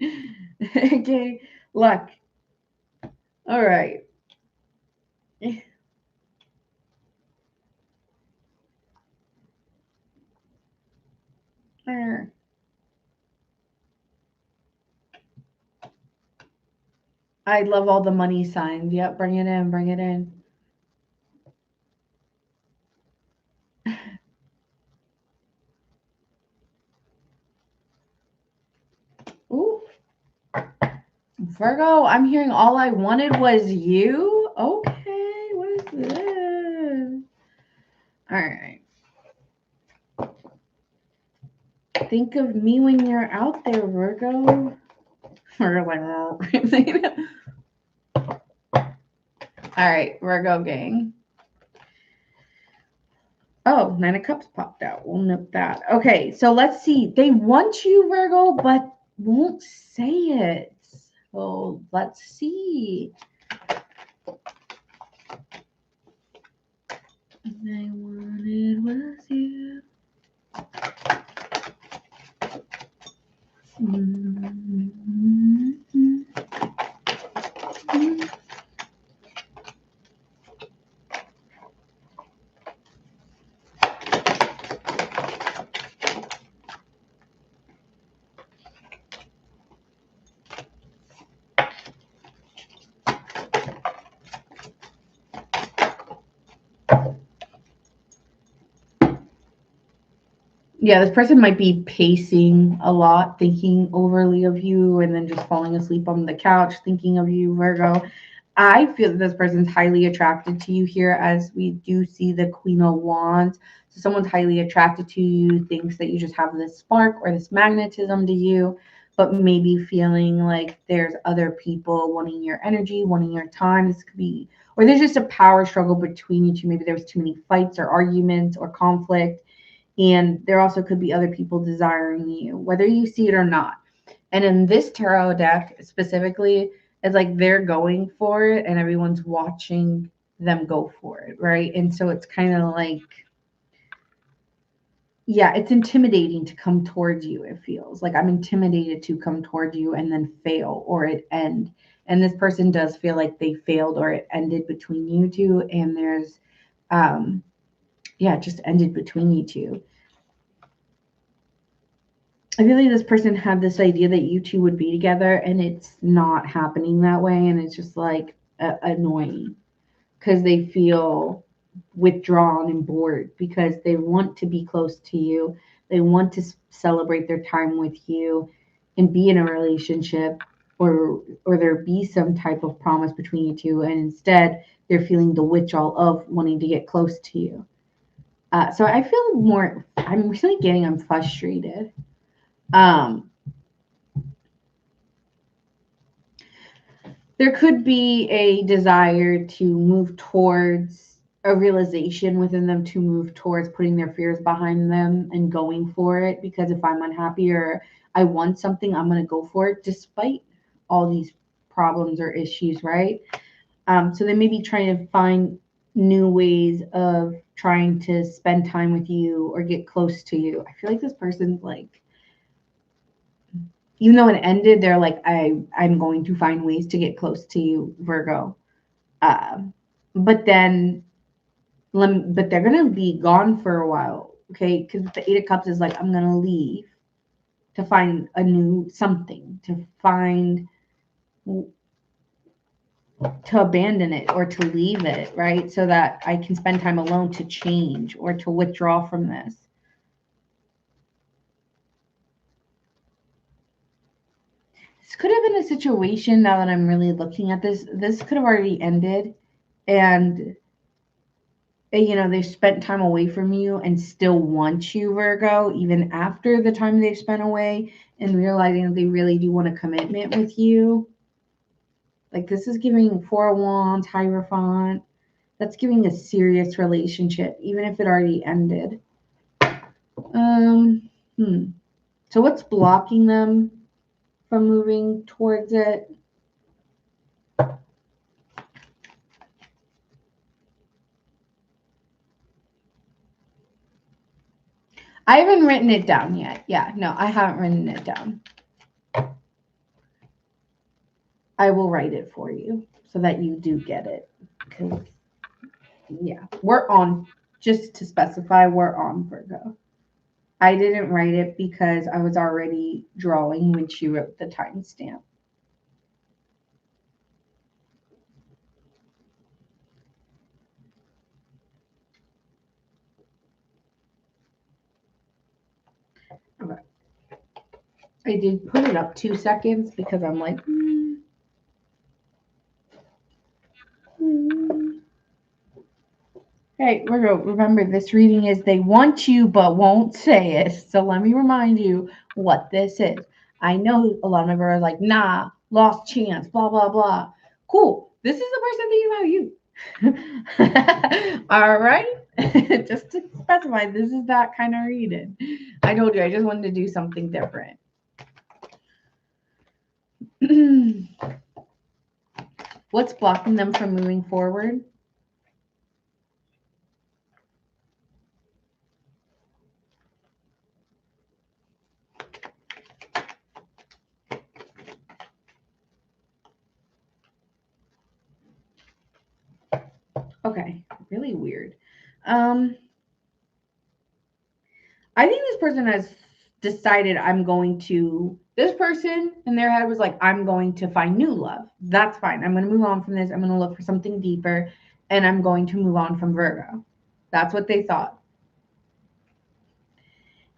Okay, luck. All right. I love all the money signs. Yep, bring it in, bring it in. Ooh. Virgo, I'm hearing all I wanted was you. Okay, what is this? All right. Think of me when you're out there, Virgo. All right, Virgo gang. Oh, 9 of Cups popped out. We'll nip that. Okay, so let's see. They want you, Virgo, but won't say it. So let's see. I wanted was you. Yeah, this person might be pacing a lot, thinking overly of you, and then just falling asleep on the couch, thinking of you, Virgo. I feel that this person's highly attracted to you here, as we do see the Queen of Wands. So someone's highly attracted to you, thinks that you just have this spark or this magnetism to you, but maybe feeling like there's other people wanting your energy, wanting your time. This could be, or there's just a power struggle between you two. Maybe there was too many fights or arguments or conflict. And there also could be other people desiring you, whether you see it or not. And in this tarot deck specifically, it's like they're going for it and everyone's watching them go for it, right? And so it's kind of like, yeah, it's intimidating to come towards you. It feels like I'm intimidated to come towards you and then fail or it end. And this person does feel like they failed or it ended between you two. And there's, yeah, it just ended between you two. I feel like this person had this idea that you two would be together and it's not happening that way. And it's just like annoying because they feel withdrawn and bored because they want to be close to you. They want to celebrate their time with you and be in a relationship or there be some type of promise between you two. And instead, they're feeling the withdrawal of wanting to get close to you. So I feel more, I'm really getting, I'm frustrated. There could be a desire to move towards a realization within them to move towards putting their fears behind them and going for it. Because if I'm unhappy or I want something, I'm going to go for it despite all these problems or issues, right? So they may be trying to find new ways of trying to spend time with you or get close to you. I feel like this person's like, even though it ended, they're like, I'm going to find ways to get close to you, Virgo. Uh, but then, but they're gonna be gone for a while, okay? Because the 8 of Cups is like, I'm gonna leave to find a new something, to find, to abandon it or to leave it, right? So that I can spend time alone to change or to withdraw from this. This could have been a situation, now that I'm really looking at this, this could have already ended and you know, they've spent time away from you and still want you, Virgo, even after the time they've spent away, and realizing that they really do want a commitment with you. Like, this is giving Four of Wands, Hierophant. That's giving a serious relationship, even if it already ended. Um, So what's blocking them from moving towards it? I haven't written it down yet. Yeah, no, I haven't written it down. I will write it for you so that you do get it. Because, yeah, we're on. Just to specify, we're on Virgo. I didn't write it because I was already drawing when she wrote the timestamp. Okay. I did put it up 2 seconds because I'm like, Hey, Virgo, remember this reading is they want you but won't say it. So let me remind you what this is. I know a lot of my Virgos are like, nah, lost chance, blah, blah, blah. Cool. This is the person thinking about you. All right. Just to specify, this is that kind of reading. I told you, I just wanted to do something different. What's blocking them from moving forward? Okay, really weird. I think this person has decided this person in their head was like, I'm going to find new love. That's fine. I'm going to move on from this. I'm going to look for something deeper and I'm going to move on from Virgo. That's what they thought.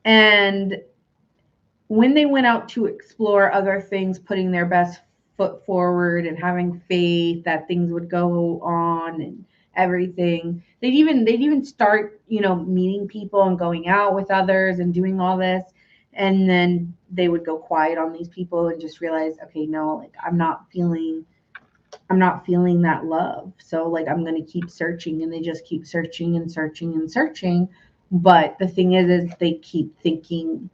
And when they went out to explore other things, putting their best foot forward and having faith that things would go on and everything, they'd even start, you know, meeting people and going out with others and doing all this, and then they would go quiet on these people and just realize, okay, no, like I'm not feeling that love, so like I'm going to keep searching, and they just keep searching and searching and searching. But the thing is they keep thinking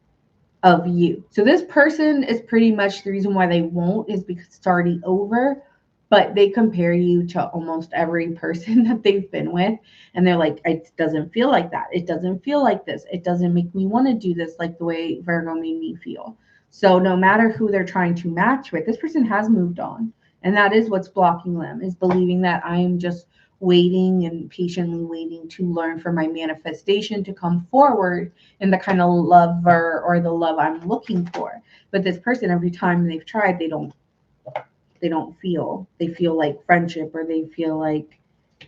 of you. So this person is pretty much the reason why they won't is because it's already over, but they compare you to almost every person that they've been with, and they're like, it doesn't feel like that. It doesn't feel like this. It doesn't make me want to do this like the way Virgo made me feel. So no matter who they're trying to match with, this person has moved on. And that is what's blocking them, is believing that I am just waiting and patiently waiting to learn for my manifestation to come forward in the kind of lover or the love I'm looking for. But this person, every time they've tried, they don't feel. They feel like friendship, or they feel like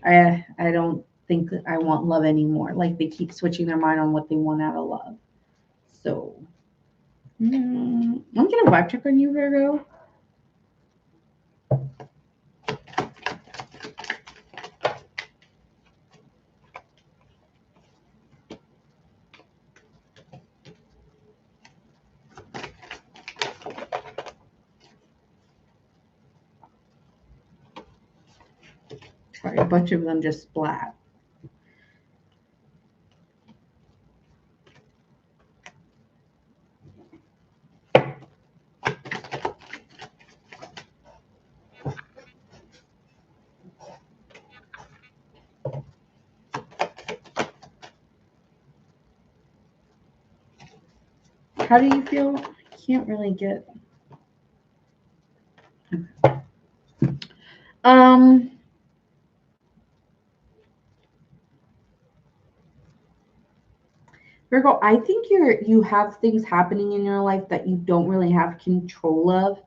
I don't think I want love anymore. Like they keep switching their mind on what they want out of love. So I'm gonna vibe check on you, Virgo. Sorry, a bunch of them just splat. How do you feel? I can't really get. Um, Virgo, I think you have things happening in your life that you don't really have control of,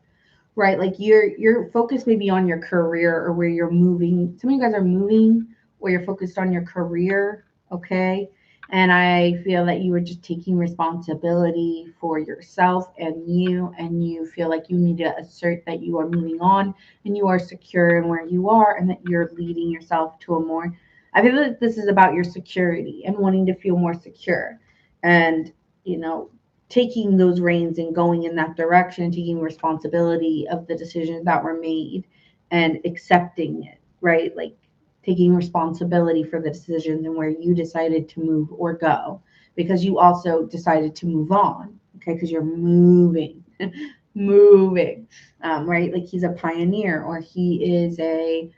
right? Like your focus may be on your career or where you're moving. Some of you guys are moving, or you're focused on your career, okay? And I feel that you are just taking responsibility for yourself and you feel like you need to assert that you are moving on and you are secure in where you are and that you're leading yourself to a more I feel like this is about your security and wanting to feel more secure and, you know, taking those reins and going in that direction, taking responsibility of the decisions that were made and accepting it, right? Like taking responsibility for the decisions and where you decided to move or go because you also decided to move on, okay? Because you're moving, moving, right? Like he's a pioneer or he is a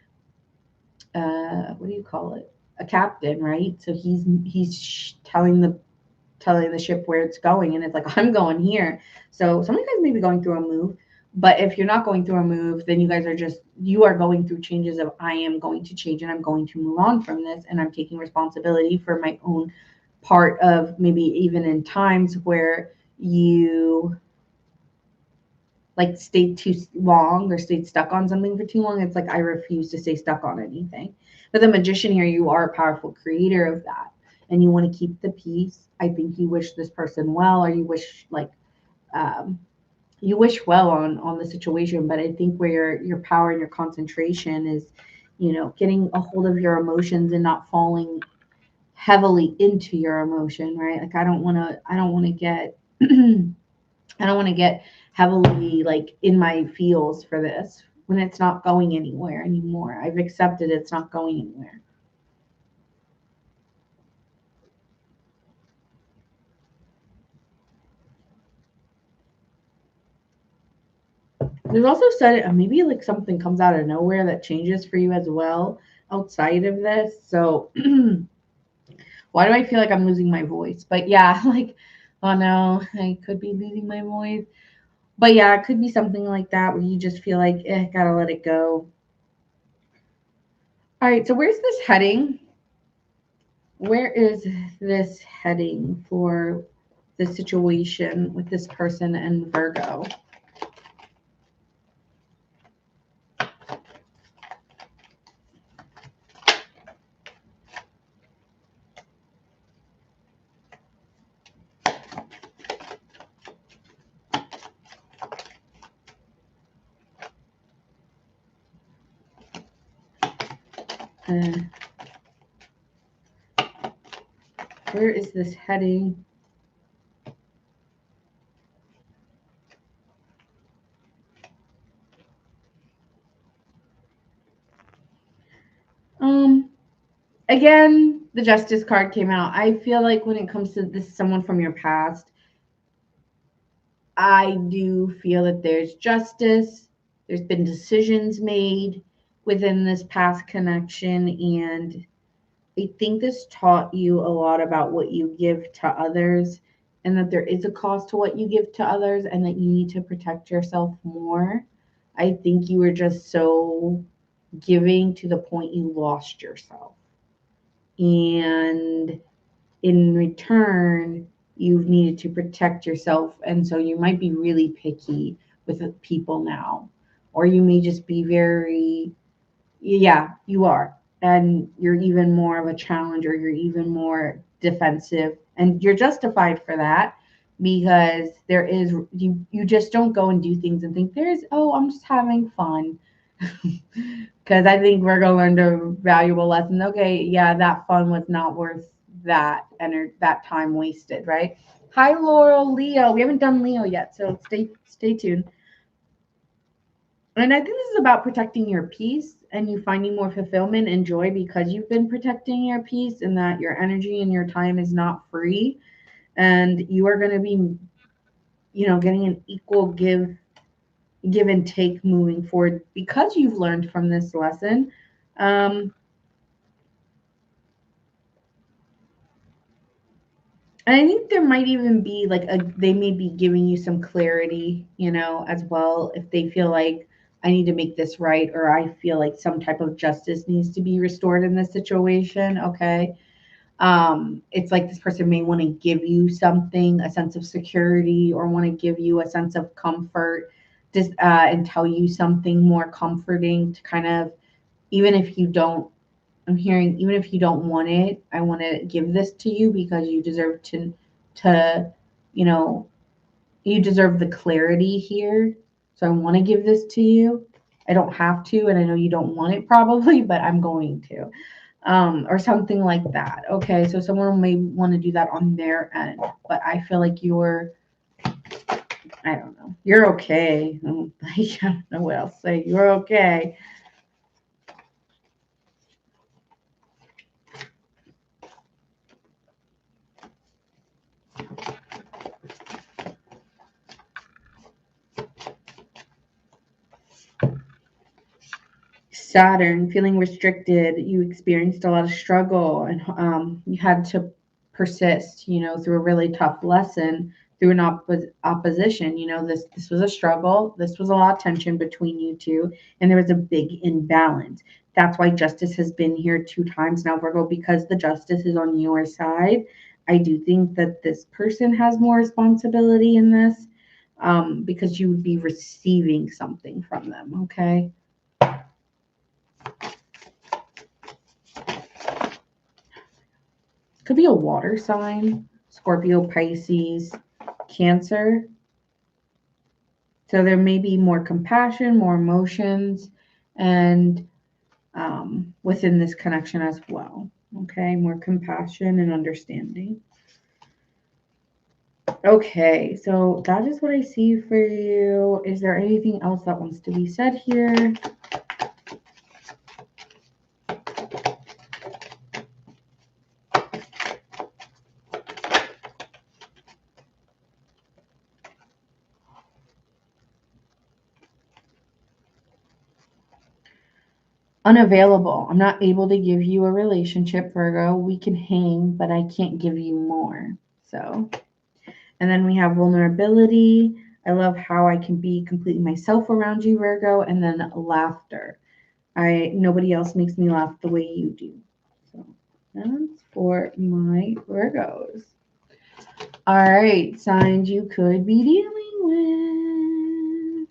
what do you call it? A captain, right? So he's telling the ship where it's going, and it's like I'm going here. So some of you guys may be going through a move, but if you're not going through a move, then you are going through changes of I am going to change and I'm going to move on from this, and I'm taking responsibility for my own part of maybe even in times where you like stayed too long or stayed stuck on something for too long. It's like I refuse to stay stuck on anything. But the magician here, you are a powerful creator of that, and you want to keep the peace. I think you wish this person well, or you wish um, you wish well on the situation. But I think where your power and your concentration is, you know, getting a hold of your emotions and not falling heavily into your emotion, right? Like I don't want to get I don't want to get heavily like in my feels for this when it's not going anywhere anymore. I've accepted it's not going anywhere. There's also said maybe like something comes out of nowhere that changes for you as well outside of this. So why do I feel like I'm losing my voice? But yeah, like oh no, I could be losing my voice. But yeah, it could be something like that where you just feel like gotta let it go. All right, so where's this heading? Where is this heading for the situation with this person and Virgo? Uh, where is this heading? Again, the Justice card came out. I feel like when it comes to this someone from your past, I do feel that there's justice. There's been decisions made within this past connection, and I think this taught you a lot about what you give to others and that there is a cost to what you give to others and that you need to protect yourself more. I think you were just so giving to the point you lost yourself. And in return, you've needed to protect yourself. And so you might be really picky with people now. Or you may just be very, yeah, you are. And you're even more of a challenger. You're even more defensive. And you're justified for that because there is, you just don't go and do things and think there's, oh, I'm just having fun. Because I think Virgo learned a valuable lesson. Okay, yeah, that fun was not worth that that time wasted, right? Hi, Laurel, Leo. We haven't done Leo yet, so stay tuned. And I think this is about protecting your peace and you finding more fulfillment and joy because you've been protecting your peace and that your energy and your time is not free. And you are going to be, you know, getting an equal give and take moving forward because you've learned from this lesson. Um, and I think there might even be like they may be giving you some clarity, you know, as well if they feel like I need to make this right or I feel like some type of justice needs to be restored in this situation. Okay. It's like this person may want to give you something, a sense of security, or want to give you a sense of comfort, just and tell you something more comforting to kind of, even if you don't. I'm hearing, even if you don't want it, I want to give this to you because you deserve to, you know, you deserve the clarity here. So I want to give this to you. I don't have to, and I know you don't want it probably, but I'm going to. or something like that. Okay, so someone may want to do that on their end, but I feel like you're, I don't know, you're okay. I don't know what else to say. You're okay. Saturn, feeling restricted, you experienced a lot of struggle and you had to persist, through a really tough lesson, through an opposition. This was a struggle. This was a lot of tension between you two, and there was a big imbalance. That's why justice has been here 2 times now, Virgo, because the justice is on your side. I do think that this person has more responsibility in this, because you would be receiving something from them, okay? Could be a water sign, Scorpio, Pisces, Cancer. So there may be more compassion, more emotions, and within this connection as well. Okay, more compassion and understanding. Okay, so that is what I see for you. Is there anything else that wants to be said here? Unavailable. I'm not able to give you a relationship, Virgo. We can hang, but I can't give you more. So, and then we have vulnerability. I love how I can be completely myself around you, Virgo. And then laughter. Nobody else makes me laugh the way you do. So that's for my Virgos. All right, signs you could be dealing with.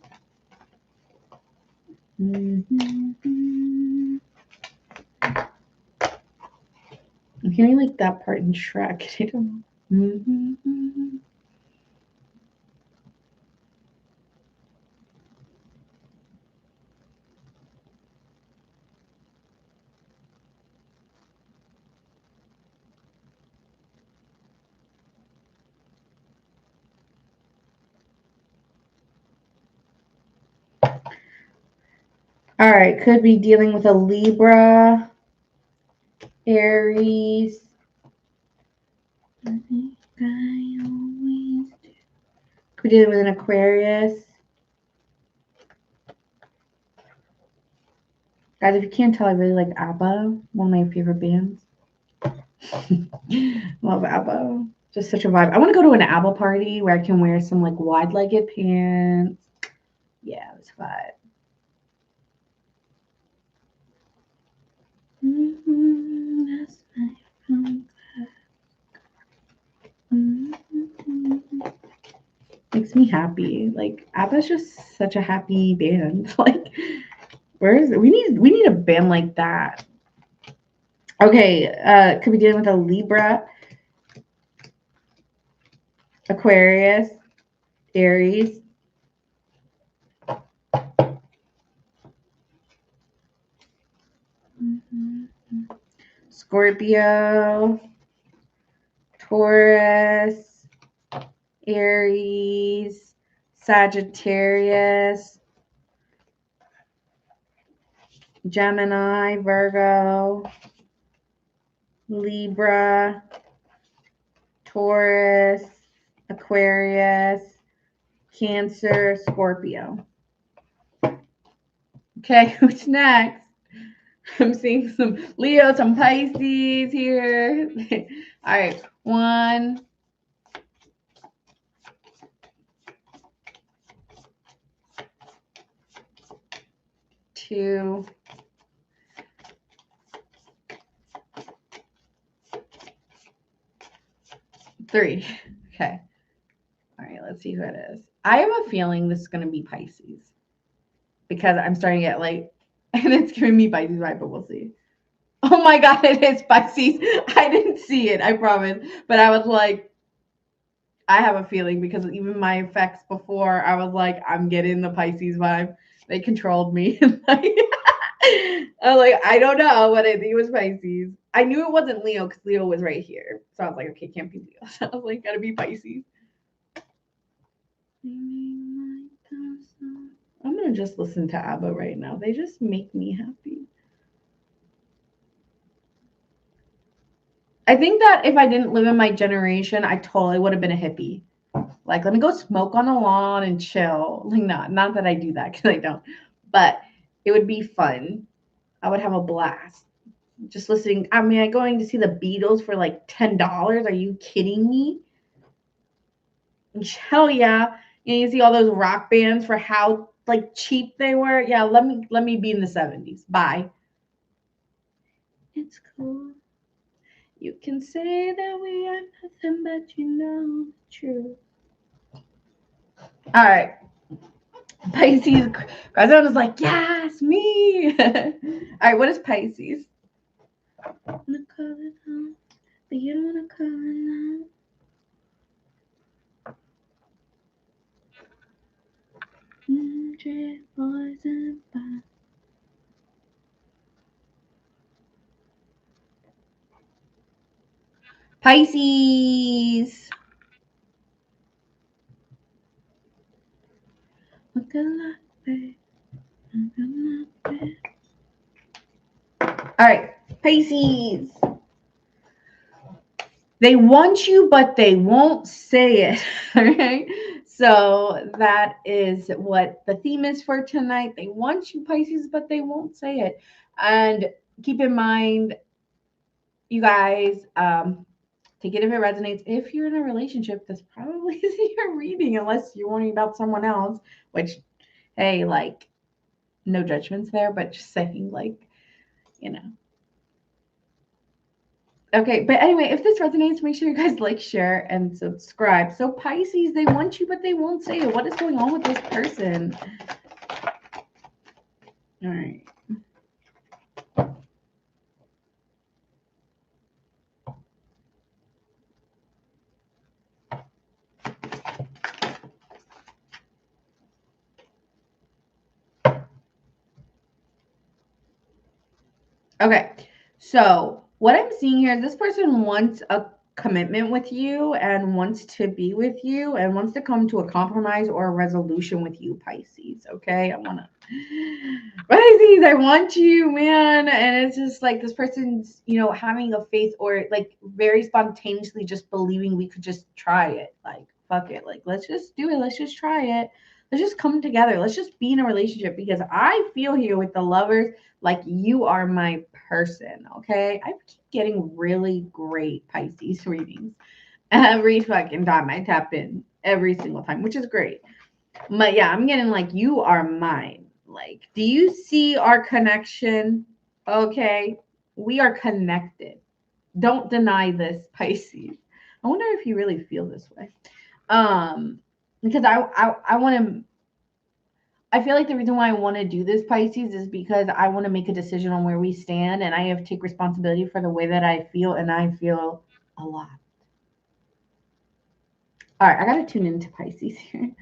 I'm hearing like that part in Shrek. I don't know. All right, could be dealing with a Libra, Aries. I think I always do. Could be dealing with an Aquarius. Guys, if you can't tell, I really like ABBA, one of my favorite bands. Love ABBA. Just such a vibe. I want to go to an ABBA party where I can wear some like wide-legged pants. Yeah, it's vibe. That's my phone. Makes me happy. Like ABBA's just such a happy band. Like, where is it? We need a band like that. Okay, could be dealing with a Libra, Aquarius, Aries. Scorpio, Taurus, Aries, Sagittarius, Gemini, Virgo, Libra, Taurus, Aquarius, Cancer, Scorpio. Okay, who's next? I'm seeing some Leo, some Pisces here. All right, 1, 2, 3. Okay. All right, let's see who it is. I have a feeling this is going to be Pisces because I'm starting to get like, and it's giving me Pisces vibe, but we'll see. Oh my God, it is Pisces. I didn't see it, I promise. But I was like, I have a feeling because even my effects before, I was like, I'm getting the Pisces vibe. They controlled me. I was like, I don't know, but I think it was Pisces. I knew it wasn't Leo because Leo was right here. So I was like, okay, can't be Leo. So I was like, gotta be Pisces. I'm gonna just listen to ABBA right now. They just make me happy. I think that if I didn't live in my generation, I totally would have been a hippie. Like, let me go smoke on the lawn and chill. Like, not that I do that because I don't, but it would be fun. I would have a blast just listening. I mean, I'm going to see the Beatles for like $10. Are you kidding me? Hell yeah! You see all those rock bands for how like cheap they were. Yeah, let me be in the 70s. Bye. It's cool. You can say that we are nothing, but you know the truth. All right. Pisces. Grazon is like, yes, me. All right, what is Pisces? I wanna call it home, but you don't wanna call it home. Boys and fire. Pisces. All right, Pisces. They want you, but they won't say it. All right. So that is what the theme is for tonight. They want you, Pisces, but they won't say it. And keep in mind, you guys, take it if it resonates. If you're in a relationship, this probably isn't your reading unless you're worrying about someone else, which, hey, like, no judgments there, but just saying, like, you know. Okay, but anyway, if this resonates, make sure you guys like, share, and subscribe. So Pisces, they want you, but they won't say it. What is going on with this person? All right. Okay, so what I'm seeing here is this person wants a commitment with you and wants to be with you and wants to come to a compromise or a resolution with you, Pisces. Okay, Pisces, I want you, man. And it's just like this person's, having a faith or like very spontaneously just believing we could just try it. Like, fuck it. Like, let's just do it. Let's just try it. Let's just come together. Let's just be in a relationship because I feel here with the lovers like you are my person, okay? I keep getting really great Pisces readings every fucking time I tap in, every single time, which is great. But yeah, I'm getting like, you are mine. Like, do you see our connection? Okay, we are connected. Don't deny this, Pisces. I wonder if you really feel this way. Because I want to I feel like the reason why I want to do this, Pisces, is because I want to make a decision on where we stand and I have to take responsibility for the way that I feel, and I feel a lot. All right, I got to tune into Pisces here.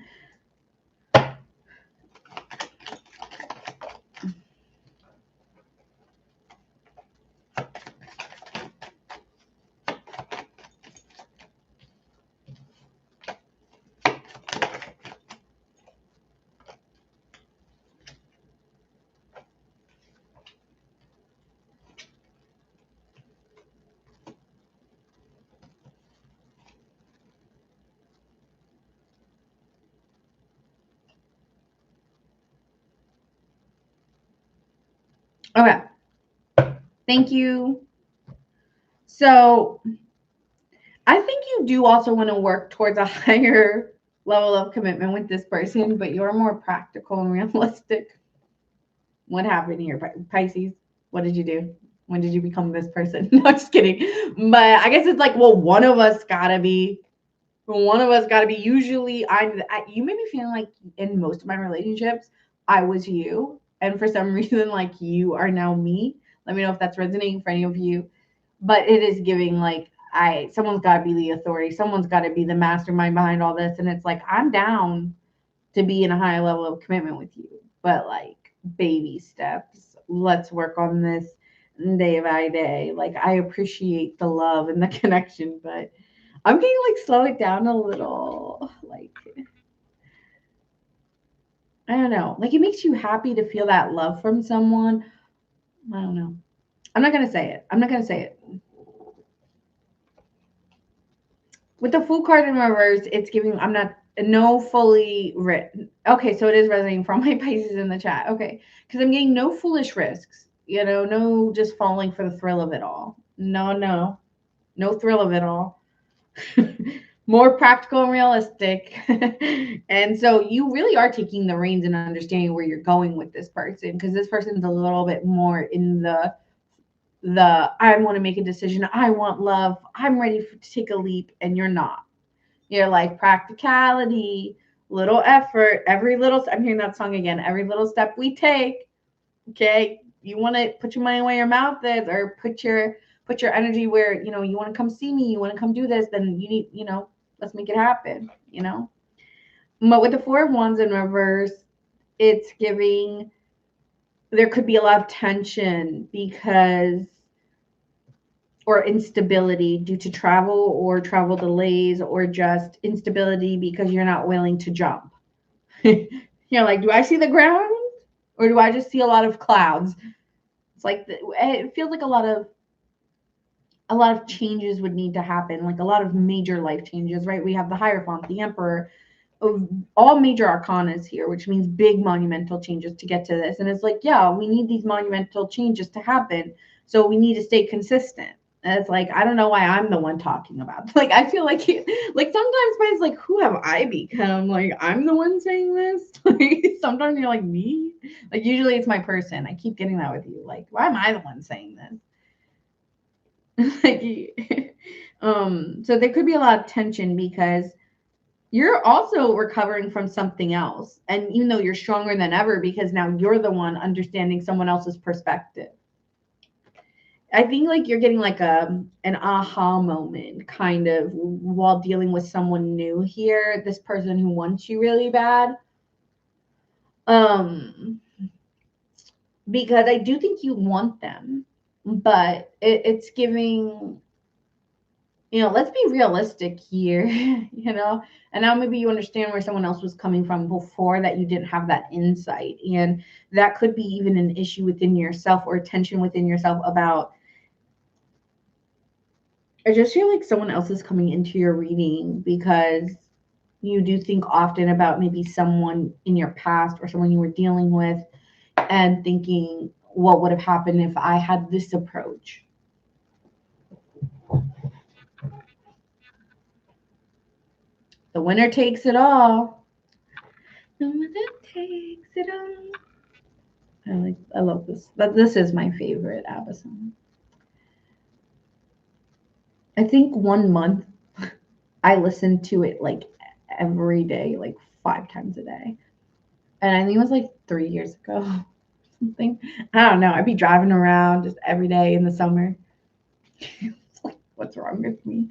Okay, thank you. So I think you do also want to work towards a higher level of commitment with this person, but you're more practical and realistic. What happened here, Pisces? What did you do? When did you become this person? No, just kidding. But I guess it's like, well, one of us gotta be. One of us gotta be. Usually, you may be feeling like in most of my relationships, I was you, and for some reason, like you are now me. Let me know if that's resonating for any of you. But it is giving like someone's got to be the authority. Someone's got to be the mastermind behind all this, and it's like I'm down to be in a high level of commitment with you, but like baby steps. let's work on this day by day. Like, I appreciate the love and the connection, but I'm getting like, slow it down a little. Like, I don't know. Like, it makes you happy to feel that love from someone. I don't know. I'm not going to say it. I'm not going to say it. With the Fool card in reverse, it's giving, I'm not, no fully written. Okay, so it is resonating from my Pisces in the chat. Okay, because I'm getting no foolish risks. You know, no just falling for the thrill of it all. No thrill of it all. More practical and realistic. And so you really are taking the reins and understanding where you're going with this person, because this person's a little bit more in the I want to make a decision, I want love, I'm ready to take a leap, and you're not. You're like practicality, little effort, every little, I'm hearing that song again, every little step we take. Okay, you want to put your money where your mouth is, or put your energy where, you know, you want to come see me, you want to come do this, then you need, you know, let's make it happen, you know. But with the Four of Wands in reverse, it's giving, there could be a lot of tension because, or instability due to travel or travel delays, or just instability because you're not willing to jump. You're like, do I see the ground, or do I just see a lot of clouds? It's like, it feels like a lot of changes would need to happen, like a lot of major life changes, right? We have the Hierophant, the Emperor, of all major arcanas here, which means big monumental changes to get to this. And it's like, yeah, we need these monumental changes to happen, so we need to stay consistent. And it's like, I don't know why I'm the one talking about. Like, I feel like, like sometimes it's like, who have I become? Like, I'm the one saying this. Like, sometimes you're like, me. Like, usually it's my person. I keep getting that with you. Like, why am I the one saying this? Like, so there could be a lot of tension because you're also recovering from something else. And even though you're stronger than ever, because now you're the one understanding someone else's perspective. I think like you're getting like an aha moment kind of while dealing with someone new here, this person who wants you really bad. Because I do think you want them, but it's giving, you know, let's be realistic here, you know, and now maybe you understand where someone else was coming from before, that you didn't have that insight. And that could be even an issue within yourself, or tension within yourself about, I just feel like someone else is coming into your reading because you do think often about maybe someone in your past or someone you were dealing with, and thinking, what would have happened if I had this approach? The winner takes it all. The winner takes it all. I love this. But this is my favorite ABBA song. I think 1 month I listened to it like every day, like 5 times a day. And I think it was like 3 years ago. Something. I don't know. I'd be driving around just every day in the summer. It's like, what's wrong with me?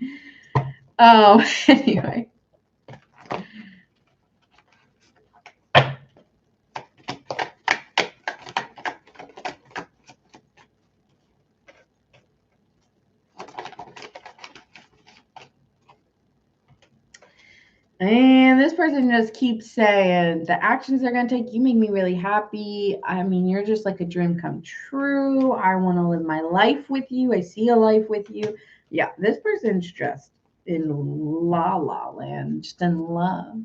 Anyway. And this person just keeps saying, the actions they're going to take, you make me really happy. I mean, you're just like a dream come true. I want to live my life with you. I see a life with you. Yeah, this person's just in la la land, just in love.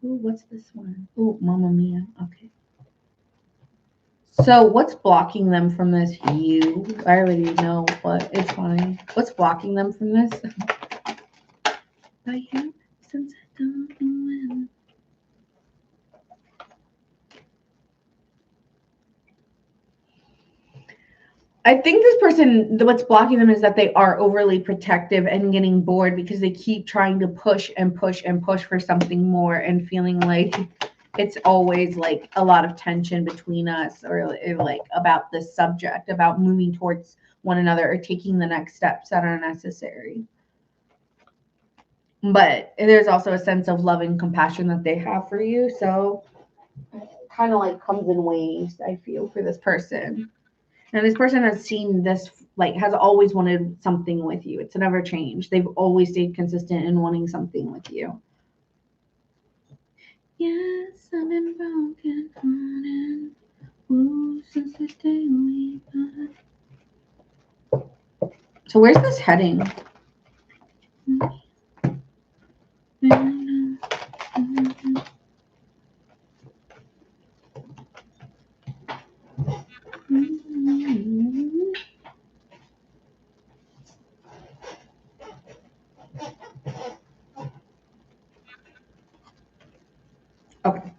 Ooh, what's this one? Ooh, Mamma Mia. Okay. So what's blocking them from this? You. I already know, but it's fine. What's blocking them from this? By you, since I don't know when. I think this person, what's blocking them is that they are overly protective and getting bored because they keep trying to push and push and push for something more, and feeling like it's always like a lot of tension between us, or like about this subject, about moving towards one another or taking the next steps that are necessary. But there's also a sense of love and compassion that they have for you. So kind of like comes in waves, I feel, for this person. And this person has seen this, like, has always wanted something with you. It's never changed. They've always stayed consistent in wanting something with you. Yes, I've been broken hearted. Ooh, since the day we met. So where's this heading? Okay.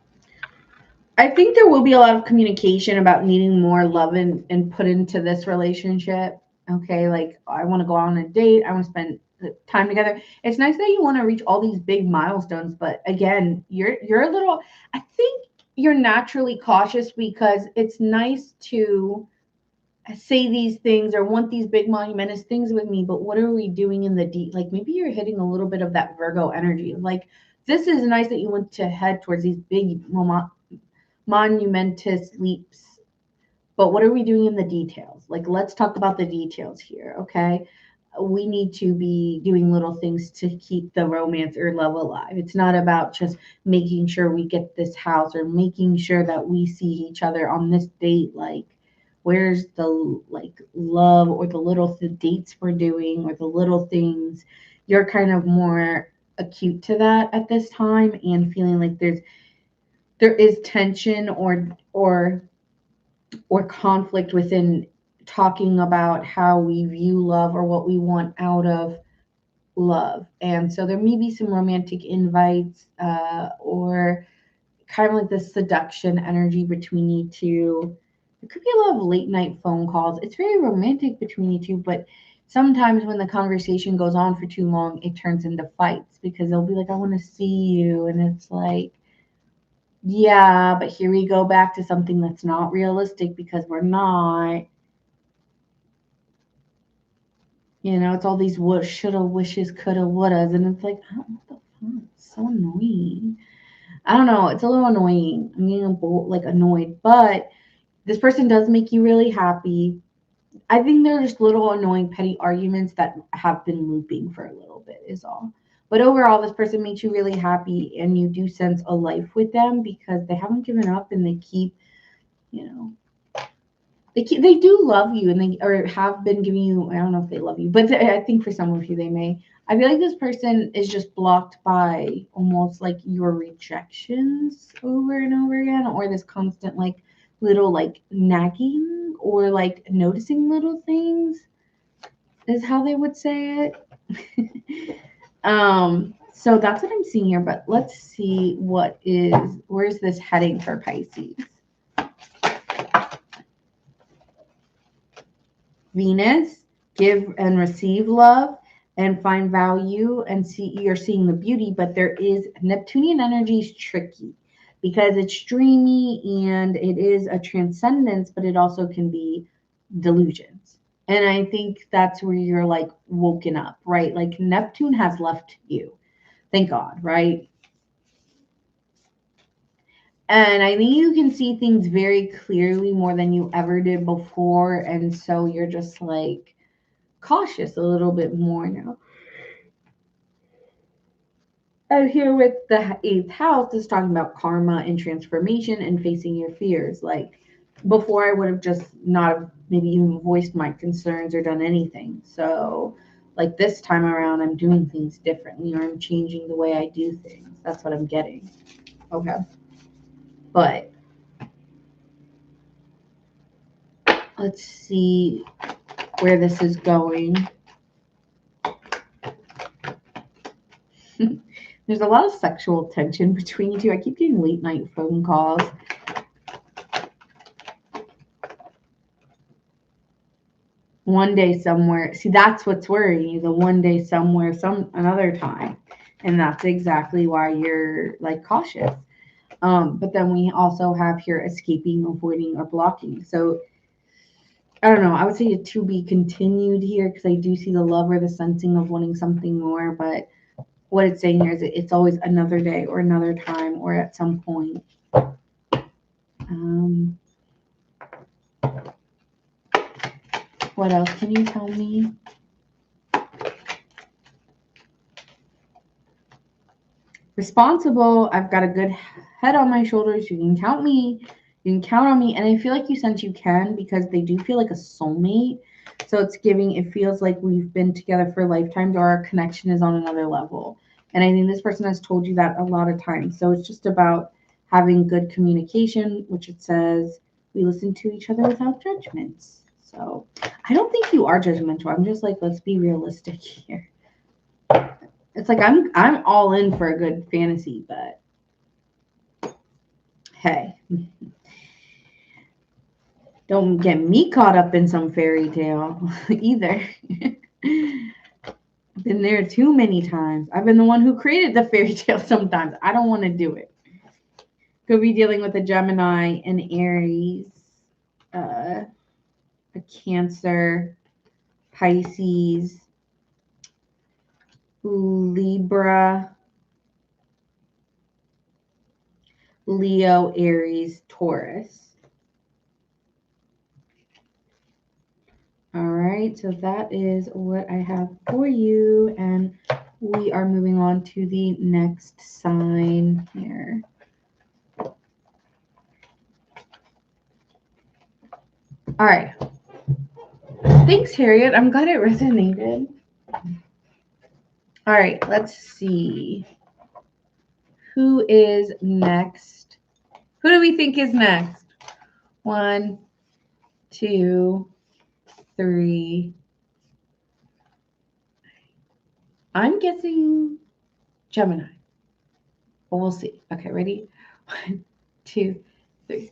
I think there will be a lot of communication about needing more love and put into this relationship. Okay, like I want to go on a date, I want to spend time together. It's nice that you want to reach all these big milestones, but again, you're a little, I think you're naturally cautious because it's nice to say these things or want these big monumentous things with me, but what are we doing in the deep? Like maybe you're hitting a little bit of that Virgo energy. Like this is nice that you want to head towards these big monumentous leaps, but what are we doing in the details? Like let's talk about the details here. Okay, we need to be doing little things to keep the romance or love alive. It's not about just making sure we get this house or making sure that we see each other on this date. Like where's the like love or the little dates we're doing or the little things? You're kind of more acute to that at this time and feeling like there is tension or conflict within talking about how we view love or what we want out of love. And so there may be some romantic invites or kind of like this seduction energy between you two. There could be a lot of late night phone calls. It's very romantic between you two, but sometimes when the conversation goes on for too long, it turns into fights because they'll be like, I want to see you. And it's like, yeah, but here we go back to something that's not realistic because we're not. You know, it's all these what shoulda, wishes, coulda, wouldas, and it's like, oh, what the fuck? It's so annoying. I don't know. It's a little annoying. I'm getting like annoyed, but this person does make you really happy. I think they're just little annoying petty arguments that have been looping for a little bit is all. But overall, this person makes you really happy, and you do sense a life with them because they haven't given up and they keep, you know, they do love you and they or have been giving you. I don't know if they love you, but I think for some of you they may. I feel like this person is just blocked by almost like your rejections over and over again, or this constant like little like nagging or like noticing little things is how they would say it. So that's what I'm seeing here, but let's see where's this heading for Pisces. Venus, give and receive love and find value and you're seeing the beauty, but there is Neptunian energy is tricky because it's dreamy and it is a transcendence, but it also can be delusions. And I think that's where you're like woken up, right? Like Neptune has left you. Thank God, right? And I think you can see things very clearly more than you ever did before. And so you're just like cautious a little bit more now. And here with the eighth house is talking about karma and transformation and facing your fears. Like before, I would have just not maybe even voiced my concerns or done anything. So, like this time around, I'm doing things differently or I'm changing the way I do things. That's what I'm getting. Okay. But let's see where this is going. There's a lot of sexual tension between you two. I keep getting late night phone calls. One day somewhere. See, that's what's worrying you. The one day somewhere, another time. And that's exactly why you're like cautious. But then we also have here escaping, avoiding, or blocking. So I don't know. I would say a to be continued here because I do see the love or the sensing of wanting something more. But what it's saying here is it's always another day or another time or at some point. What else can you tell me? Responsible. I've got a good head on my shoulders. You can count me. You can count on me. And I feel like you sense you can, because they do feel like a soulmate. So it's giving, it feels like we've been together for lifetimes, or our connection is on another level. And I think this person has told you that a lot of times. So it's just about having good communication, which it says we listen to each other without judgments. So I don't think you are judgmental. I'm just like, let's be realistic here. It's like I'm all in for a good fantasy, but hey, don't get me caught up in some fairy tale either. Been there too many times. I've been the one who created the fairy tale sometimes. I don't want to do it. Could be dealing with a Gemini, an Aries, a Cancer, Pisces, Libra, Leo, Aries, Taurus. All right, so that is what I have for you, and we are moving on to the next sign here. All right. Thanks, Harriet. I'm glad it resonated. All right, let's see. Who is next? Who do we think is next? 1, 2, 3. I'm guessing Gemini, but we'll see. Okay, ready? 1, 2, 3.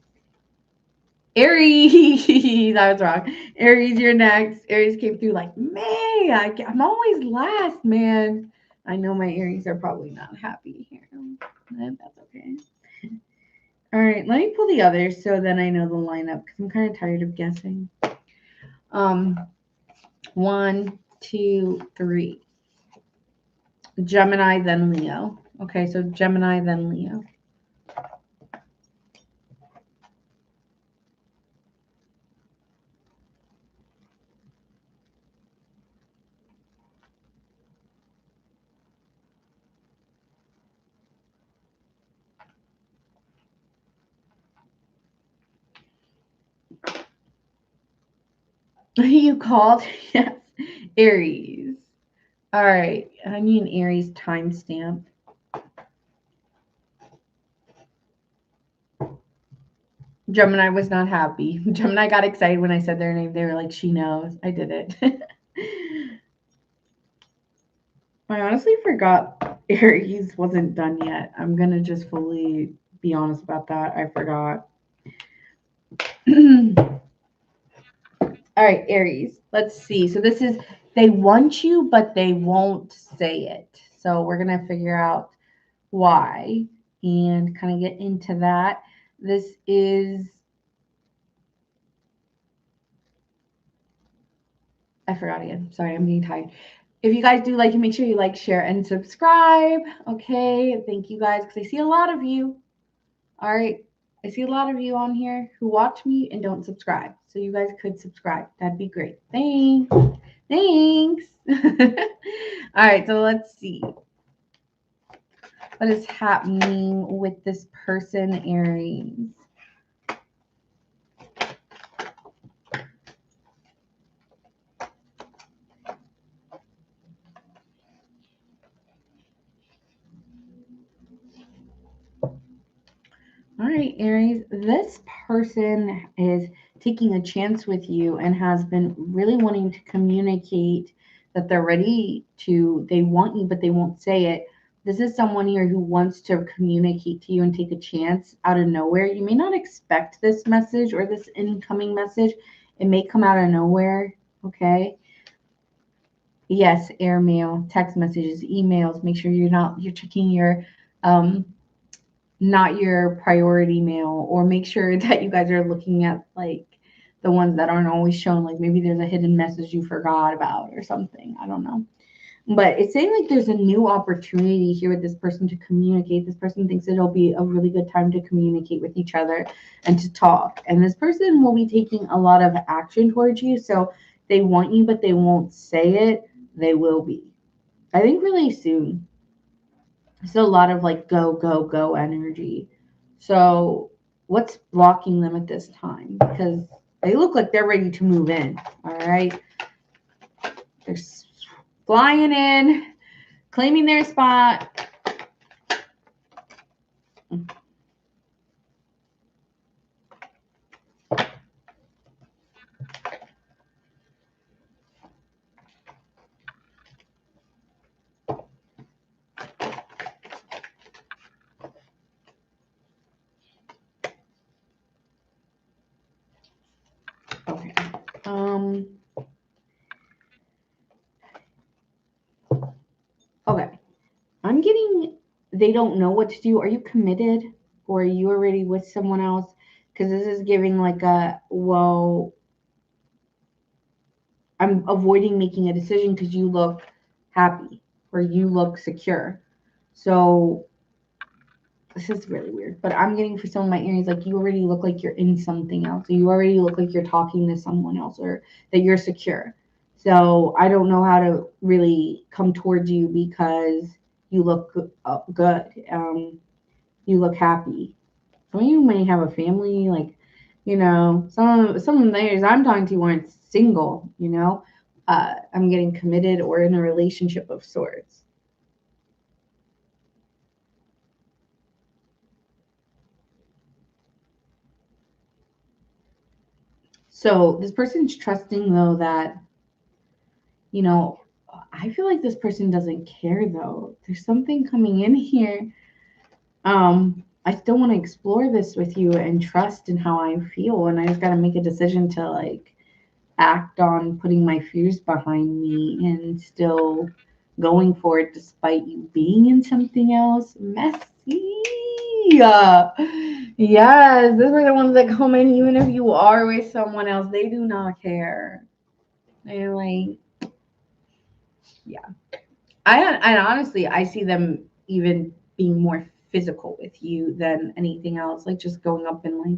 Aries. I was wrong. Aries, you're next. Aries came through like May. I'm always last, man. I know my Aries are probably not happy here. That's okay. All right, let me pull the others so then I know the lineup, because I'm kind of tired of guessing. 1, 2, 3. Gemini, then Leo. Okay, so Gemini, then Leo. You called? Yes. Aries. All right. I need an Aries timestamp. Gemini was not happy. Gemini got excited when I said their name. They were like, she knows. I did it. I honestly forgot Aries wasn't done yet. I'm going to just fully be honest about that. I forgot. All right, Aries. Let's see. So this is, they want you, but they won't say it. So we're going to figure out why and kind of get into that. This is, I forgot again. Sorry, I'm getting tired. If you guys do like it, make sure you like, share, and subscribe. Okay, thank you guys, because I see a lot of you. All right, I see a lot of you on here who watch me and don't subscribe. So you guys could subscribe. That'd be great. Thanks. Thanks. All right, so let's see. What is happening with this person, Aries? All right, Aries, this person is taking a chance with you and has been really wanting to communicate that they're ready to, they want you, but they won't say it. This is someone here who wants to communicate to you and take a chance out of nowhere. You may not expect this message or this incoming message. It may come out of nowhere, okay? Yes, airmail, text messages, emails. Make sure you're checking your not your priority mail, or make sure that you guys are looking at like the ones that aren't always shown. Like maybe there's a hidden message you forgot about or something. I don't know. But it's saying like there's a new opportunity here with this person to communicate. This person thinks it'll be a really good time to communicate with each other and to talk. And this person will be taking a lot of action towards you. So they want you, but they won't say it. They will be. I think really soon. It's a lot of like go, go, go energy. So what's blocking them at this time? Because they look like they're ready to move in. All right. They're flying in, claiming their spot. Okay. Okay. I'm getting they don't know what to do. Are you committed or are you already with someone else? Because this is giving like a, well, I'm avoiding making a decision because you look happy or you look secure. So this is really weird. But I'm getting for some of my Aries, like you already look like you're in something else. Or you already look like you're talking to someone else or that you're secure. So I don't know how to really come towards you because you look good. You look happy. Some of you may have a family, like, you know, some of the ladies I'm talking to aren't single, you know. I'm getting committed or in a relationship of sorts. So this person's trusting though that, you know, I feel like this person doesn't care though. There's something coming in here. I still want to explore this with you and trust in how I feel, and I just got to make a decision to like act on putting my fears behind me and still going for it despite you being in something else. Messy. Yes, those are the ones that come in even if you are with someone else. They do not care. They're like, yeah. I honestly I see them even being more physical with you than anything else. Like just going up and like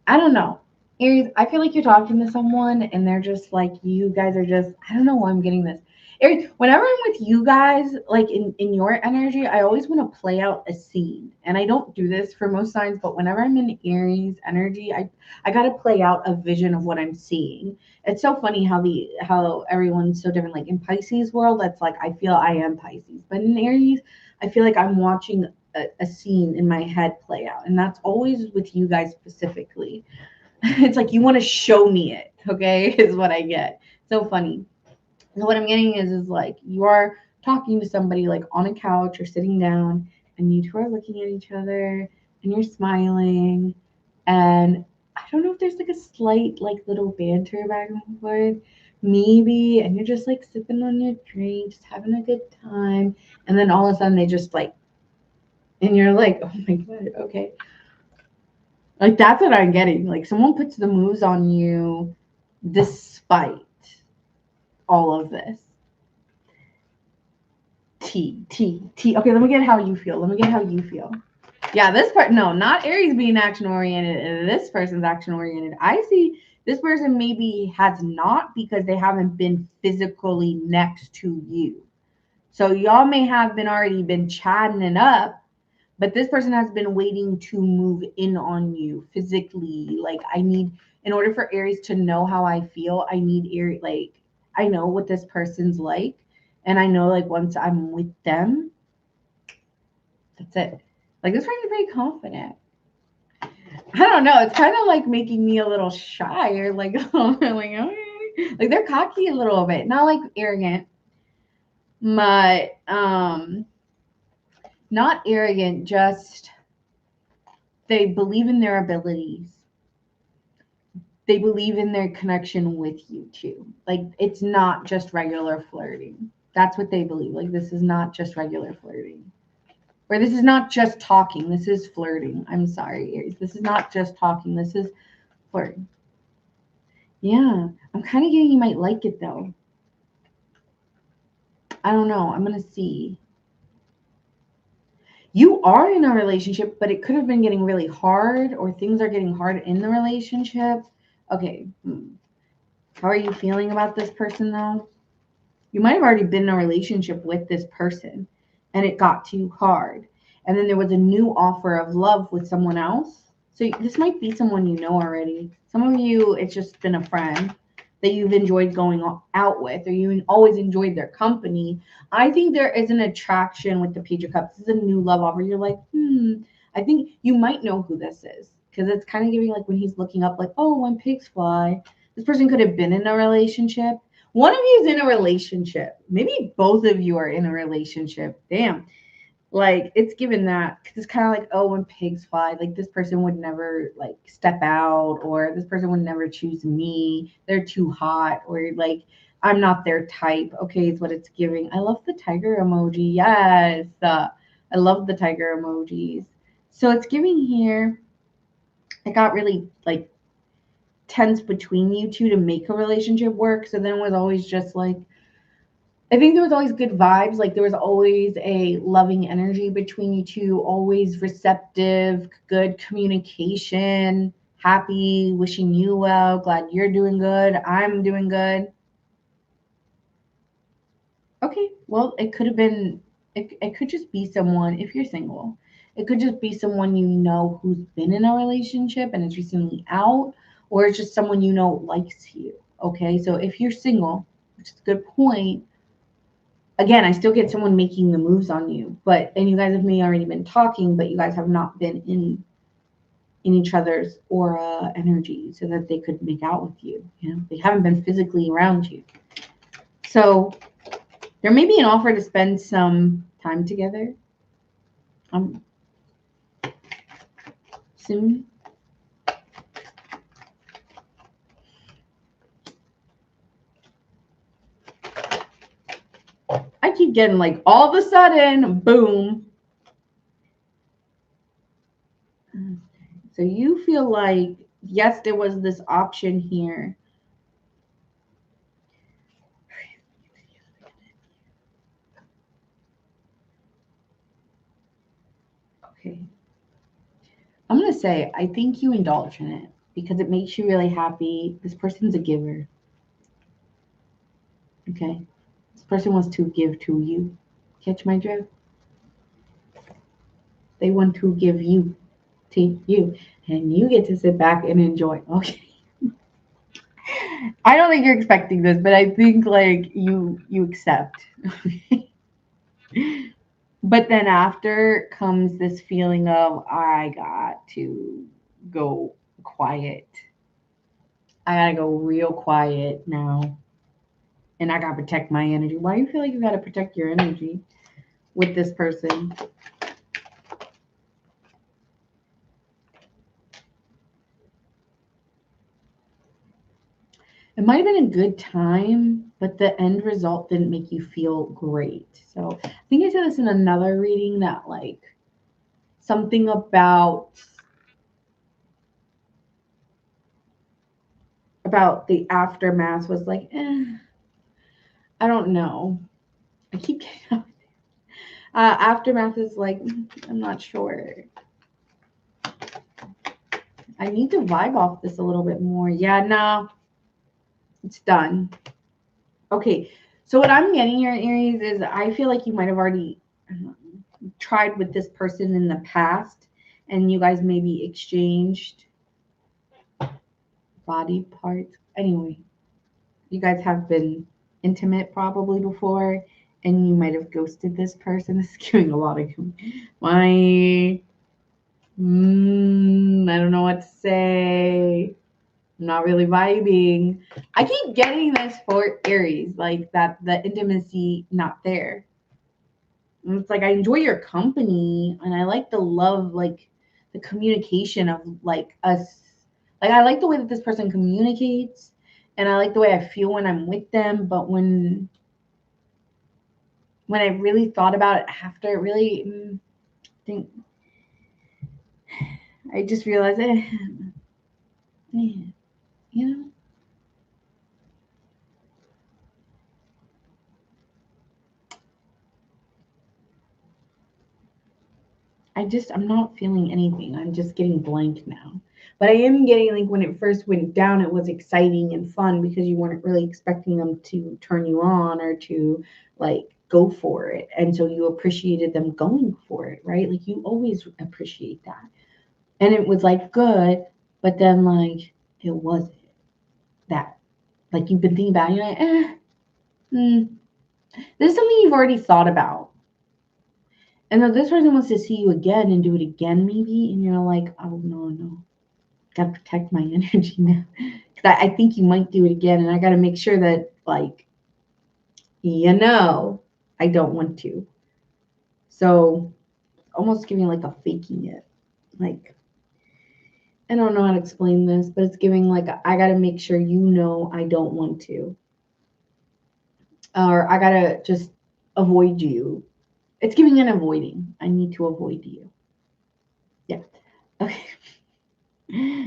I don't know. Aries, I feel like you're talking to someone and they're just like, you guys are just, I don't know why I'm getting this. Aries, whenever I'm with you guys, like in your energy, I always want to play out a scene. And I don't do this for most signs, but whenever I'm in Aries energy, I got to play out a vision of what I'm seeing. It's so funny how everyone's so different. Like in Pisces world, that's like, I feel I am Pisces. But in Aries, I feel like I'm watching a scene in my head play out. And that's always with you guys specifically. It's like you want to show me it, okay? Is what I get. So funny. So what I'm getting is like you are talking to somebody like on a couch or sitting down, and you two are looking at each other, and you're smiling, and I don't know if there's like a slight like little banter back and forth, maybe, and you're just like sipping on your drink, just having a good time, and then all of a sudden they just like, and you're like, oh my god, okay. Like that's what I'm getting. Like someone puts the moves on you despite all of this. T. Okay, let me get how you feel. Let me get how you feel. Yeah, this part, no, not Aries being action oriented. This person's action oriented. I see this person maybe has not because they haven't been physically next to you. So y'all may have been already been chatting it up, but this person has been waiting to move in on you physically. Like I need, in order for Aries to know how I feel, I need Aries, like I know what this person's like, and I know like once I'm with them, that's it. Like this person's very confident. I don't know, it's kind of like making me a little shy or like like okay. Like they're cocky a little bit, not like arrogant, but not arrogant, just they believe in their abilities. They believe in their connection with you too. Like it's not just regular flirting. That's what they believe. Like this is not just regular flirting. Or this is not just talking. This is flirting. I'm sorry, Aries. This is not just talking. This is flirting. Yeah. I'm kind of getting you might like it though. I don't know. I'm going to see. You are in a relationship, but it could have been getting really hard, or things are getting hard in the relationship. Okay. How are you feeling about this person, though? You might have already been in a relationship with this person and it got too hard. And then there was a new offer of love with someone else. So this might be someone you know already. Some of you, it's just been a friend that you've enjoyed going out with, or you always enjoyed their company. I think there is an attraction with the Page of Cups. This is a new love offer. You're like, I think you might know who this is, because it's kind of giving like when he's looking up, like, oh, when pigs fly. This person could have been in a relationship. One of you is in a relationship. Maybe both of you are in a relationship. Damn. Like, it's given that, because it's kind of like, oh, when pigs fly, like this person would never like step out, or this person would never choose me. They're too hot, or like I'm not their type. Okay, is what it's giving. I love the tiger emoji. Yes. I love the tiger emojis. So it's giving here. It got really like tense between you two to make a relationship work. So then it was always just like, I think there was always good vibes. Like there was always a loving energy between you two, always receptive, good communication, happy, wishing you well, glad you're doing good, I'm doing good. Okay, well, it could have been, it could just be someone, if you're single, it could just be someone you know who's been in a relationship and is recently out, or it's just someone you know likes you. Okay, so if you're single, which is a good point, again, I still get someone making the moves on you, but and you guys have maybe already been talking, but you guys have not been in each other's aura energy so that they could make out with you. You know, they haven't been physically around you. So there may be an offer to spend some time together soon. I keep getting like all of a sudden, boom. So you feel like, yes, there was this option here. Okay. I'm going to say, I think you indulge in it because it makes you really happy. This person's a giver. Okay. This person wants to give to you. Catch my drift? They want to give you to you. And you get to sit back and enjoy. Okay. I don't think you're expecting this, but I think like you accept. But then after comes this feeling of, I got to go quiet. I gotta go real quiet now. And I gotta protect my energy. Why do you feel like you gotta protect your energy with this person? It might have been a good time, but the end result didn't make you feel great. So I think I said this in another reading that like something about the aftermath was like, I don't know. I keep getting out. Aftermath is like, I'm not sure. I need to vibe off this a little bit more. Yeah, no, it's done. Okay, so what I'm getting here, Aries, is I feel like you might have already tried with this person in the past, and you guys maybe exchanged body parts. Anyway, you guys have been intimate probably before, and you might have ghosted this person. This is giving a lot of my. I don't know what to say. I'm not really vibing. I keep getting this for Aries, like that the intimacy not there. And it's like I enjoy your company and I like the love, like the communication of like us. Like I like the way that this person communicates and I like the way I feel when I'm with them, but when I really thought about it after, it really think I just realized you know, I'm not feeling anything. I'm just getting blank now. But I am getting like when it first went down, it was exciting and fun because you weren't really expecting them to turn you on or to like go for it. And so you appreciated them going for it, right? Like you always appreciate that. And it was like good, but then like it wasn't that. Like you've been thinking about it, you're like, this is something you've already thought about. And then this person wants to see you again and do it again, maybe. And you're like, oh, no. Gotta protect my energy now. Because I think you might do it again. And I got to make sure that, like, I don't want to. So almost giving like a faking it. Like, I don't know how to explain this, but it's giving like, I got to make sure I don't want to. Or I got to just avoid you. It's giving an avoiding. I need to avoid you. Yeah. Okay.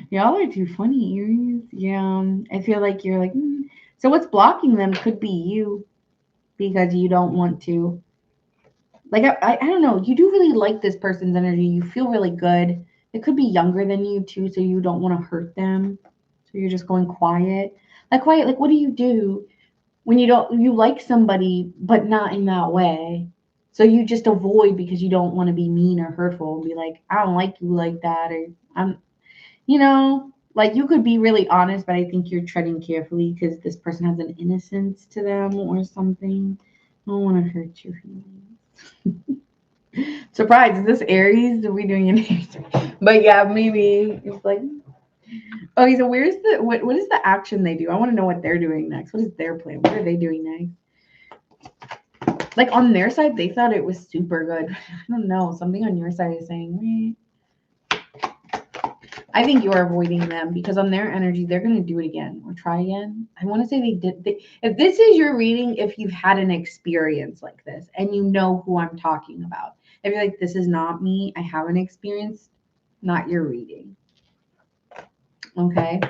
Y'all are too funny, Aries. Yeah. I feel like you're like, So what's blocking them could be you because you don't want to. Like, I don't know. You do really like this person's energy. You feel really good. It could be younger than you, too, so you don't want to hurt them. So you're just going quiet. Like, quiet. Like, what do you do when you like somebody, but not in that way? So you just avoid because you don't want to be mean or hurtful and be like, I don't like you like that. Or like you could be really honest, but I think you're treading carefully because this person has an innocence to them or something. I don't want to hurt your feelings. Surprise, is this Aries? Are we doing an Aries? But yeah, maybe it's like, okay, so where's what is the action they do? I want to know what they're doing next. What is their plan? What are they doing next? Like on their side, they thought it was super good. I don't know. Something on your side is saying, I think you're avoiding them because on their energy, they're going to do it again or try again. I want to say they did. If this is your reading, if you've had an experience like this and you know who I'm talking about, if you're like, this is not me, I haven't experienced, not your reading. Okay.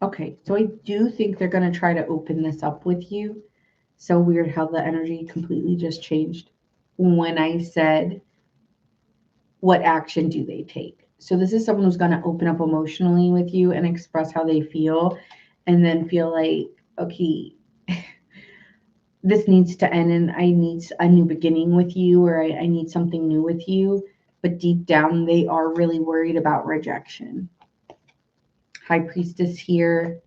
Okay, so I do think they're going to try to open this up with you. So weird how the energy completely just changed when I said, what action do they take? So this is someone who's going to open up emotionally with you and express how they feel and then feel like, okay, this needs to end and I need a new beginning with you or I need something new with you. But deep down, they are really worried about rejection. High Priestess here,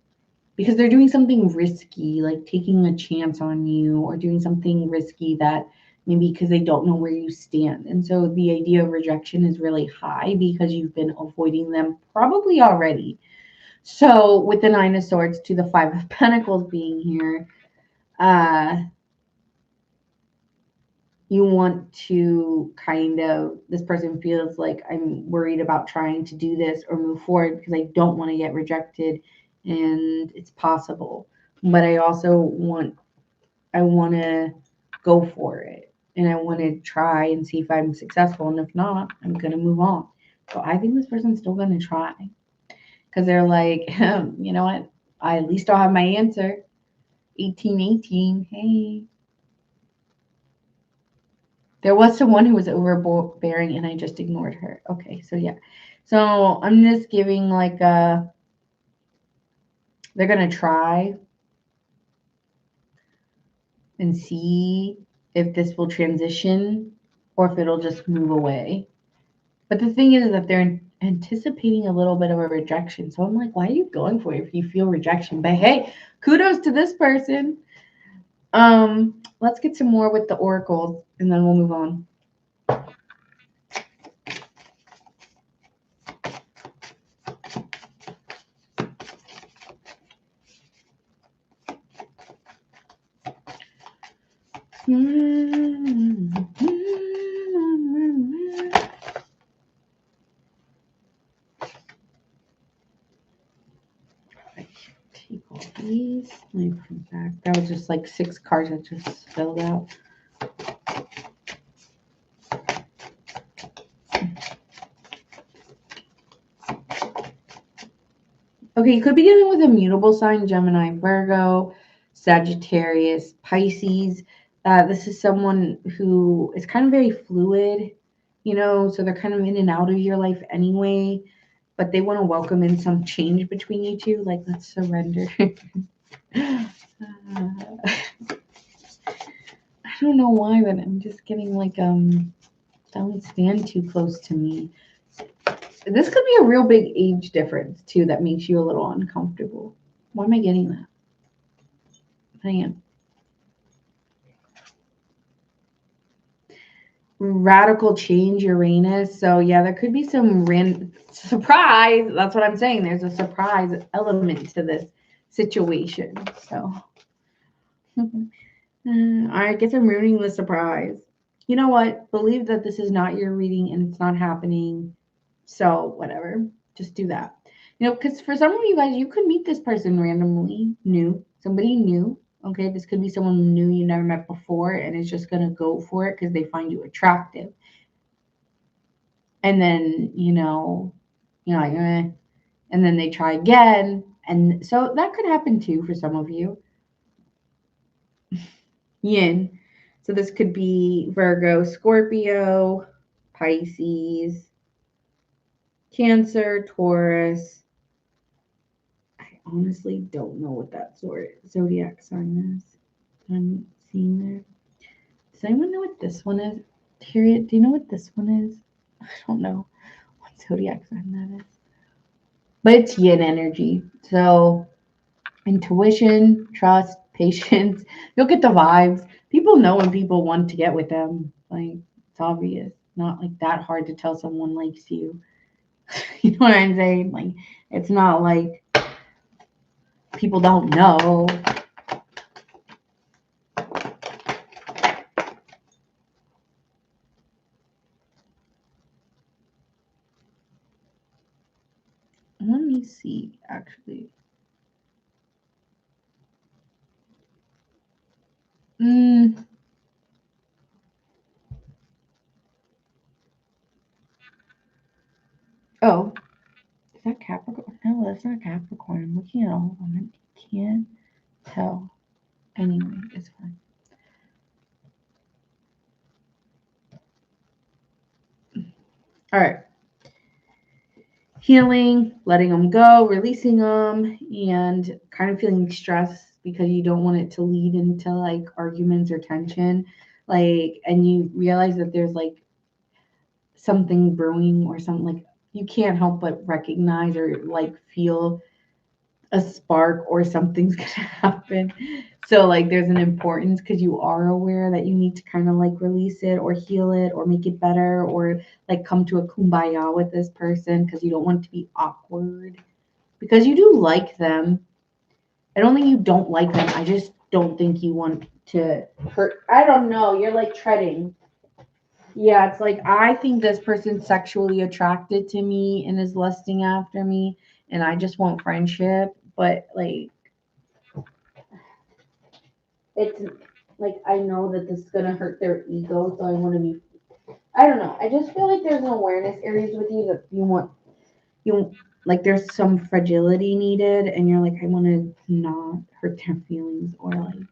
because they're doing something risky, like taking a chance on you or doing something risky that maybe because they don't know where you stand. And so the idea of rejection is really high because you've been avoiding them probably already. So with the Nine of Swords to the Five of Pentacles being here, you want to this person feels like I'm worried about trying to do this or move forward because I don't want to get rejected and it's possible. But I want to go for it and I want to try and see if I'm successful. And if not, I'm going to move on. So I think this person's still going to try because they're like, you know what? I at least I'll have my answer. 1818. Hey. There was someone who was overbearing and I just ignored her. Okay, so yeah. So I'm just giving like they're going to try and see if this will transition or if it'll just move away. But the thing is that they're anticipating a little bit of a rejection. So I'm like, why are you going for it if you feel rejection? But hey, kudos to this person. Let's get some more with the oracles and then we'll move on. Take all these. Let me put them back. That was just like 6 cards I just filled out. Okay, you could be dealing with a mutable sign, Gemini, Virgo, Sagittarius, Pisces. This is someone who is kind of very fluid, so they're kind of in and out of your life anyway, but they want to welcome in some change between you two, like let's surrender. I don't know why, but I'm just getting like, don't stand too close to me. This could be a real big age difference too that makes you a little uncomfortable. Why am I getting that? I am. Radical change, Uranus. So yeah, there could be some surprise. That's what I'm saying. There's a surprise element to this situation. So I guess I'm ruining the surprise. You know what? Believe that this is not your reading and it's not happening. So whatever. Just do that. Because for some of you guys, you could meet this person randomly, new, somebody new. Okay, this could be someone new you never met before, and is just gonna go for it because they find you attractive. And then you're like, eh, and then they try again, and so that could happen too for some of you. Yin. So this could be Virgo, Scorpio, Pisces, Cancer, Taurus. I honestly don't know what that zodiac sign is. I'm seeing there. Does anyone know what this one is? Harriet, do you know what this one is? I don't know what zodiac sign that is. But it's yin energy. So intuition, trust, patience. You'll get the vibes. People know when people want to get with them. Like, it's obvious. Not like that hard to tell someone likes you. You know what I'm saying? Like, it's not like people don't know. Let me see, actually. Oh, is that Capricorn? No, that's not Capricorn. I'm looking at all of them and I can't tell. Anyway, it's fine. All right. Healing, letting them go, releasing them, and kind of feeling stress because you don't want it to lead into like arguments or tension. Like, and you realize that there's like something brewing or something, like you can't help but recognize or like feel a spark or something's gonna happen. So like there's an importance because you are aware that you need to kind of like release it or heal it or make it better or like come to a kumbaya with this person because you don't want it to be awkward. Because you do like them. I don't think you don't like them. I just don't think you want to hurt. I don't know. You're like treading. Yeah, it's like I think this person's sexually attracted to me and is lusting after me, and I just want friendship. But like, it's like I know that this is gonna hurt their ego, so I want to be. I don't know. I just feel like there's an awareness areas with you that you like. There's some fragility needed, and you're like, I want to not hurt their feelings or like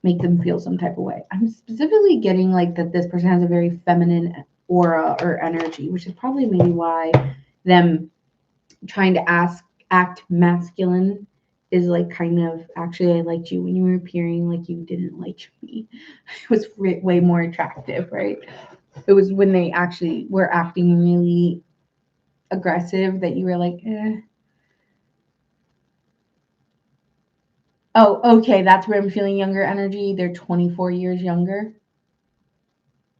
make them feel some type of way. I'm specifically getting like that this person has a very feminine aura or energy, which is probably maybe why them trying to act masculine is like kind of actually I liked you when you were appearing like you didn't like me. It was way more attractive, right? It was when they actually were acting really aggressive that you were like, eh. Oh, okay, that's where I'm feeling younger energy. They're 24 years younger.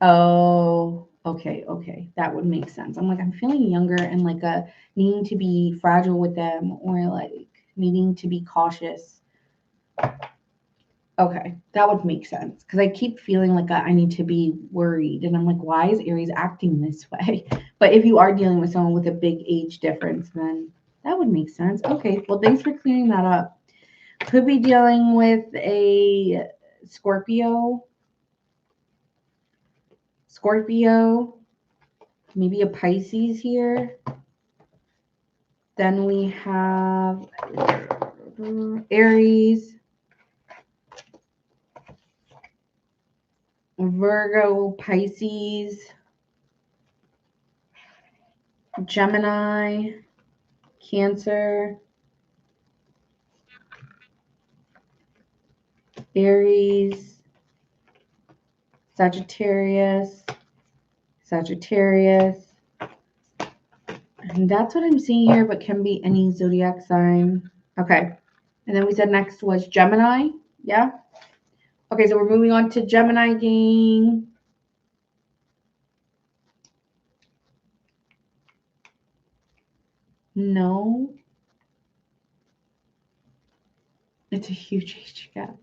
Oh, okay, okay. That would make sense. I'm like, I'm feeling younger and like a needing to be fragile with them or like needing to be cautious. Okay, that would make sense because I keep feeling like I need to be worried, and I'm like, why is Aries acting this way? But if you are dealing with someone with a big age difference, then that would make sense. Okay, well, thanks for clearing that up. Could be dealing with a Scorpio, maybe a Pisces here Then we have Aries, Virgo, Pisces, Gemini, Cancer, Aries, Sagittarius, and that's what I'm seeing here, but can be any zodiac sign. Okay. And then we said next was Gemini. Yeah. Okay, so we're moving on to Gemini, gang. No. It's a huge age gap.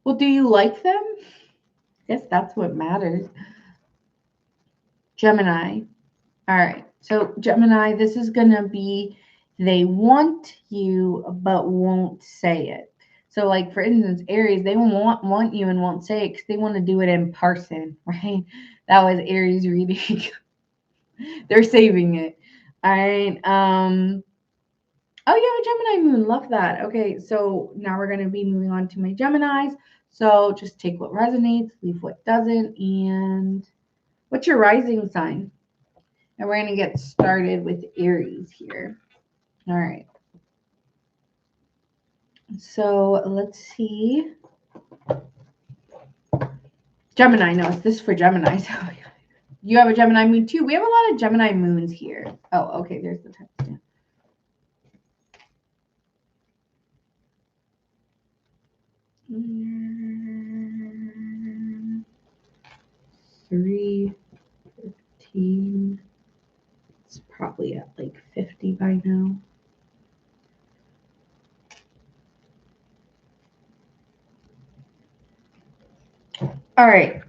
Well, do you like them? I guess that's what matters. Gemini. All right. So Gemini, this is going to be they want you but won't say it. So like for instance, Aries, they want you and won't say it because they want to do it in person, right? That was Aries reading. They're saving it. All right. Oh, you have a Gemini moon. Love that. Okay, so now we're going to be moving on to my Geminis. So just take what resonates, leave what doesn't. And what's your rising sign? And we're going to get started with Aries here. All right. So let's see. Gemini. No, it's this for Gemini. So you have a Gemini moon too. We have a lot of Gemini moons here. Oh, okay. There's the timestamp. Mm, 3:15. It's probably at like 50 by now. All right.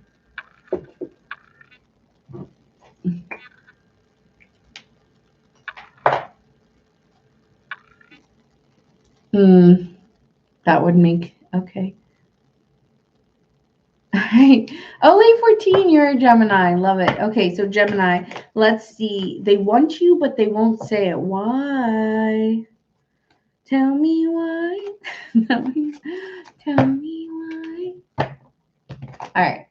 That would make okay. All right. Oh, late 14, you're a Gemini. Love it. Okay, so Gemini, let's see. They want you, but they won't say it. Why? Tell me why. Tell me why. All right.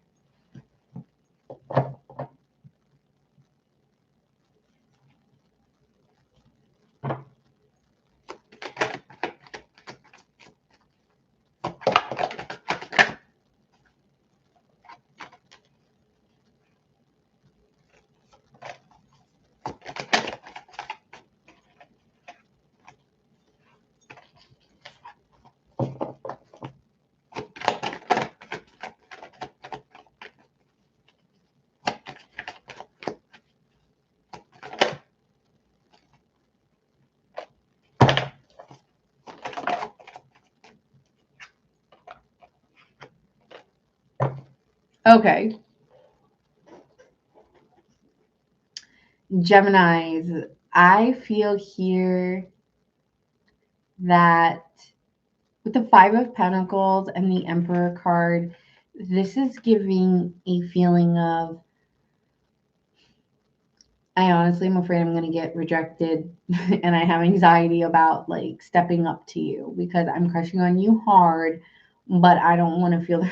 Okay. Geminis, I feel here that with the Five of Pentacles and the Emperor card, this is giving a feeling of, I honestly am afraid I'm going to get rejected and I have anxiety about like stepping up to you because I'm crushing on you hard, but I don't want to feel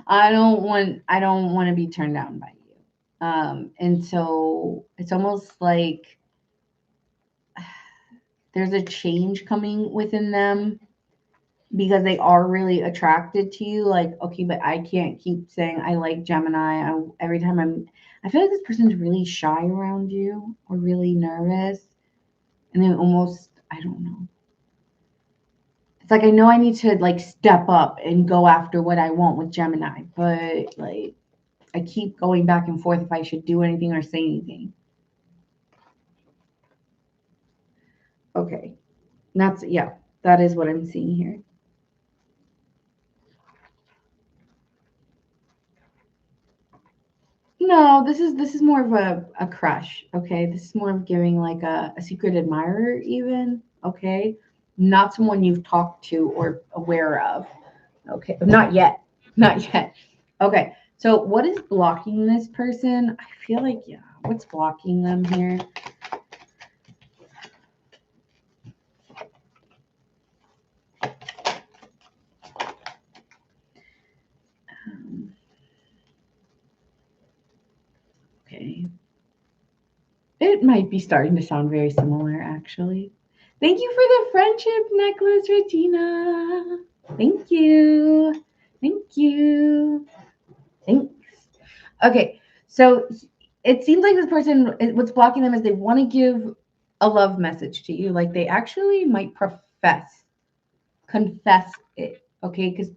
I don't want to be turned down by you. And so it's almost like there's a change coming within them because they are really attracted to you. Like, okay, but I can't keep saying I like Gemini. Every time I feel like this person's really shy around you or really nervous. And then almost, I don't know. It's like I know I need to like step up and go after what I want with Gemini, but like I keep going back and forth if I should do anything or say anything. Okay. That is what I'm seeing here. No, this is more of a crush, okay? This is more of giving like a secret admirer even, okay? Not someone you've talked to or aware of. Okay, not yet. Not yet. Okay. So what is blocking this person? I feel like, yeah, what's blocking them here? It might be starting to sound very similar, actually. Thank you for the friendship necklace, Regina. Thank you. Thank you. Thanks. Okay, so it seems like this person, what's blocking them is they want to give a love message to you. Like they actually might confess it. Okay, because a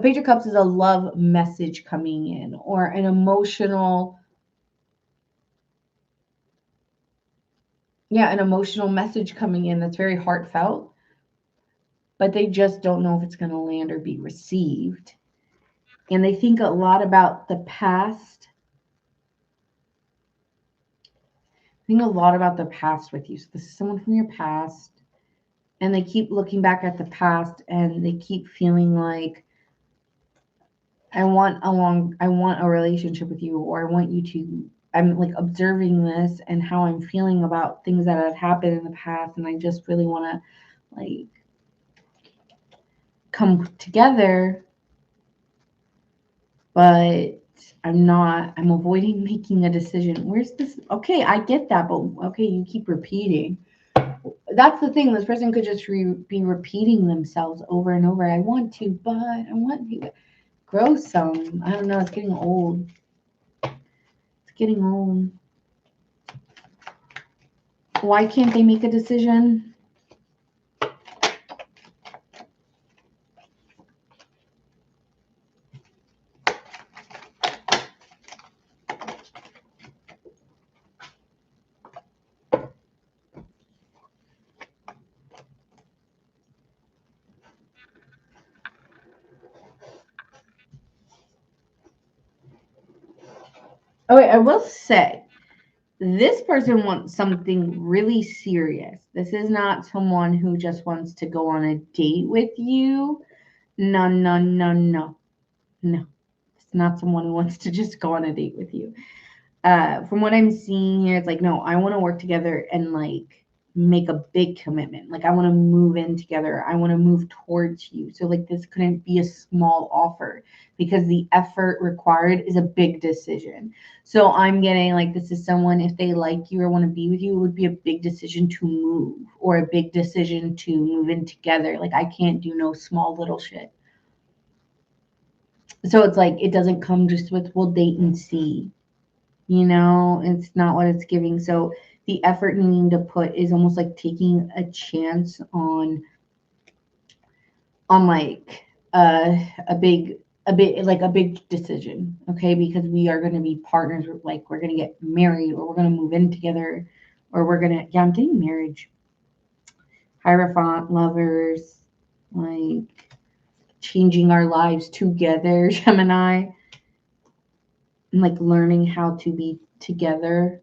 page of cups is a love message coming in, or an emotional, an emotional message coming in that's very heartfelt, but they just don't know if it's going to land or be received. And they think a lot about the past. Think a lot about the past with you. So this is someone from your past, and they keep looking back at the past, and they keep feeling like, I want a relationship with you, or I want you to, I'm like observing this and how I'm feeling about things that have happened in the past, and I just really want to like come together, but I'm avoiding making a decision. Where's this? Okay, I get that, but okay, you keep repeating. That's the thing. This person could just be repeating themselves over and over. I want to, but I want to grow some. I don't know. It's getting old. It's getting old. Why can't they make a decision? Okay, I will say, this person wants something really serious. This is not someone who just wants to go on a date with you. No, no, no, no. No. It's not someone who wants to just go on a date with you. From what I'm seeing here, it's like, no, I want to work together and like make a big commitment. Like I want to move in together. I want to move towards you. So like this couldn't be a small offer, because the effort required is a big decision. So I'm getting like, this is someone, if they like you or want to be with you, it would be a big decision to move, or a big decision to move in together. Like I can't do no small little shit. So it's like, it doesn't come just with, we'll date and see. You know, it's not what it's giving. So the effort needing to put is almost like taking a chance on like a big decision. Okay, because we are going to be partners. Like we're going to get married, or we're going to move in together, or we're going to, I'm getting marriage. Hierophant, lovers, like changing our lives together, Gemini. Like learning how to be together.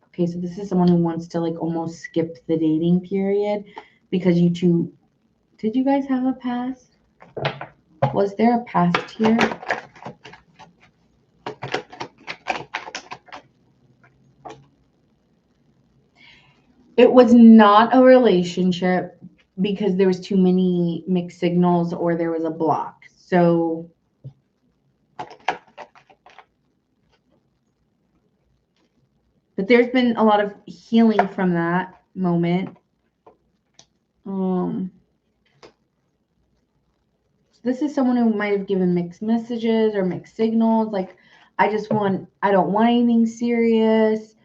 Okay, so this is someone who wants to like almost skip the dating period, because you two, did you guys have a past? Was there a past here? It was not a relationship, because there was too many mixed signals, or there was a block. So but there's been a lot of healing from that moment. This is someone who might have given mixed messages or mixed signals. Like, I don't want anything serious.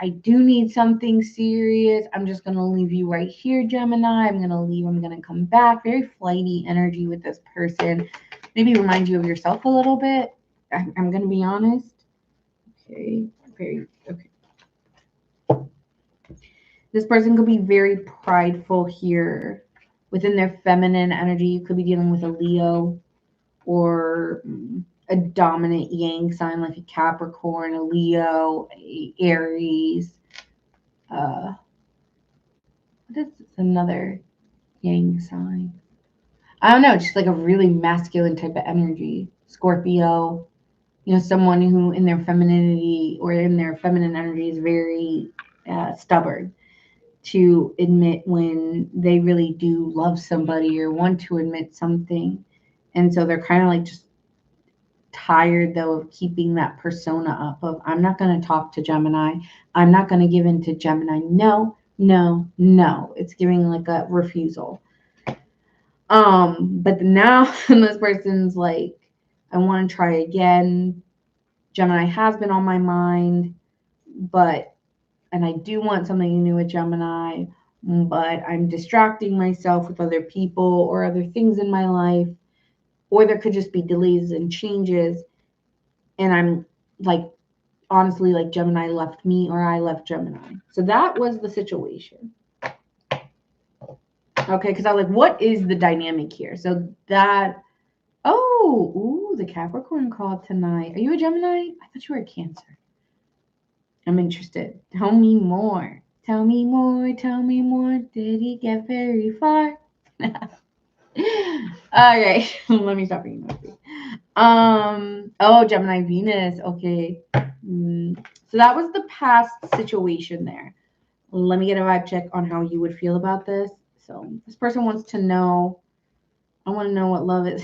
I do need something serious. I'm just going to leave you right here, Gemini. I'm going to leave. I'm going to come back. Very flighty energy with this person. Maybe remind you of yourself a little bit. I'm going to be honest. Okay. Okay. This person could be very prideful here within their feminine energy. You could be dealing with a Leo, or a dominant yang sign like a Capricorn, a Leo, a Aries. What is another yang sign? I don't know, just like a really masculine type of energy. Scorpio, someone who in their femininity or in their feminine energy is very stubborn to admit when they really do love somebody or want to admit something. And so they're kind of like just tired though of keeping that persona up of I'm not going to talk to Gemini. I'm not going to give in to Gemini. No, no, no. It's giving like a refusal. But now this person's like, I want to try again. Gemini has been on my mind, and I do want something new with Gemini, but I'm distracting myself with other people or other things in my life, or there could just be delays and changes. And I'm like, honestly, like Gemini left me or I left Gemini. So that was the situation. Okay, because I was like, what is the dynamic here? So that, ooh, the Capricorn called tonight. Are you a Gemini? I thought you were a Cancer. I'm interested. Tell me more. Tell me more. Tell me more. Did he get very far? Okay, let me stop reading. Gemini Venus. Okay. So that was the past situation there. Let me get a vibe check on how you would feel about this. So this person wants to know. I want to know what love is.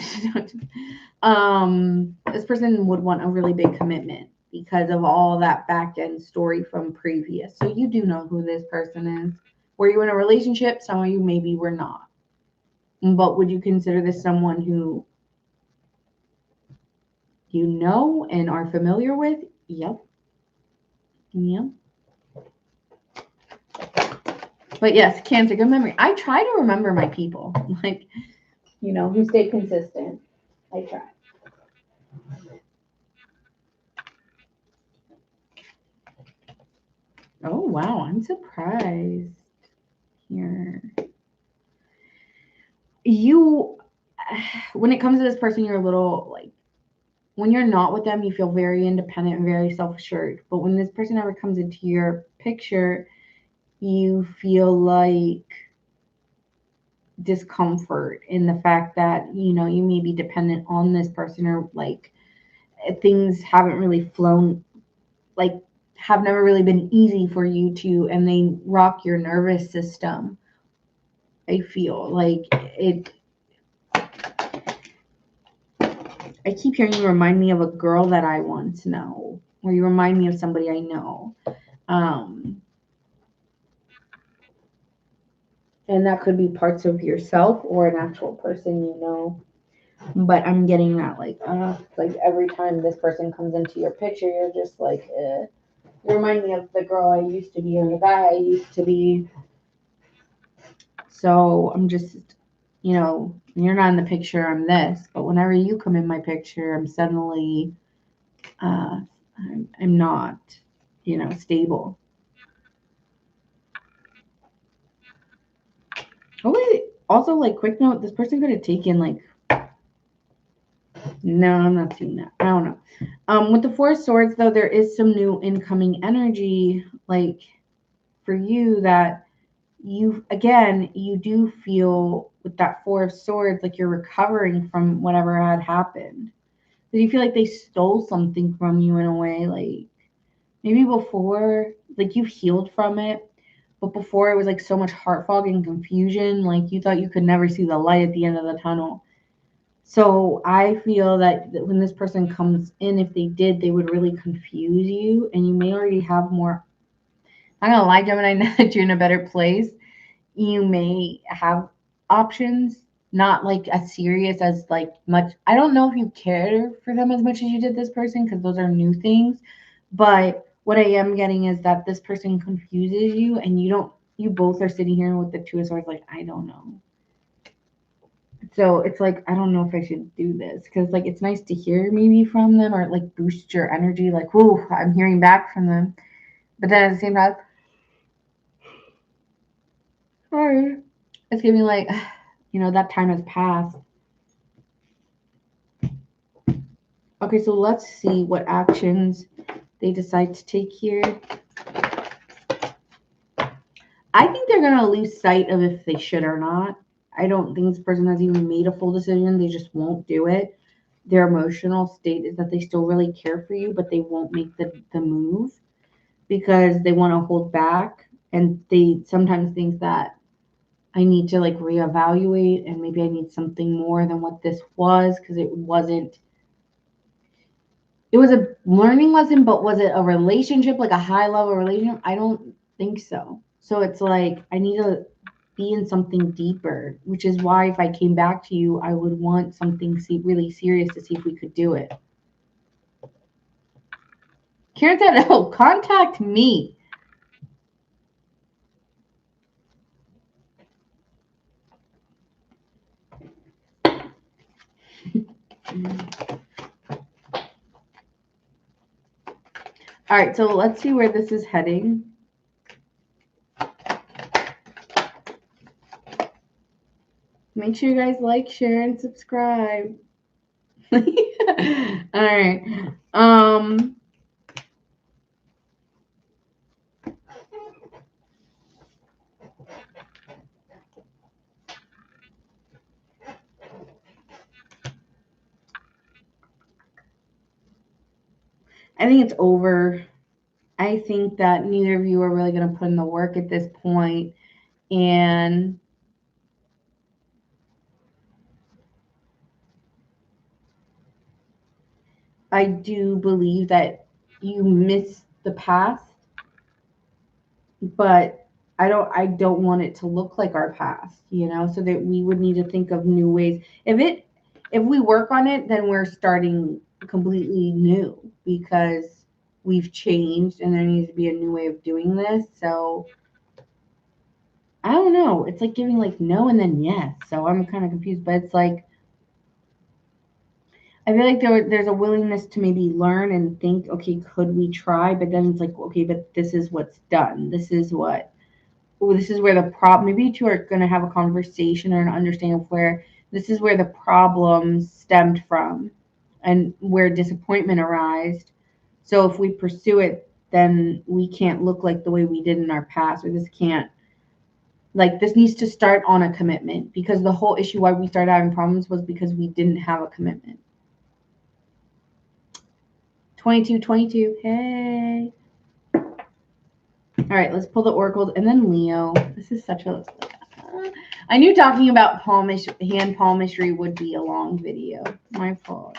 This person would want a really big commitment because of all that back end story from previous. So you do know who this person is. Were you in a relationship? Some of you maybe were not. But would you consider this someone who you know and are familiar with? Yep. Yep. But yes, Cancer, good memory. I try to remember my people, like, who stay consistent. I try. Oh, wow. I'm surprised here. When it comes to this person, you're a little like, when you're not with them, you feel very independent and very self-assured. But when this person ever comes into your picture, you feel like discomfort in the fact that, you may be dependent on this person, or like things haven't really flown, like have never really been easy for you to, and they rock your nervous system. I feel like I keep hearing you remind me of a girl that I once know, or you remind me of somebody I know. And that could be parts of yourself or an actual person you know. But I'm getting that like every time this person comes into your picture, you're just like, you remind me of the girl I used to be or the guy I used to be. So I'm just, you're not in the picture, I'm this. But whenever you come in my picture, I'm suddenly, I'm not, stable. Oh, wait. Also, like, quick note, this person could have taken, like, no, I'm not seeing that. I don't know. With the Four of Swords, though, there is some new incoming energy, like, for you that you do feel with that Four of Swords, like you're recovering from whatever had happened. Do you feel like they stole something from you in a way? Like, maybe before, like, you've healed from it, but before it was like so much heart fog and confusion, like you thought you could never see the light at the end of the tunnel. So I feel that when this person comes in, if they did, they would really confuse you, and you may already have more. I'm gonna lie, Gemini, now that you're in a better place, you may have options, not like as serious as like much. I don't know if you care for them as much as you did this person, because those are new things. But what I am getting is that this person confuses you, and you both are sitting here with the Two of Swords, like, I don't know. So it's like, I don't know if I should do this, because like it's nice to hear maybe from them, or like boost your energy, like, whoa, I'm hearing back from them. But then at the same time, sorry, it's giving like, that time has passed. Okay, so let's see what actions they decide to take here. I think they're going to lose sight of if they should or not. I don't think this person has even made a full decision. They just won't do it. Their emotional state is that they still really care for you, but they won't make the move because they want to hold back. And they sometimes think that I need to like reevaluate, and maybe I need something more than what this was, because it wasn't it was a learning lesson, but was it a relationship, like a high level relationship? I don't think so. So it's like I need to be in something deeper, which is why if I came back to you, I would want something really serious to see if we could do it. Karen said, oh, contact me. All right, so let's see where this is heading. Make sure you guys like, share, and subscribe. All right. I think it's over. I think that neither of you are really going to put in the work at this point, and I do believe that you miss the past, but I don't want it to look like our past, so that we would need to think of new ways. If we work on it, then we're starting completely new because we've changed and there needs to be a new way of doing this. So I don't know. It's like giving like no and then yes. So I'm kind of confused, but it's like I feel like there's a willingness to maybe learn and think, okay, could we try? But then it's like, okay, but this is what's done. This is where the problem, maybe you two are going to have a conversation or an understanding of where this is where the problems stemmed from and where disappointment arised. So if we pursue it, then we can't look like the way we did in our past, or this needs to start on a commitment, because the whole issue why we started having problems was because we didn't have a commitment. 22, hey. All right, let's pull the oracle and then Leo. This is such a... I knew talking about hand palmistry would be a long video. My fault.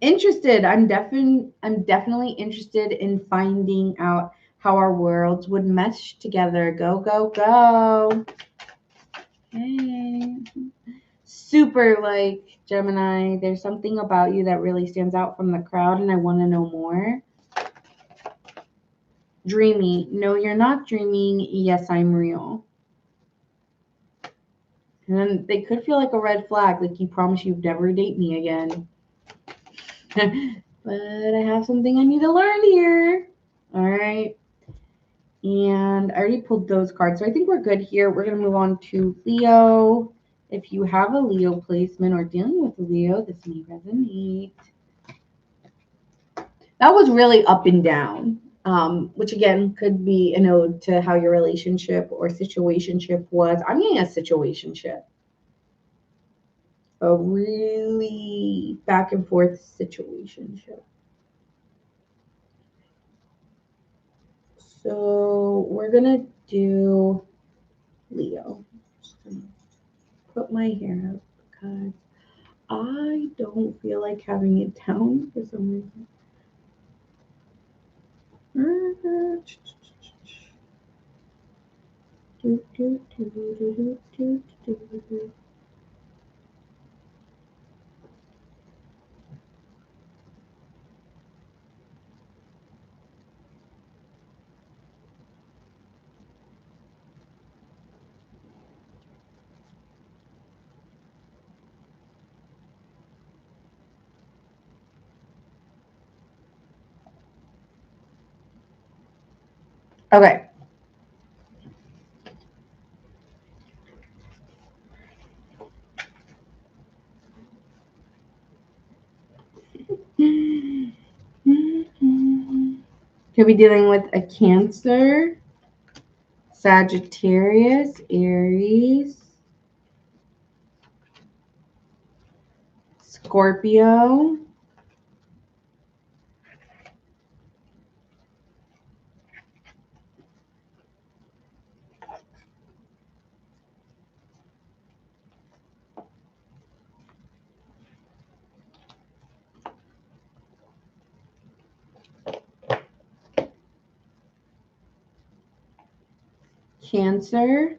Interested. I'm definitely interested in finding out how our worlds would mesh together. Go, go, go. Hey. Super like Gemini. There's something about you that really stands out from the crowd, and I want to know more. Dreamy. No, you're not dreaming. Yes, I'm real. And then they could feel like a red flag, like you promise you'd never date me again. But I have something I need to learn here. All right. And I already pulled those cards, so I think we're good here. We're going to move on to Leo. If you have a Leo placement or dealing with a Leo, this may resonate. That was really up and down, which again could be an ode to how your relationship or situationship was. I'm getting a situationship. A really back and forth situationship. So we're gonna do Leo. Just gonna put my hair up because I don't feel like having it down for some reason. Okay. Could be dealing with a Cancer, Sagittarius, Aries, Scorpio, Cancer,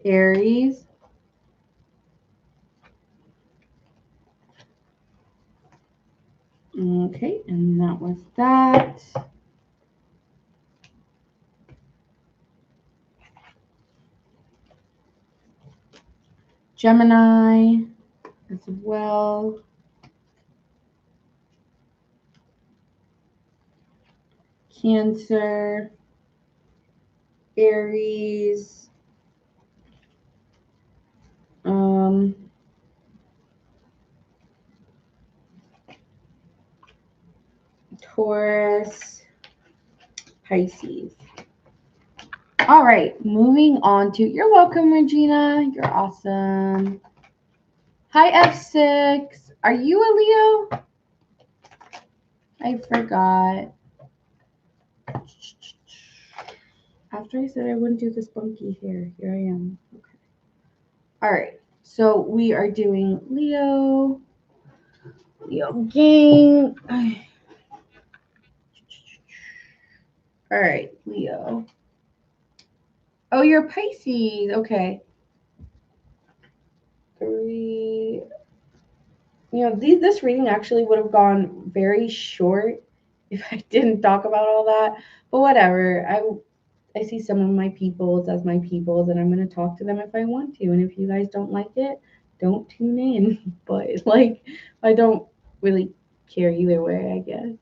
Aries, okay, and that was that. Gemini as well. Cancer, Aries, Taurus, Pisces. All right, moving on to, you're welcome, Regina. You're awesome. Hi, F6. Are you a Leo? I forgot. After I said I wouldn't do the spunky hair, here I am. Okay. All right, so we are doing Leo gang. All right, Leo. Oh, you're Pisces. Okay. 3. This reading actually would have gone very short if I didn't talk about all that. But whatever. I see some of my peoples as my peoples, and I'm going to talk to them if I want to. And if you guys don't like it, don't tune in. But I don't really care either way, I guess.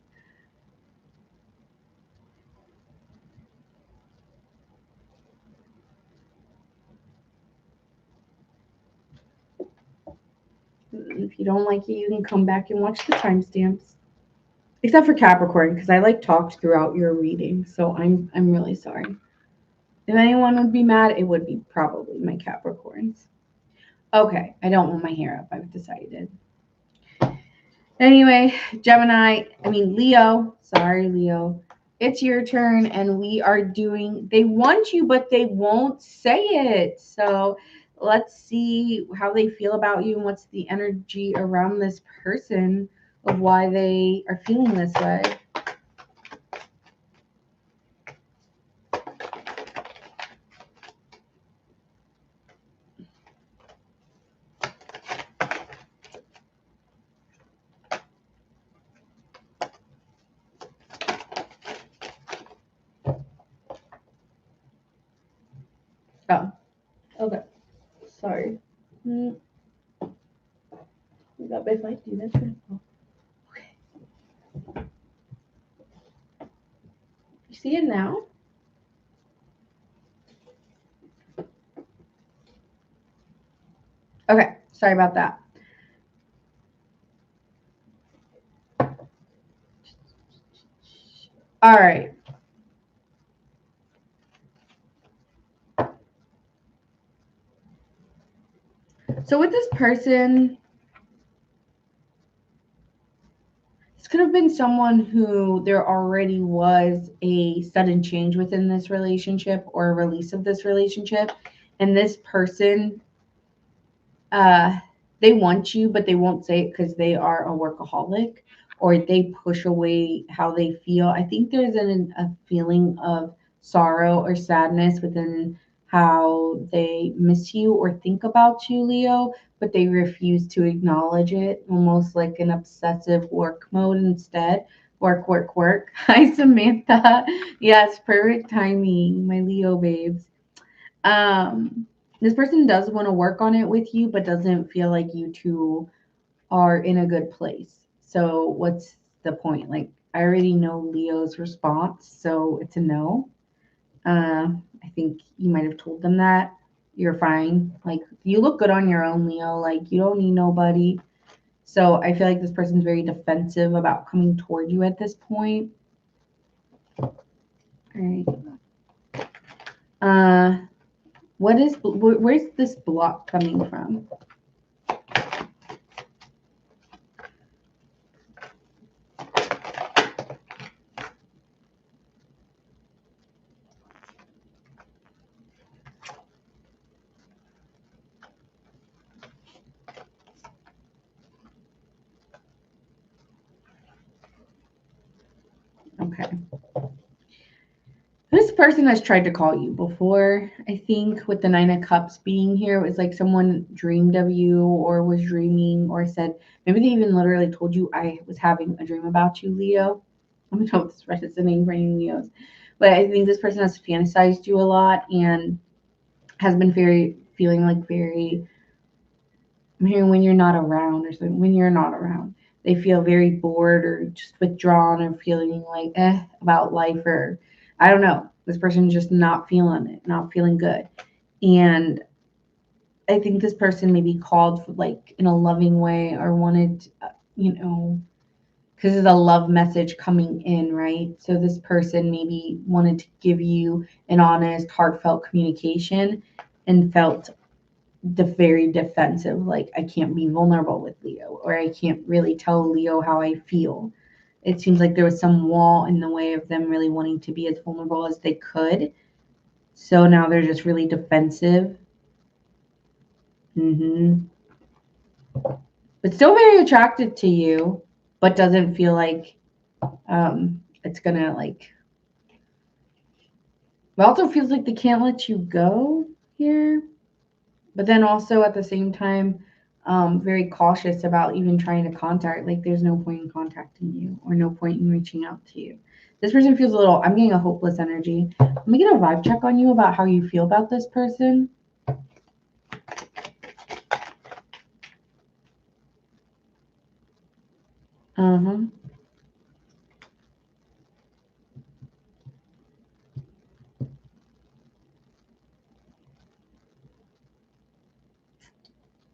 If you don't like it, you can come back and watch the timestamps. Except for Capricorn, because I talked throughout your reading, so I'm really sorry. If anyone would be mad, it would be probably my Capricorns. Okay, I don't want my hair up, I've decided. Anyway, Leo. Sorry, Leo. It's your turn, and we are doing, they want you, but they won't say it. So let's see how they feel about you and what's the energy around this person of why they are feeling this way. Oh, okay. Sorry. We got my light. Do that. Okay. You see it now? Okay. Sorry about that. All right. So with this person, this could have been someone who there already was a sudden change within this relationship or a release of this relationship. And this person, they want you, but they won't say it because they are a workaholic or they push away how they feel. I think there's a feeling of sorrow or sadness within how they miss you or think about you, Leo, but they refuse to acknowledge it, almost like an obsessive work mode instead. Work, work, work. Hi, Samantha. Yes, perfect timing, my Leo babes. This person does want to work on it with you, but doesn't feel like you two are in a good place. So what's the point? I already know Leo's response, so it's a no. I think you might have told them that. You're fine. You look good on your own, Leo. You don't need nobody. So I feel like this person's very defensive about coming toward you at this point. All right. Where's this block coming from? Okay. person has tried to call you before, I think, with the Nine of Cups being here. It was like someone dreamed of you or was dreaming or said, maybe they even literally told you, I was having a dream about you, Leo. I don't know if this is the name for any Leos. But I think this person has fantasized you a lot and has been feeling like very, I'm hearing when you're not around or something, when you're not around. They feel very bored or just withdrawn or feeling like about life, or I don't know. This person's just not feeling it, not feeling good. And I think this person maybe called for like in a loving way or wanted, because it's a love message coming in, right? So this person maybe wanted to give you an honest, heartfelt communication and felt very defensive, like I can't be vulnerable with Leo, or I can't really tell Leo how I feel. It seems like there was some wall in the way of them really wanting to be as vulnerable as they could. So now they're just really defensive. But still very attracted to you, but doesn't feel like it's gonna like. It also feels like they can't let you go here. But then also at the same time, very cautious about even trying to contact. Like there's no point in contacting you or no point in reaching out to you. This person feels a little, I'm getting a hopeless energy. Let me get a vibe check on you about how you feel about this person. Uh-huh.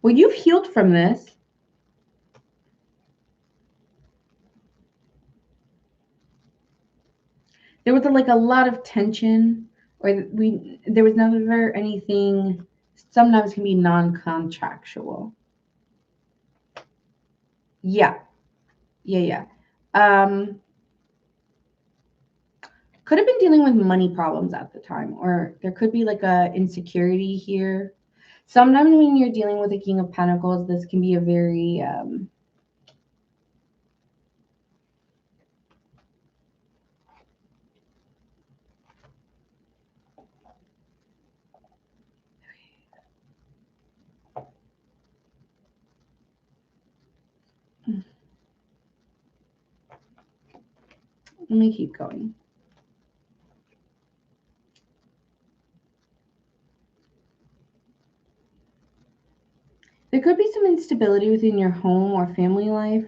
Well, you've healed from this. There was like a lot of tension, or there was never anything. Sometimes can be non-contractual. Yeah, yeah. Could have been dealing with money problems at the time, or there could be like a insecurity here. Sometimes when you're dealing with the King of Pentacles, this can be a very let me keep going. There could be some instability within your home or family life,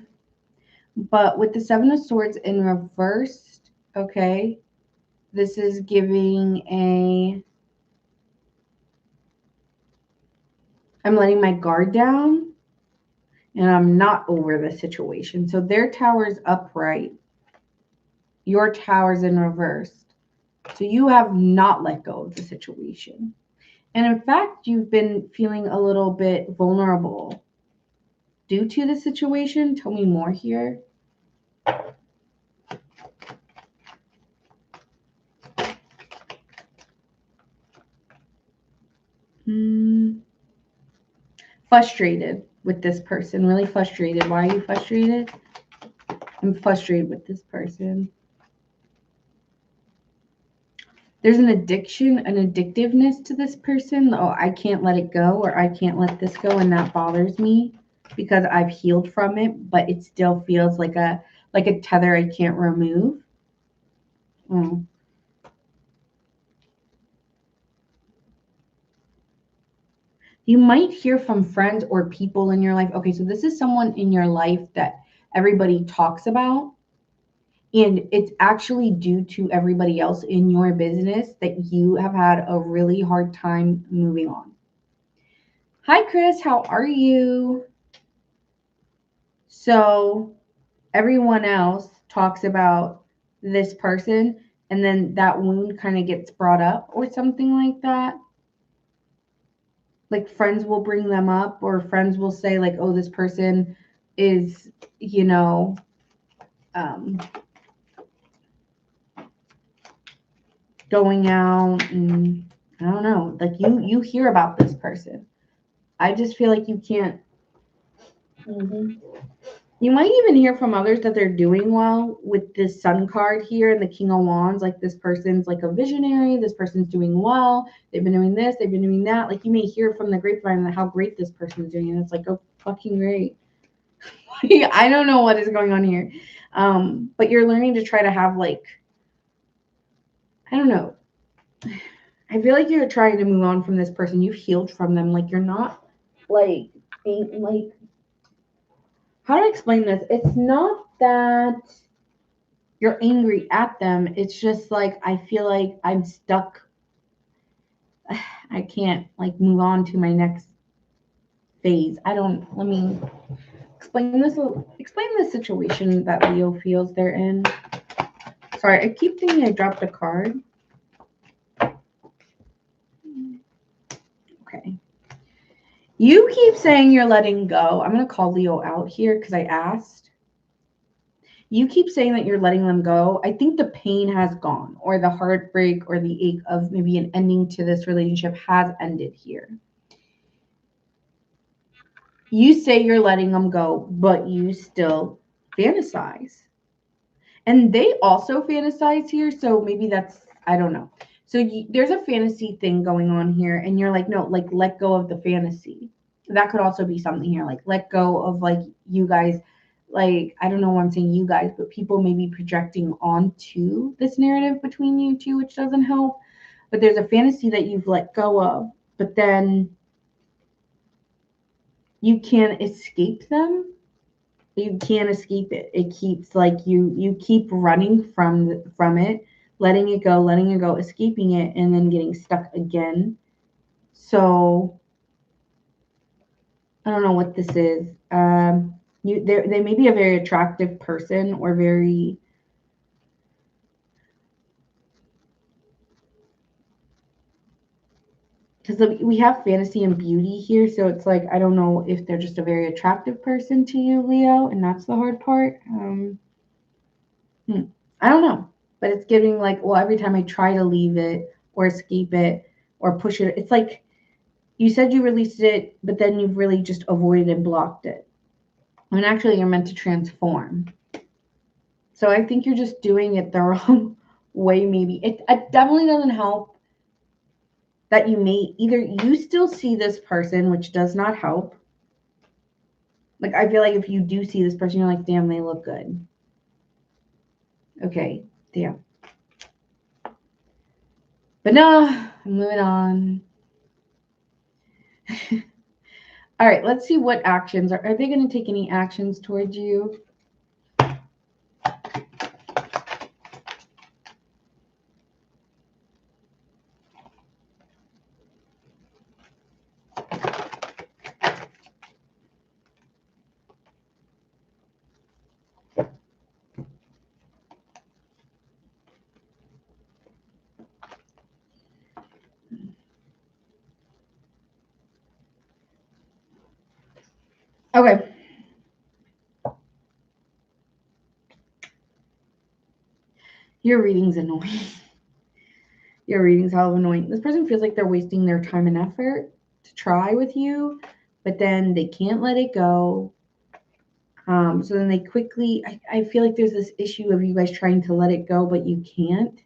but with the Seven of Swords in reversed, okay, this is giving I'm letting my guard down and I'm not over the situation. So their tower's upright, your tower's in reverse. So you have not let go of the situation. And in fact, you've been feeling a little bit vulnerable due to the situation. Tell me more here. Frustrated with this person. Really frustrated. Why are you frustrated? I'm frustrated with this person. There's an addiction, an addictiveness to this person. Oh, I can't let it go, or I can't let this go, and that bothers me because I've healed from it, but it still feels like a tether I can't remove. You might hear from friends or people in your life. Okay, so this is someone in your life that everybody talks about, and it's actually due to everybody else in your business that you have had a really hard time moving on. Hi, Chris. How are you? So everyone else talks about this person, and then that wound kind of gets brought up or something like that. Like friends will bring them up, or friends will say like, oh, this person is, going out, and I don't know, like you hear about this person. I just feel like you can't. You might even hear from others that they're doing well with this Sun card here and the King of Wands. Like this person's like a visionary. This person's doing well. They've been doing this. They've been doing that. Like you may hear from the grapevine how great this person's doing. And it's like, oh, fucking great. I don't know what is going on here. But you're learning to try to have like, I don't know. I feel like you're trying to move on from this person. You've healed from them. Like you're not like being like, how do I explain this? It's not that you're angry at them. It's just like I feel like I'm stuck. I can't like move on to my next phase. Let me explain this situation that Leo feels they're in. Sorry, I keep thinking I dropped a card. Okay. You keep saying you're letting go. I'm going to call Leo out here because I asked. You keep saying that you're letting them go. I think the pain has gone, or the heartbreak or the ache of maybe an ending to this relationship has ended here. You say you're letting them go, but you still fantasize. And they also fantasize here. So maybe that's, I don't know. So there's a fantasy thing going on here. And you're like, no, like let go of the fantasy. That could also be something here. Like let go of like you guys. Like, I don't know why I'm saying you guys, but people may be projecting onto this narrative between you two, which doesn't help. But there's a fantasy that you've let go of, but then you can't escape them. You can't escape it. It keeps like you keep running from it, letting it go, escaping it, and then getting stuck again. So I don't know what this is. They may be a very attractive person or very, because we have fantasy and beauty here, so it's like I don't know if they're just a very attractive person to you, Leo, and that's the hard part. I don't know, but it's giving like, well, every time I try to leave it or escape it or push it, it's like you said you released it, but then you've really just avoided and blocked it. And actually, you're meant to transform. So I think you're just doing it the wrong way, maybe. It definitely doesn't help that you may either you still see this person, which does not help. Like, I feel like if you do see this person, you're like, damn, they look good. Okay, damn. But no, I'm moving on. All right, let's see what actions are they going to take any actions towards you? Okay. Your reading's annoying. Your reading's hell of annoying. This person feels like they're wasting their time and effort to try with you, but then they can't let it go. So then they quickly, I feel like there's this issue of you guys trying to let it go, but you can't.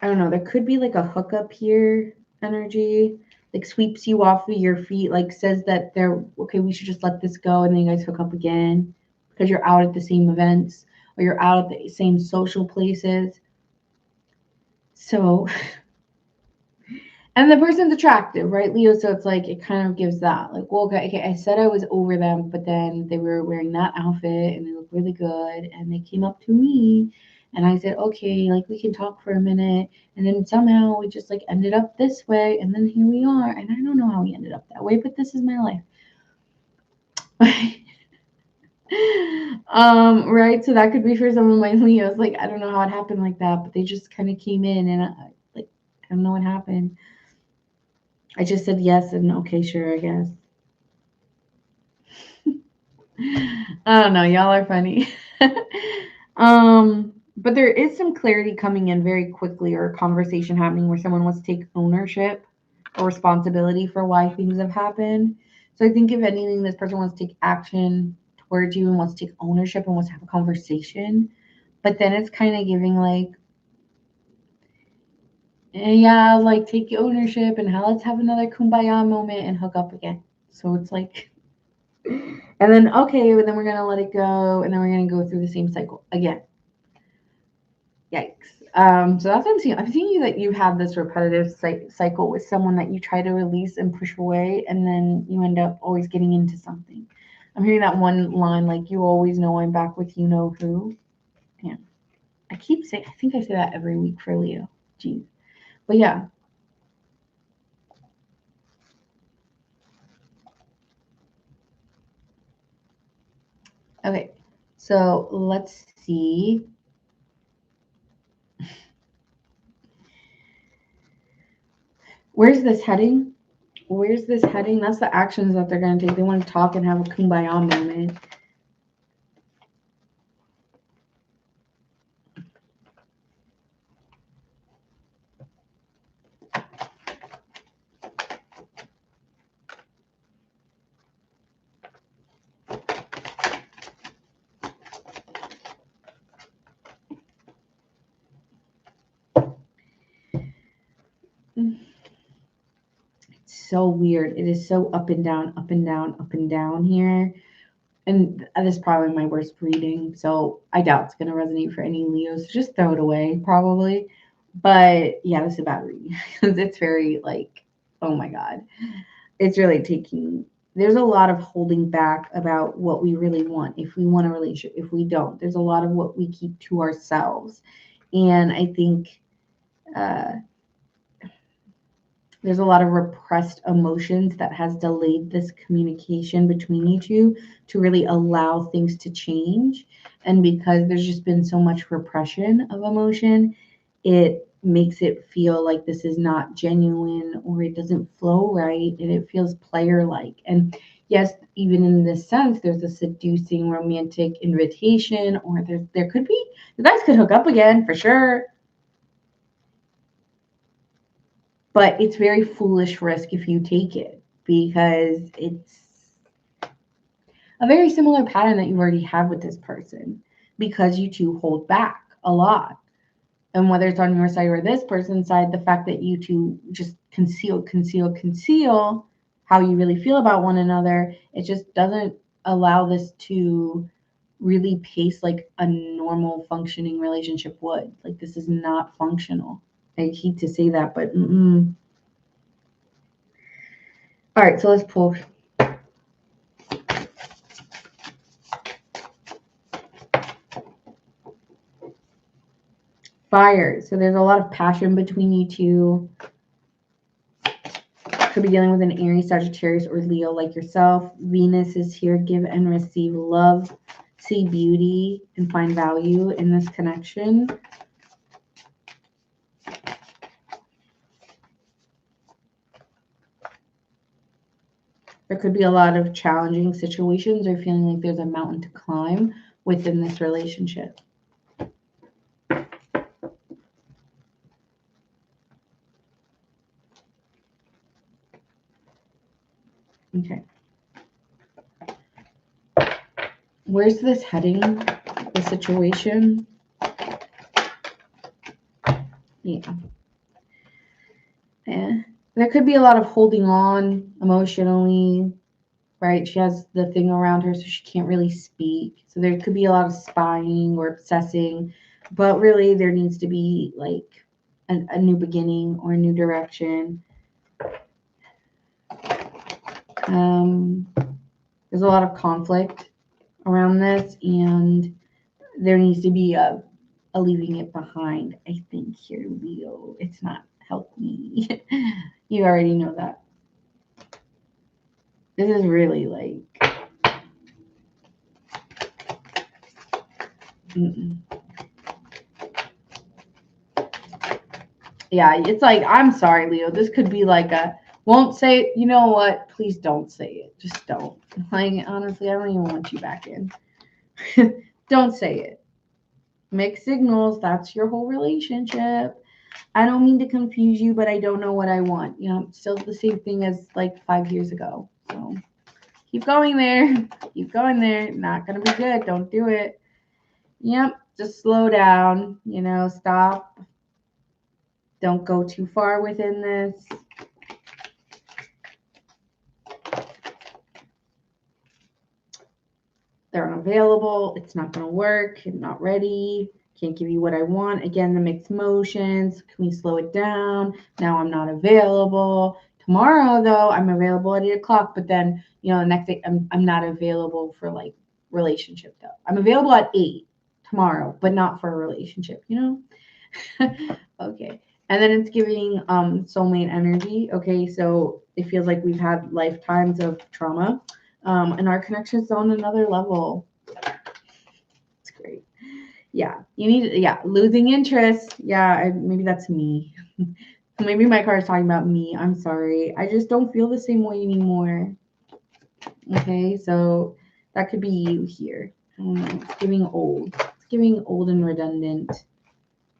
I don't know. There could be like a hookup here energy, like sweeps you off of your feet, like says that they're okay, we should just let this go. And then you guys hook up again because you're out at the same events or you're out at the same social places. So, and the person's attractive, right, Leo? So it's like, it kind of gives that, like, well, okay, I said I was over them, but then they were wearing that outfit and they look really good. And they came up to me and I said, okay, like we can talk for a minute. And then somehow we just like ended up this way. And then here we are. And I don't know how we ended up that way, but this is my life. Right. So that could be for some of my Leos. Like, I don't know how it happened like that, but they just kind of came in and I don't know what happened. I just said yes and okay, sure, I guess. I don't know. Y'all are funny. But there is some clarity coming in very quickly, or a conversation happening where someone wants to take ownership or responsibility for why things have happened. So I think if anything, this person wants to take action towards you and wants to take ownership and wants to have a conversation. But then it's kind of giving like, yeah, like take ownership and let's have another kumbaya moment and hook up again. So it's like, and then okay, but then we're gonna let it go, and then we're gonna go through the same cycle again. Yikes. So that's what I'm seeing. I'm seeing that you have this repetitive cycle with someone that you try to release and push away, and then you end up always getting into something. I'm hearing that one line, like, you always know I'm back with you know who. Yeah. I keep saying, I think I say that every week for Leo. Jeez. But yeah. Okay. So let's see. Where's this heading? Where's this heading? That's the actions that they're going to take. They want to talk and have a kumbaya moment. It's so weird. It is so up and down, up and down, up and down here. And this is probably my worst reading, so I doubt it's going to resonate for any Leos. So just throw it away, probably. But yeah, this is a bad reading because it's very like, oh my God. It's really taking, there's a lot of holding back about what we really want. If we want a relationship, if we don't, there's a lot of what we keep to ourselves. And I think there's a lot of repressed emotions that has delayed this communication between you two to really allow things to change. And because there's just been so much repression of emotion, it makes it feel like this is not genuine or it doesn't flow right and it feels player like. And yes, even in this sense, there's a seducing romantic invitation, or there could be, you guys could hook up again for sure. But it's very foolish risk if you take it, because it's a very similar pattern that you already have with this person, because you two hold back a lot. And whether it's on your side or this person's side, the fact that you two just conceal how you really feel about one another, it just doesn't allow this to really pace like a normal functioning relationship would. Like, this is not functional. I hate to say that, but all right, so let's pull. Fire. So there's a lot of passion between you two. Could be dealing with an Aries, Sagittarius, or Leo like yourself. Venus is here. Give and receive love. See beauty and find value in this connection. There could be a lot of challenging situations or feeling like there's a mountain to climb within this relationship. Okay. Where's this heading? The situation? Yeah. There could be a lot of holding on emotionally, right? She has the thing around her, so she can't really speak. So there could be a lot of spying or obsessing, but really there needs to be like a new beginning or a new direction. There's a lot of conflict around this, and there needs to be a leaving it behind. I think here, Leo, it's not help me. You already know that. This is really like, yeah, it's like, I'm sorry, Leo. This could be like a, won't say it. You know what? Please don't say it. Just don't. Like, honestly, I don't even want you back in. Don't say it. Mixed signals. That's your whole relationship. I don't mean to confuse you, but I don't know what I want. You know, still the same thing as like 5 years ago. So Keep going there. Keep going there. Not going to be good. Don't do it. Yep. Just slow down. You know, stop. Don't go too far within this. They're unavailable. It's not going to work. I'm not ready. Can't give you what I want. Again, the mixed emotions. Can we slow it down? Now I'm not available. Tomorrow, though, I'm available at 8 o'clock. But then, you know, the next day, I'm not available for like relationship, though. I'm available at 8 tomorrow, but not for a relationship, you know? Okay. And then it's giving soulmate energy. Okay. So it feels like we've had lifetimes of trauma. And our connection's on another level. It's great. Yeah, you need, yeah, losing interest. Yeah, maybe that's me. Maybe my card is talking about me. I'm sorry. I just don't feel the same way anymore. Okay, so that could be you here. I don't know. It's giving old. It's giving old and redundant.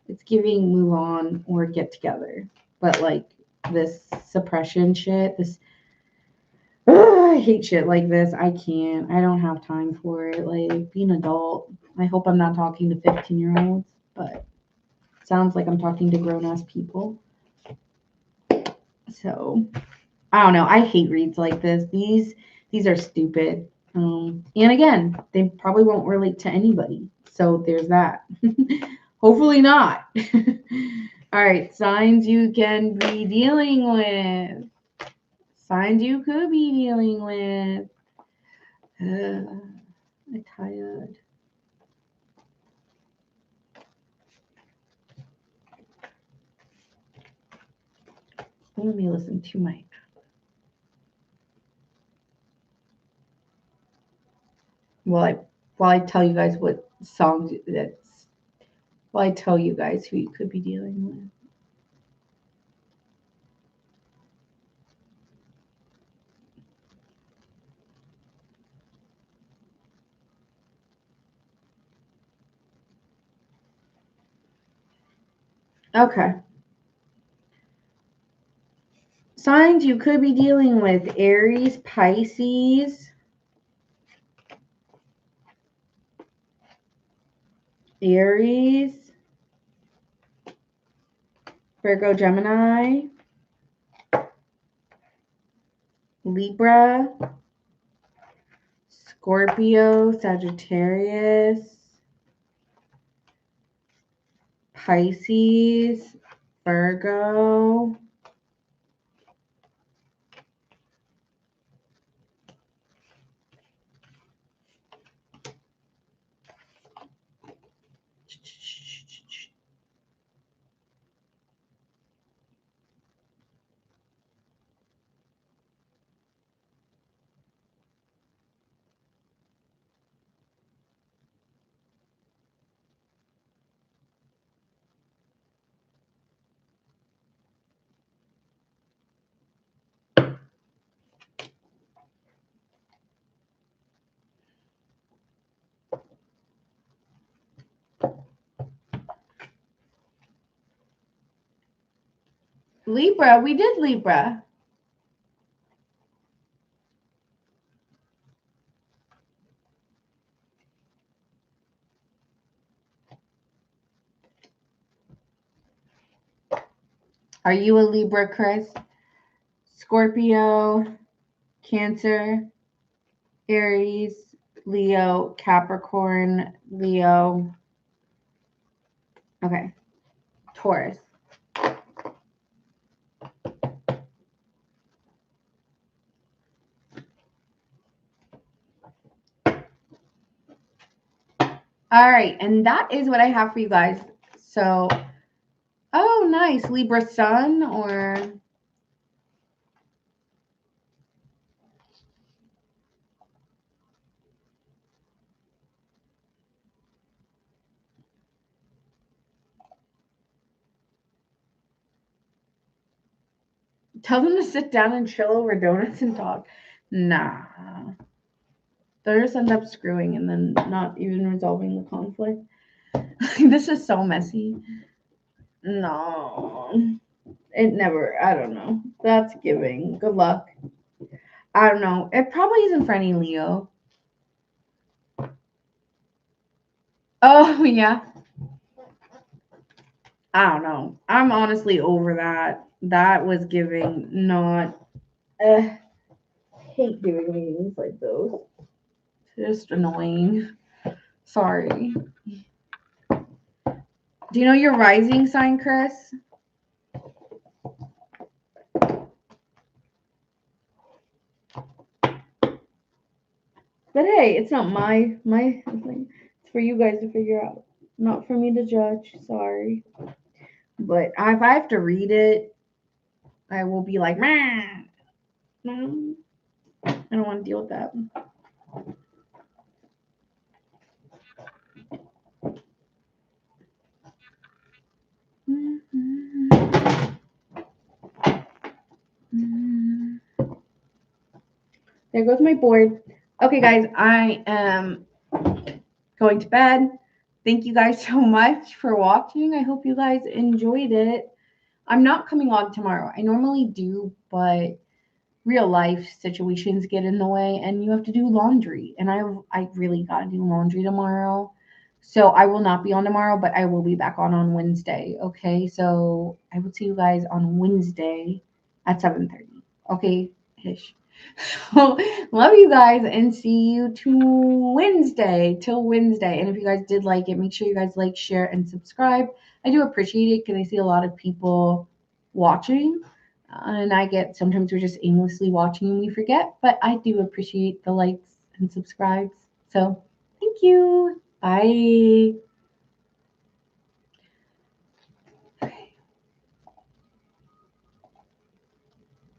It's giving move on or get together. But like this suppression shit, this I hate shit like this. I can't. I don't have time for it. Like, be an adult. I hope I'm not talking to 15-year-olds, but it sounds like I'm talking to grown-ass people. So, I don't know. I hate reads like this. These are stupid. And again, they probably won't relate to anybody. So there's that. Hopefully not. All right, signs you can be dealing with. Signs you could be dealing with. I'm tired. Let me listen to my. While I tell you guys what songs that's. While I tell you guys who you could be dealing with. Okay. Signs you could be dealing with: Aries, Pisces, Aries, Virgo, Gemini, Libra, Scorpio, Sagittarius, Pisces, Virgo, Libra. We did Libra. Are you a Libra, Chris? Scorpio, Cancer, Aries, Leo, Capricorn, Leo. Okay. Taurus. All right. And that is what I have for you guys. So, oh, nice. Libra sun or. Tell them to sit down and chill over donuts and talk. Nah. They'll just end up screwing and then not even resolving the conflict. This is so messy. No. It never, I don't know. That's giving. Good luck. I don't know. It probably isn't for any Leo. Oh, yeah. I don't know. I'm honestly over that. That was giving not. Hate doing meetings like those. Just annoying. Sorry. Do you know your rising sign, Chris? But hey, it's not my thing. It's for you guys to figure out. Not for me to judge. Sorry. But if I have to read it, I will be like, man, no, I don't want to deal with that. There goes my board. Okay, guys, I am going to bed. Thank you guys so much for watching. I hope you guys enjoyed it. I'm not coming on tomorrow. I normally do, but real life situations get in the way and you have to do laundry. And I really got to do laundry tomorrow. So I will not be on tomorrow, but I will be back on Wednesday. Okay? So I will see you guys on Wednesday at 7:30. Okay? Ish. So love you guys and see you to Wednesday till Wednesday. And if you guys did like it, make sure you guys like, share, and subscribe. I do appreciate it because I see a lot of people watching. And I get sometimes we're just aimlessly watching and we forget, but I do appreciate the likes and subscribes. So thank you. Bye.